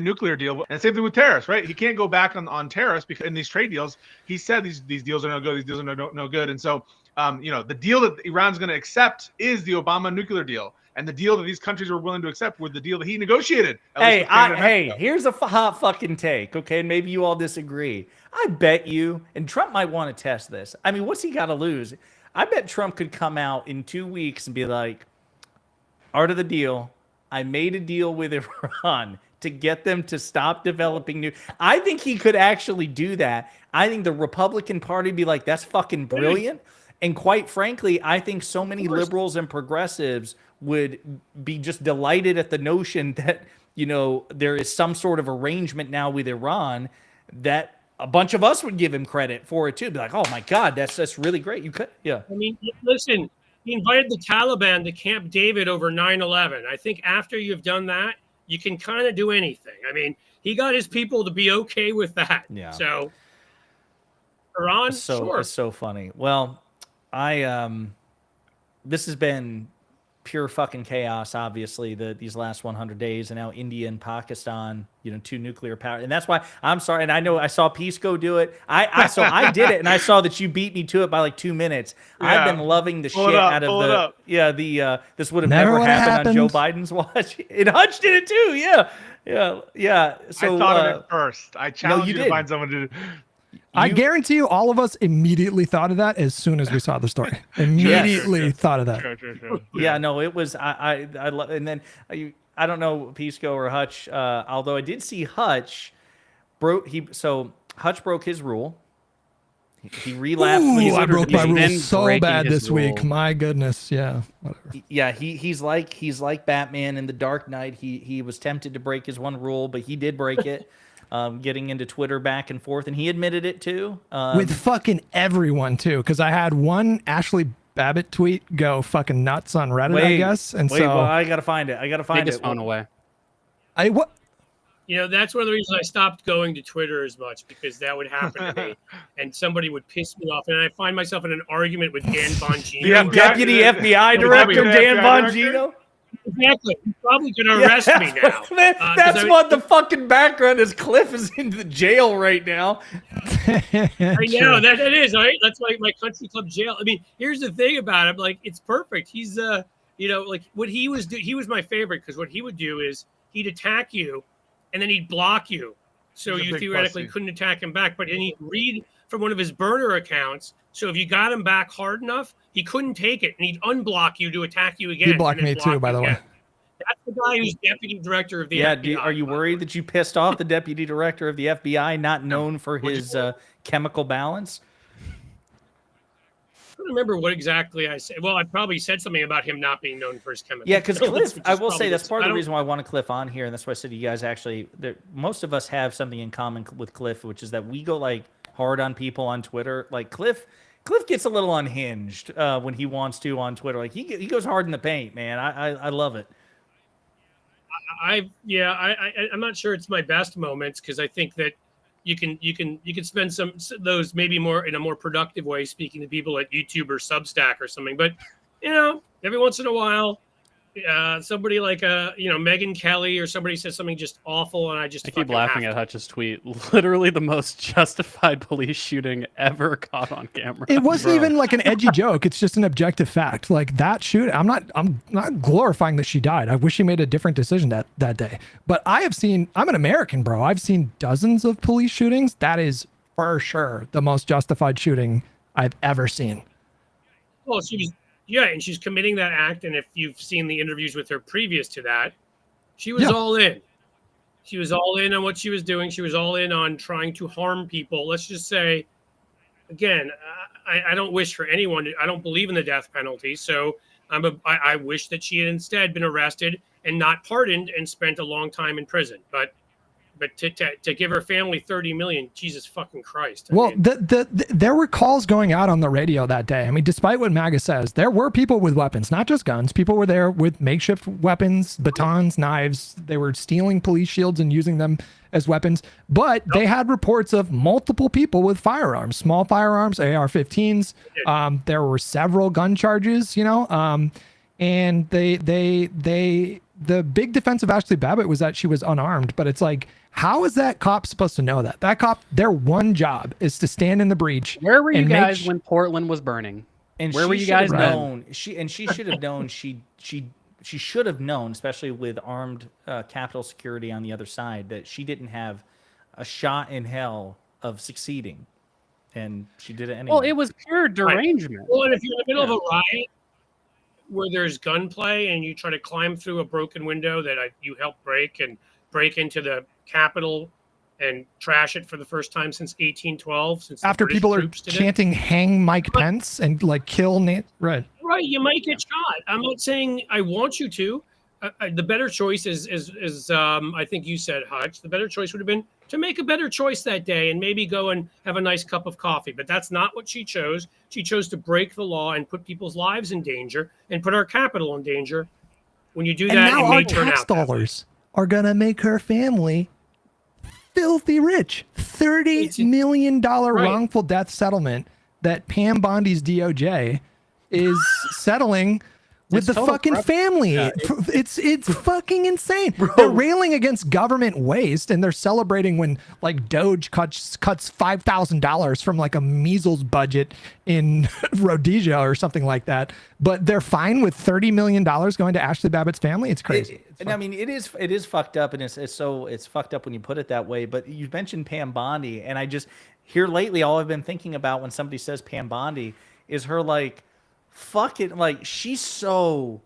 nuclear deal, and same thing with tariffs, right? He can't go back on tariffs because in these trade deals, he said these deals are no good. These deals are no good. And so, the deal that Iran's going to accept is the Obama nuclear deal. And the deal that these countries were willing to accept was the deal that he negotiated. Here's a hot fucking take, okay? And maybe you all disagree. I bet you, and Trump might want to test this. I mean, what's he got to lose? I bet Trump could come out in 2 weeks and be like, art of the deal, I made a deal with Iran to get them to stop developing new. I think he could actually do that. I think the Republican Party would be like, that's fucking brilliant. And quite frankly, I think so many liberals and progressives would be just delighted at the notion that, there is some sort of arrangement now with Iran that a bunch of us would give him credit for it too. Be like, oh my God, that's really great. You could, yeah. I mean, listen, he invited the Taliban to Camp David over 9/11. I think after you've done that, you can kind of do anything. I mean, he got his people to be okay with that. Yeah. So Iran, sure. It's so funny. Well, this has been pure fucking chaos, obviously, these last 100 days, and now India and Pakistan, 2 nuclear power. And that's why I'm sorry. And I know I saw Pisco do it. I did it, and I saw that you beat me to it by like 2 minutes. Yeah. I've been loving the shit out of this would have never happened on Joe Biden's watch. And Hutch did it too. Yeah. So I thought of it first. I challenged you to find someone to. I guarantee you, all of us immediately thought of that as soon as we saw the story. Immediately thought of that. Sure. Yeah, no, it was I love, and then I don't know Pisco or Hutch, although I did see Hutch Hutch broke his rule. He relapsed. Ooh, I broke my rule so bad this week. My goodness, yeah. Whatever. Yeah, he's like Batman in the Dark Knight. He was tempted to break his one rule, but he did break it. Getting into Twitter back and forth, and he admitted it too. With fucking everyone too, because I had one Ashley Babbitt tweet go fucking nuts on Reddit, I guess. And well, I gotta find it. Take his phone away. What? That's one of the reasons I stopped going to Twitter as much, because that would happen to me, and somebody would piss me off, and I find myself in an argument with Dan Bongino. Deputy FBI Director Dan Bongino. Exactly. He's probably going to arrest me now. That's what the fucking background is. Cliff is in the jail right now. I know that it is, right? That's like my country club jail. I mean, here's the thing about him. Like, it's perfect. He's, like what he was he was my favorite, because what he would do is he'd attack you and then he'd block you. So you theoretically couldn't attack him back, but then he'd read from one of his burner accounts. So if you got him back hard enough, he couldn't take it, and he'd unblock you to attack you again. He blocked me too, by the way. That's the guy who's deputy director of the FBI. Are you worried that you pissed off the deputy director of the FBI, not known for his chemical balance? I don't remember what exactly I said. Well, I probably said something about him not being known for his chemical. Yeah, because Cliff, I will say that's part of the reason why I want Cliff on here, and that's why I said to you guys, actually, most of us have something in common with Cliff, which is that we go like hard on people on Twitter. Like Cliff gets a little unhinged when he wants to on Twitter. Like he goes hard in the paint, man. I love it. I'm not sure it's my best moments, because I think that you can spend some those maybe more in a more productive way speaking to people at YouTube or Substack or something. But every once in a while, somebody like Megyn Kelly or somebody says something just awful, and I just keep laughing at Hutch's tweet. Literally the most justified police shooting ever caught on camera. It wasn't even like an edgy joke. It's just an objective fact. Like that shoot, I'm not glorifying that she died. I wish she made a different decision that day. But I'm an American, bro. I've seen dozens of police shootings. That is for sure the most justified shooting I've ever seen. Well, and she's committing that act. And if you've seen the interviews with her previous to that, she was all in. She was all in on what she was doing. She was all in on trying to harm people. Let's just say, again, I don't wish for anyone. I don't believe in the death penalty. So I wish that she had instead been arrested and not pardoned and spent a long time in prison. But to give her family 30 million, Jesus fucking Christ. Well, there were calls going out on the radio that day. I mean, despite what MAGA says, there were people with weapons, not just guns. People were there with makeshift weapons, batons, knives. They were stealing police shields and using them as weapons. But they had reports of multiple people with firearms, small firearms, AR-15s. There were several gun charges, and the big defense of Ashley Babbitt was that she was unarmed. But it's like, how is that cop supposed to know that? That cop, their one job is to stand in the breach. Where were you guys when Portland was burning? And where were you guys known? She should have known. She should have known, especially with armed Capitol security on the other side, that she didn't have a shot in hell of succeeding, and she did it anyway. Well, it was pure derangement. Well, and if you're in the middle of a riot where there's gunplay and you try to climb through a broken window that you helped break into the Capitol and trash it for the first time since 1812. After people are chanting "Hang Mike Pence" and like kill Nate, right? Right, you might get shot. I'm not saying I want you to. The better choice is I think you said, Hutch. The better choice would have been to make a better choice that day and maybe go and have a nice cup of coffee. But that's not what she chose. She chose to break the law and put people's lives in danger and put our Capitol in danger. When you do that, and now it may our turn tax out that way. dollars are gonna make her family filthy rich. $30 million wrongful death settlement that Pam Bondi's DOJ is settling with the fucking family. It's fucking insane. Bro. They're railing against government waste, and they're celebrating when like Doge cuts $5,000 from like a measles budget in Rhodesia or something like that. But they're fine with $30 million going to Ashley Babbitt's family. It's crazy. And I mean, it is fucked up, and it's fucked up when you put it that way. But you mentioned Pam Bondi, and I just here lately, all I've been thinking about when somebody says Pam Bondi is her like. Fucking like she's so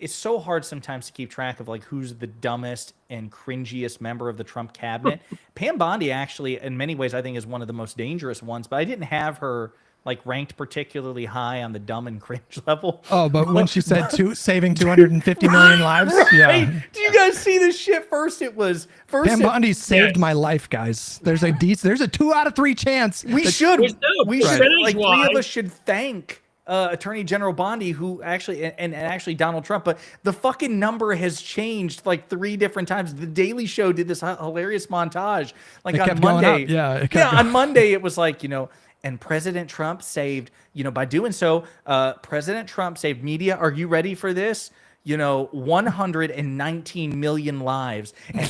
it's so hard sometimes to keep track of like who's the dumbest and cringiest member of the Trump cabinet. Pam Bondi actually in many ways I think is one of the most dangerous ones, but I didn't have her like ranked particularly high on the dumb and cringe level. Oh, but when she said saving 250 million lives, yeah. Do you guys see this shit? Pam Bondi saved my life, guys. There's a 2 out of 3 chance. We should like 3 of us should thank Attorney General Bondi, who actually and actually Donald Trump, but the fucking number has changed like 3 different times. The Daily Show did this hilarious montage, like on Monday. On Monday it was like and President Trump saved by doing so. President Trump saved media. Are you ready for this? 119 million lives. And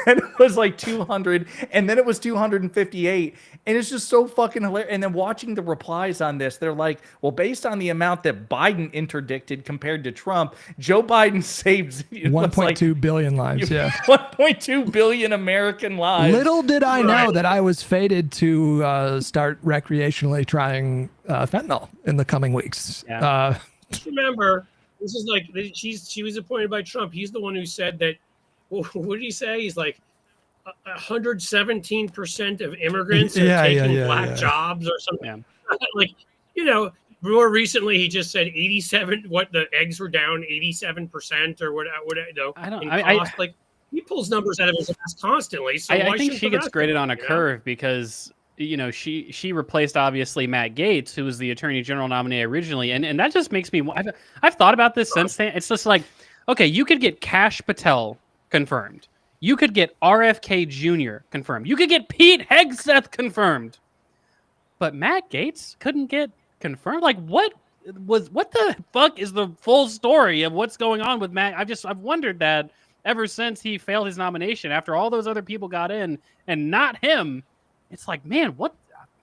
then it was like 200, and then it was 258. And it's just so fucking hilarious. And then watching the replies on this, they're like, well, based on the amount that Biden interdicted compared to Trump, Joe Biden saved 1.2 billion lives. Yeah. 1.2 billion American lives. Little did I know that I was fated to start recreationally trying fentanyl in the coming weeks. Yeah. Remember, this is like she was appointed by Trump. He's the one who said that. What did he say? He's like 117% of immigrants are taking black jobs or something. Like more recently he just said 87. What the eggs were down 87% or what? Like he pulls numbers out of his ass constantly. So I think she gets graded on a curve because. She replaced obviously Matt Gaetz, who was the Attorney General nominee originally, and that just makes me. I've thought about this since then. It's just like, okay, you could get Kash Patel confirmed, you could get RFK Jr. confirmed, you could get Pete Hegseth confirmed, but Matt Gaetz couldn't get confirmed. Like what? was what the fuck is the full story of what's going on with Matt? I've wondered that ever since he failed his nomination after all those other people got in and not him. It's like, man, what?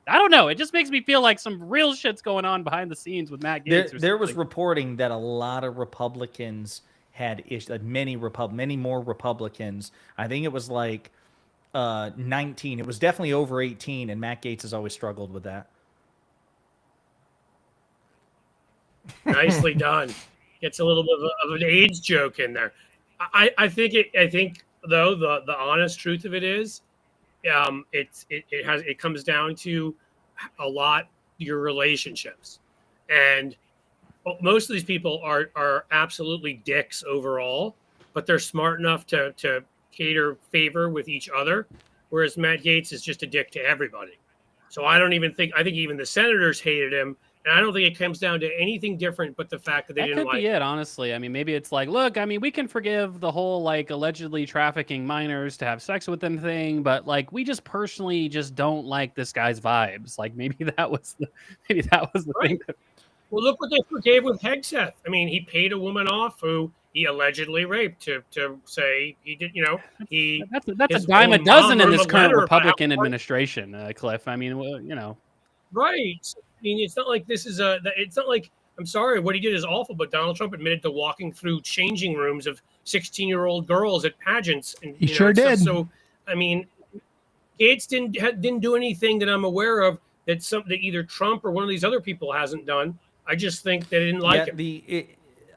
I don't know. It just makes me feel like some real shit's going on behind the scenes with Matt Gaetz. There was reporting that a lot of Republicans had issues, like many more Republicans. I think it was like 19. It was definitely over 18, and Matt Gaetz has always struggled with that. Nicely done. Gets a little bit of an AIDS joke in there. I think though the honest truth of it is, it comes down to a lot your relationships, and most of these people are absolutely dicks overall, but they're smart enough to cater favor with each other, whereas Matt Gaetz is just a dick to everybody. So I think even the senators hated him. And I don't think it comes down to anything different but the fact that they didn't like it. That could be it, honestly. I mean, maybe it's like, look, I mean, we can forgive the whole, like, allegedly trafficking minors to have sex with them thing, but, like, we just personally just don't like this guy's vibes. Like, maybe that was the Right. thing. Well, look what they forgave with Hegseth. I mean, he paid a woman off who he allegedly raped to say he did, he... That's a dime a dozen in this current Republican administration, Cliff. I mean, Right. I mean, it's not like it's not like, I'm sorry, what he did is awful, but Donald Trump admitted to walking through changing rooms of 16-year-old girls at pageants. And he sure did. So, I mean, Gaetz didn't do anything that I'm aware of that either Trump or one of these other people hasn't done. I just think they didn't like him.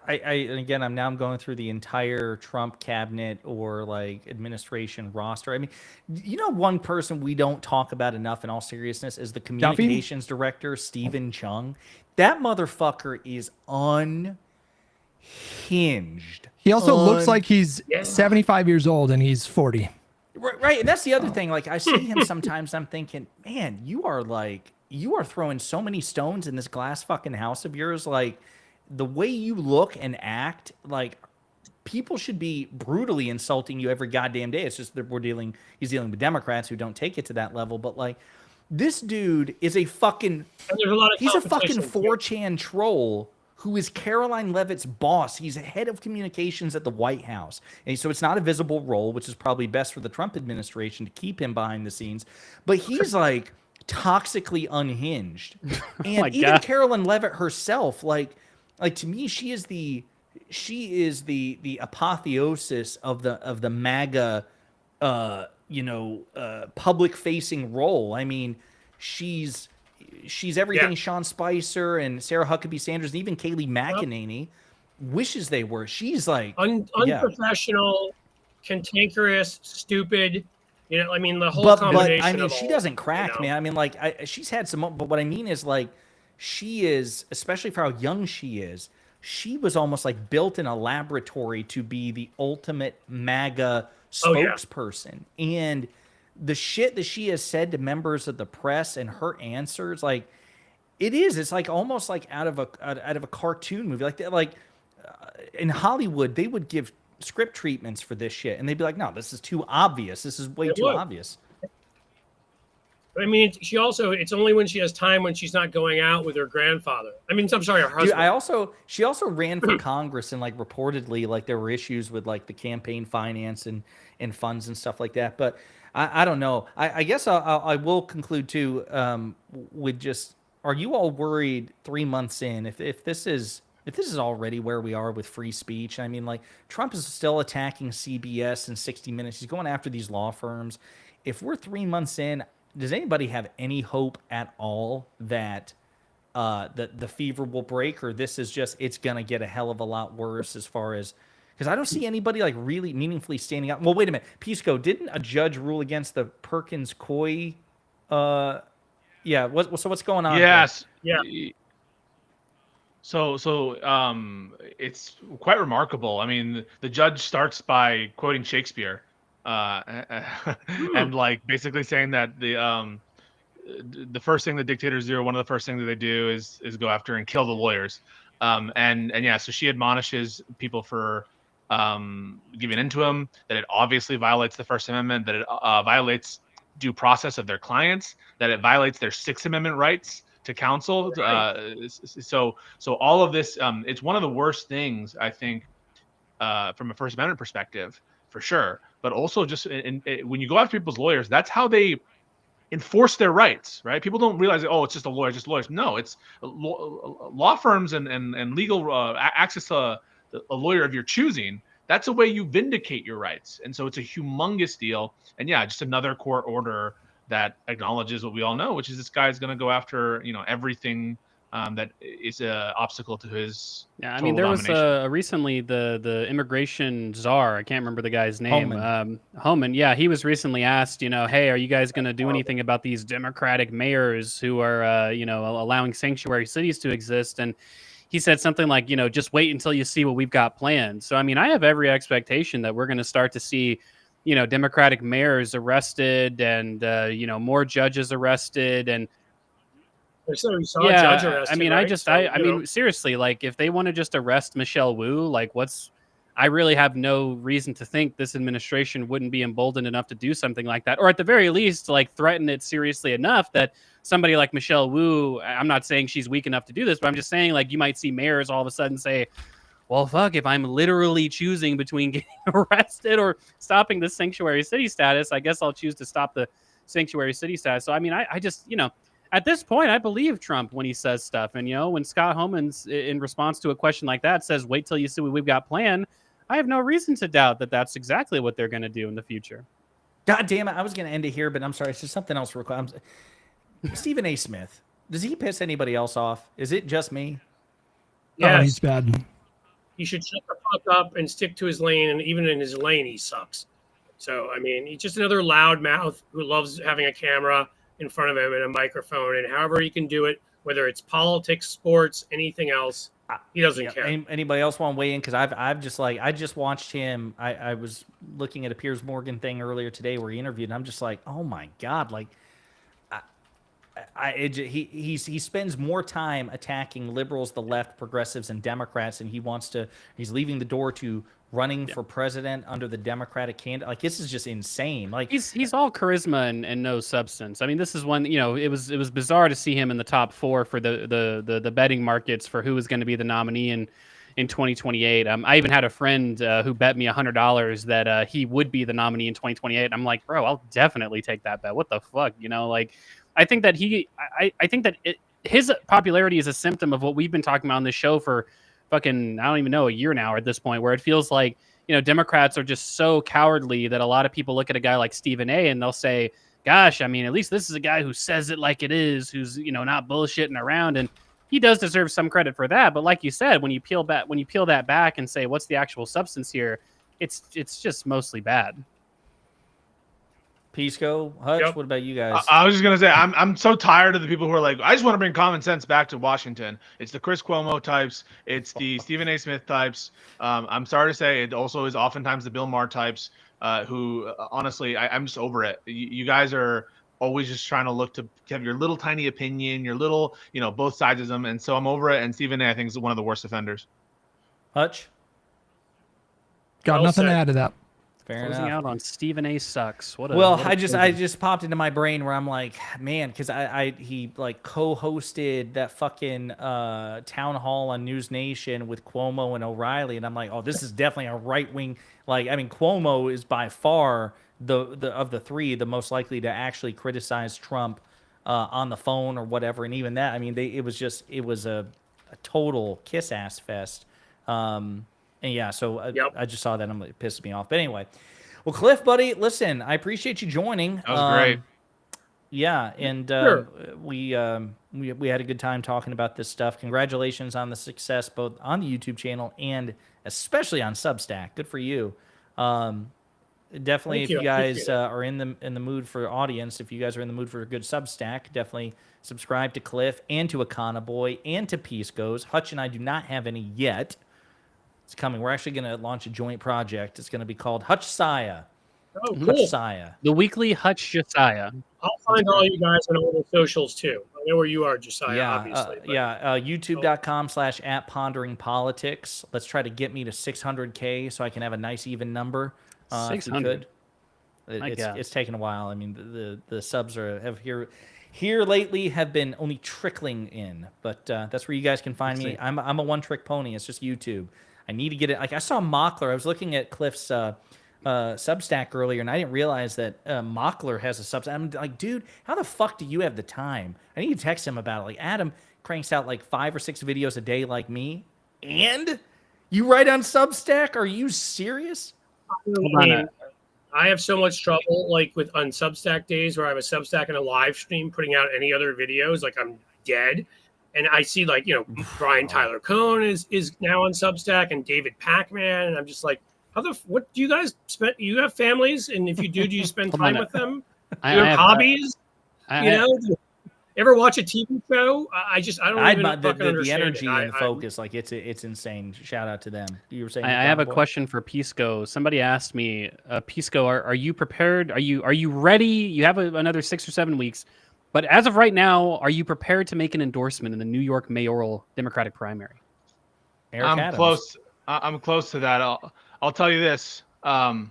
I'm going through the entire Trump cabinet or like administration roster. I mean, one person we don't talk about enough in all seriousness is the communications director, Stephen Chung. That motherfucker is unhinged. He also looks like he's 75 years old and he's 40. Right. And that's the other thing. Like, I see him sometimes, I'm thinking, man, you are throwing so many stones in this glass fucking house of yours. Like, the way you look and act, like, people should be brutally insulting you every goddamn day. It's just that he's dealing with Democrats who don't take it to that level. But, like, this dude is he's a fucking 4chan troll who is Caroline Leavitt's boss. He's head of communications at the White House. And so it's not a visible role, which is probably best for the Trump administration to keep him behind the scenes. But he's like toxically unhinged. And even Caroline Leavitt herself, like to me, she is the apotheosis of the MAGA, public facing role. I mean, she's everything Sean Spicer and Sarah Huckabee Sanders and even Kayleigh McEnany wishes they were. She's like unprofessional, cantankerous, stupid. I mean, the whole combination. But I mean, she doesn't crack, man. I mean, like, she's had some. But what I mean is, like, she is, especially for how young she is, she was almost like built in a laboratory to be the ultimate MAGA spokesperson. And the shit that she has said to members of the press and her answers, like, it's like almost like out of a cartoon movie. Like in Hollywood, they would give script treatments for this shit, and they'd be like, no, this is too obvious. This is way too obvious. I mean, it's only when she has time when she's not going out with her grandfather. I mean, I'm sorry, her husband. Dude, she also ran for Congress, and like reportedly, like there were issues with like the campaign finance and funds and stuff like that. But I don't know. I guess I will conclude too with just, are you all worried 3 months in if this is already where we are with free speech? I mean, like, Trump is still attacking CBS and 60 Minutes. He's going after these law firms. If we're 3 months in, does anybody have any hope at all that the fever will break, or this is just, it's going to get a hell of a lot worse as far as, because I don't see anybody like really meaningfully standing up. Well, wait a minute. Pisco, didn't a judge rule against the Perkins-Coie? So what's going on? Yes. Yeah. So it's quite remarkable. I mean, the judge starts by quoting Shakespeare, and like basically saying that the first thing the dictators do, or one of the first things that they do, is go after and kill the lawyers. So she admonishes people for giving in to him, that it obviously violates the First Amendment, that it violates due process of their clients, that it violates their Sixth Amendment rights to counsel. So all of this, it's one of the worst things, I think, from a First Amendment perspective, for sure. But also just when you go after people's lawyers, that's how they enforce their rights, right? People don't realize, oh, it's just a lawyer, just lawyers. No, it's law firms and legal access to a lawyer of your choosing. That's a way you vindicate your rights. And so it's a humongous deal. And yeah, just another court order that acknowledges what we all know, which is this guy's going to go after, everything that is an obstacle to his. Yeah, I mean, there was recently the immigration czar. I can't remember the guy's name. Homan. Yeah, he was recently asked, hey, are you guys going to do anything about these Democratic mayors who are, allowing sanctuary cities to exist? And he said something like, just wait until you see what we've got planned. So, I mean, I have every expectation that we're going to start to see, Democratic mayors arrested and, more judges arrested. And so we saw a judge arrested, I mean, right? I mean, seriously, like if they want to just arrest Michelle Wu, like I really have no reason to think this administration wouldn't be emboldened enough to do something like that, or at the very least, like threaten it seriously enough that somebody like Michelle Wu, I'm not saying she's weak enough to do this, but I'm just saying like you might see mayors all of a sudden say, well, fuck, if I'm literally choosing between getting arrested or stopping the sanctuary city status, I guess I'll choose to stop the sanctuary city status. So, I mean, I just, at this point, I believe Trump when he says stuff. And, when Scott Homan's in response to a question like that says, wait till you see what we've got planned, I have no reason to doubt that that's exactly what they're going to do in the future. God damn it. I was going to end it here, but I'm sorry. It's just something else real quick. Stephen A. Smith, does he piss anybody else off? Is it just me? Yeah, he's bad. He should shut the fuck up and stick to his lane. And even in his lane, he sucks. So, I mean, he's just another loudmouth who loves having a camera in front of him and a microphone, and however he can do it, whether it's politics, sports, anything else, he doesn't care. Anybody else want to weigh in? Because I just watched him. I was looking at a Piers Morgan thing earlier today where he interviewed, and I'm just like, oh my God, like he spends more time attacking liberals, the left, progressives, and Democrats, and he's leaving the door to running for president under the Democratic candidate. Like, this is just insane. Like, he's all charisma and no substance. I mean, this is one, it was bizarre to see him in the top 4 for the betting markets for who was going to be the nominee in 2028. I even had a friend who bet me $100 that he would be the nominee in 2028. I'm like, bro, I'll definitely take that bet. What the fuck? Like, I think that his popularity is a symptom of what we've been talking about on this show for fucking, I don't even know, a year now at this point, where it feels like, Democrats are just so cowardly that a lot of people look at a guy like Stephen A. and they'll say, gosh, I mean, at least this is a guy who says it like it is, who's, not bullshitting around. And he does deserve some credit for that. But like you said, when you peel that back and say, what's the actual substance here? It's just mostly bad. Pisco, Hutch, Yep. What about you guys? I was just gonna say I'm so tired of the people who are like, I just want to bring common sense back to Washington. It's the Chris Cuomo types, it's the Stephen A. Smith types. I'm sorry to say, it also is oftentimes the Bill Maher types who honestly I'm just over it. You guys are always just trying to look to have your little tiny opinion, your little both sides of them, and so I'm over it. And Stephen A. I think is one of the worst offenders. Hutch, Got nothing to add to that. fair Closing enough. out on Stephen A. sucks. I just popped into my brain where I'm like, man, because he like co-hosted that fucking town hall on News Nation with Cuomo and O'Reilly, and I'm like, oh, this is definitely a right wing. Like, I mean, Cuomo is by far the of the three the most likely to actually criticize Trump on the phone or whatever, and even that, I mean, it was a total kiss ass fest. And yeah, so I just saw that and it pissed me off. But anyway, well, Cliff, buddy, listen, I appreciate you joining. That was great. Yeah, and Sure. we had a good time talking about this stuff. Congratulations on the success both on the YouTube channel and especially on Substack. Good for you. Definitely, Thank if you. you I guys appreciate it. are in the mood for audience, if you guys are in the mood for a good Substack, definitely subscribe to Cliff and to Akana Boy and to Peace Goes. Hutch and I do not have any yet. It's coming. We're actually going to launch a joint project. It's going to be called Hutch Saya. Oh, Hutch cool. Saya. The weekly Hutch Josiah. I'll find all you guys on all the socials too. I know where you are, Josiah, obviously. but- YouTube.com/@ponderingpolitics. Let's try to get me to 600K so I can have a nice even number. If we 600. could. It's taken a while. I mean, the subs have here lately have been only trickling in, but that's where you guys can find me. I'm a one-trick pony. It's just YouTube. I need to get it. Like I saw Mockler. I was looking at Cliff's Substack earlier, and I didn't realize that Mockler has a Substack. I'm like, dude, how the fuck do you have the time? I need to text him about it. Like Adam cranks out like 5 or 6 videos a day, like me, and you write on Substack? Are you serious? I have so much trouble, like with on Substack days where I have a Substack and a live stream putting out any other videos, like I'm dead. And I see like, Brian Tyler Cohn is now on Substack and David Pacman. And I'm just like, what do you guys spend? You have families? And if you do you spend time with them? Do you have hobbies? Ever watch a TV show? I don't even fucking understand the energy it. and the focus, like it's insane. Shout out to them. You were saying I have a question for Pisco. Somebody asked me, Pisco, are you prepared? Are you ready? You have another 6 or 7 weeks, but as of right now, are you prepared to make an endorsement in the New York mayoral Democratic primary? Eric Adams. Close. I'm close to that. I'll tell you this. Under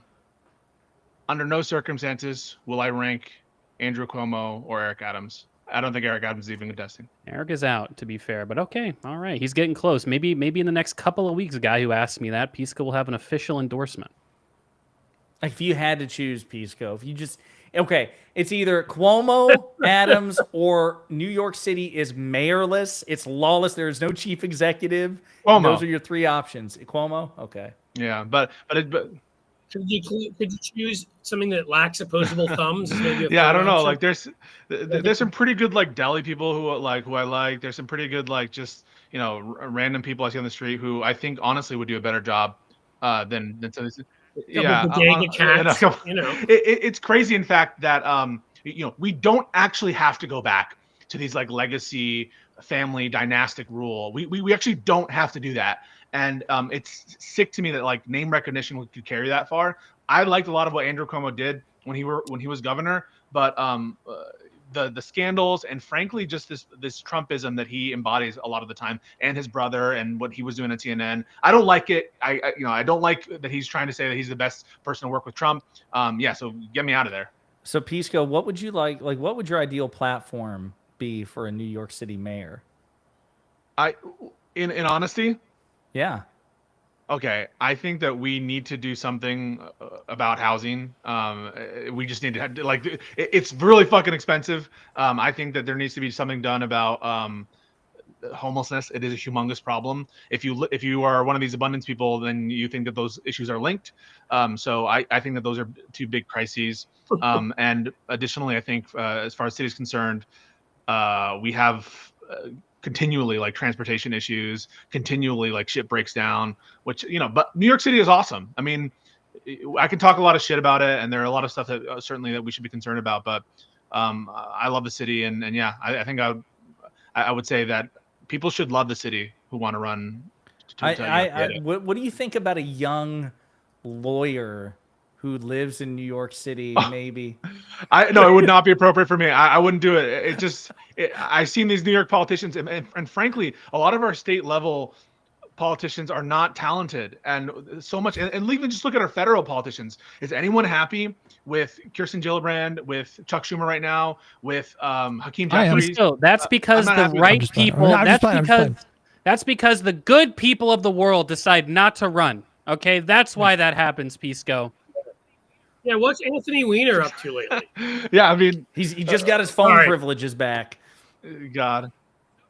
no circumstances will I rank Andrew Cuomo or Eric Adams. I don't think Eric Adams is even contesting. Eric is out, to be fair, but okay, all right. He's getting close. Maybe in the next couple of weeks, a guy who asked me that, Pisco will have an official endorsement. Like if you had to choose, Pisco, if you just it's either Cuomo, Adams, or New York City is mayorless. It's lawless. There is no chief executive. Cuomo. Those are your 3 options. Cuomo, okay. Yeah, but Could you choose something that lacks opposable thumbs? Maybe I don't know. Like there's some pretty good like deli people who I like. There's some pretty good like just random people I see on the street who I think honestly would do a better job than some of these. It's crazy in fact that we don't actually have to go back to these like legacy family dynastic rule. We actually don't have to do that. And it's sick to me that like name recognition could carry that far. I liked a lot of what Andrew Cuomo did when he was governor, but the scandals and frankly just this Trumpism that he embodies a lot of the time, and his brother and what he was doing at CNN, I don't like it. I don't like that he's trying to say that he's the best person to work with Trump. So get me out of there. So Pisco, what would you like? Like, what would your ideal platform be for a New York City mayor? In honesty. Yeah. Okay, I think that we need to do something about housing. We just need to have, like, it's really fucking expensive. I think that there needs to be something done about homelessness. It is a humongous problem. If you are one of these abundance people, then you think that those issues are linked. So I think that those are 2 big crises. And additionally, I think as far as city is concerned, we have continually like transportation issues, continually like shit breaks down, which but New York City is awesome. I mean, I can talk a lot of shit about it, and there are a lot of stuff that certainly that we should be concerned about, but I love the city, and yeah, I think I would say that people should love the city who want to run. What do you think about a young lawyer who lives in New York City? Maybe. No, it would not be appropriate for me. I wouldn't do it. I've seen these New York politicians, and frankly, a lot of our state level politicians are not talented, and so much. And even just look at our federal politicians. Is anyone happy with Kirsten Gillibrand, with Chuck Schumer right now, with Hakeem Jeffries? That's because the right people. That's because the good people of the world decide not to run. Okay, that's why that happens, Pisco. Yeah, what's Anthony Weiner up to lately? Yeah, I mean, he just got his phone privileges back. God.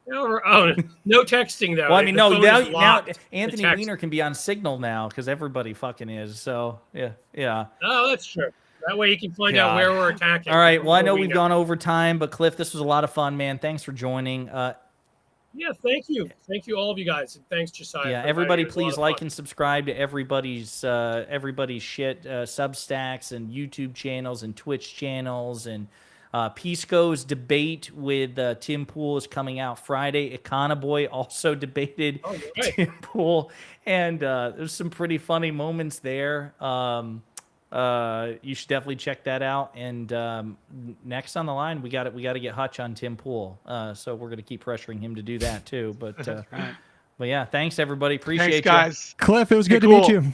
No texting though. Well, I mean, now Anthony Weiner can be on Signal now because everybody fucking is. So yeah. Oh, that's true. That way you can find out where we're attacking. All right. Well, I know we've gone over time, but Cliff, this was a lot of fun, man. Thanks for joining. Yeah, thank you. Thank you, all of you guys. And thanks, Josiah. Yeah, everybody please like and subscribe to everybody's shit, Substacks and YouTube channels and Twitch channels. And Pisco's debate with Tim Pool is coming out Friday. Econoboy also debated Tim Pool. And there's some pretty funny moments there. You should definitely check that out. And next on the line, we got to get Hutch on Tim Pool. So we're going to keep pressuring him to do that too. But but yeah, thanks everybody. Appreciate you guys. Cliff, it was good to meet you.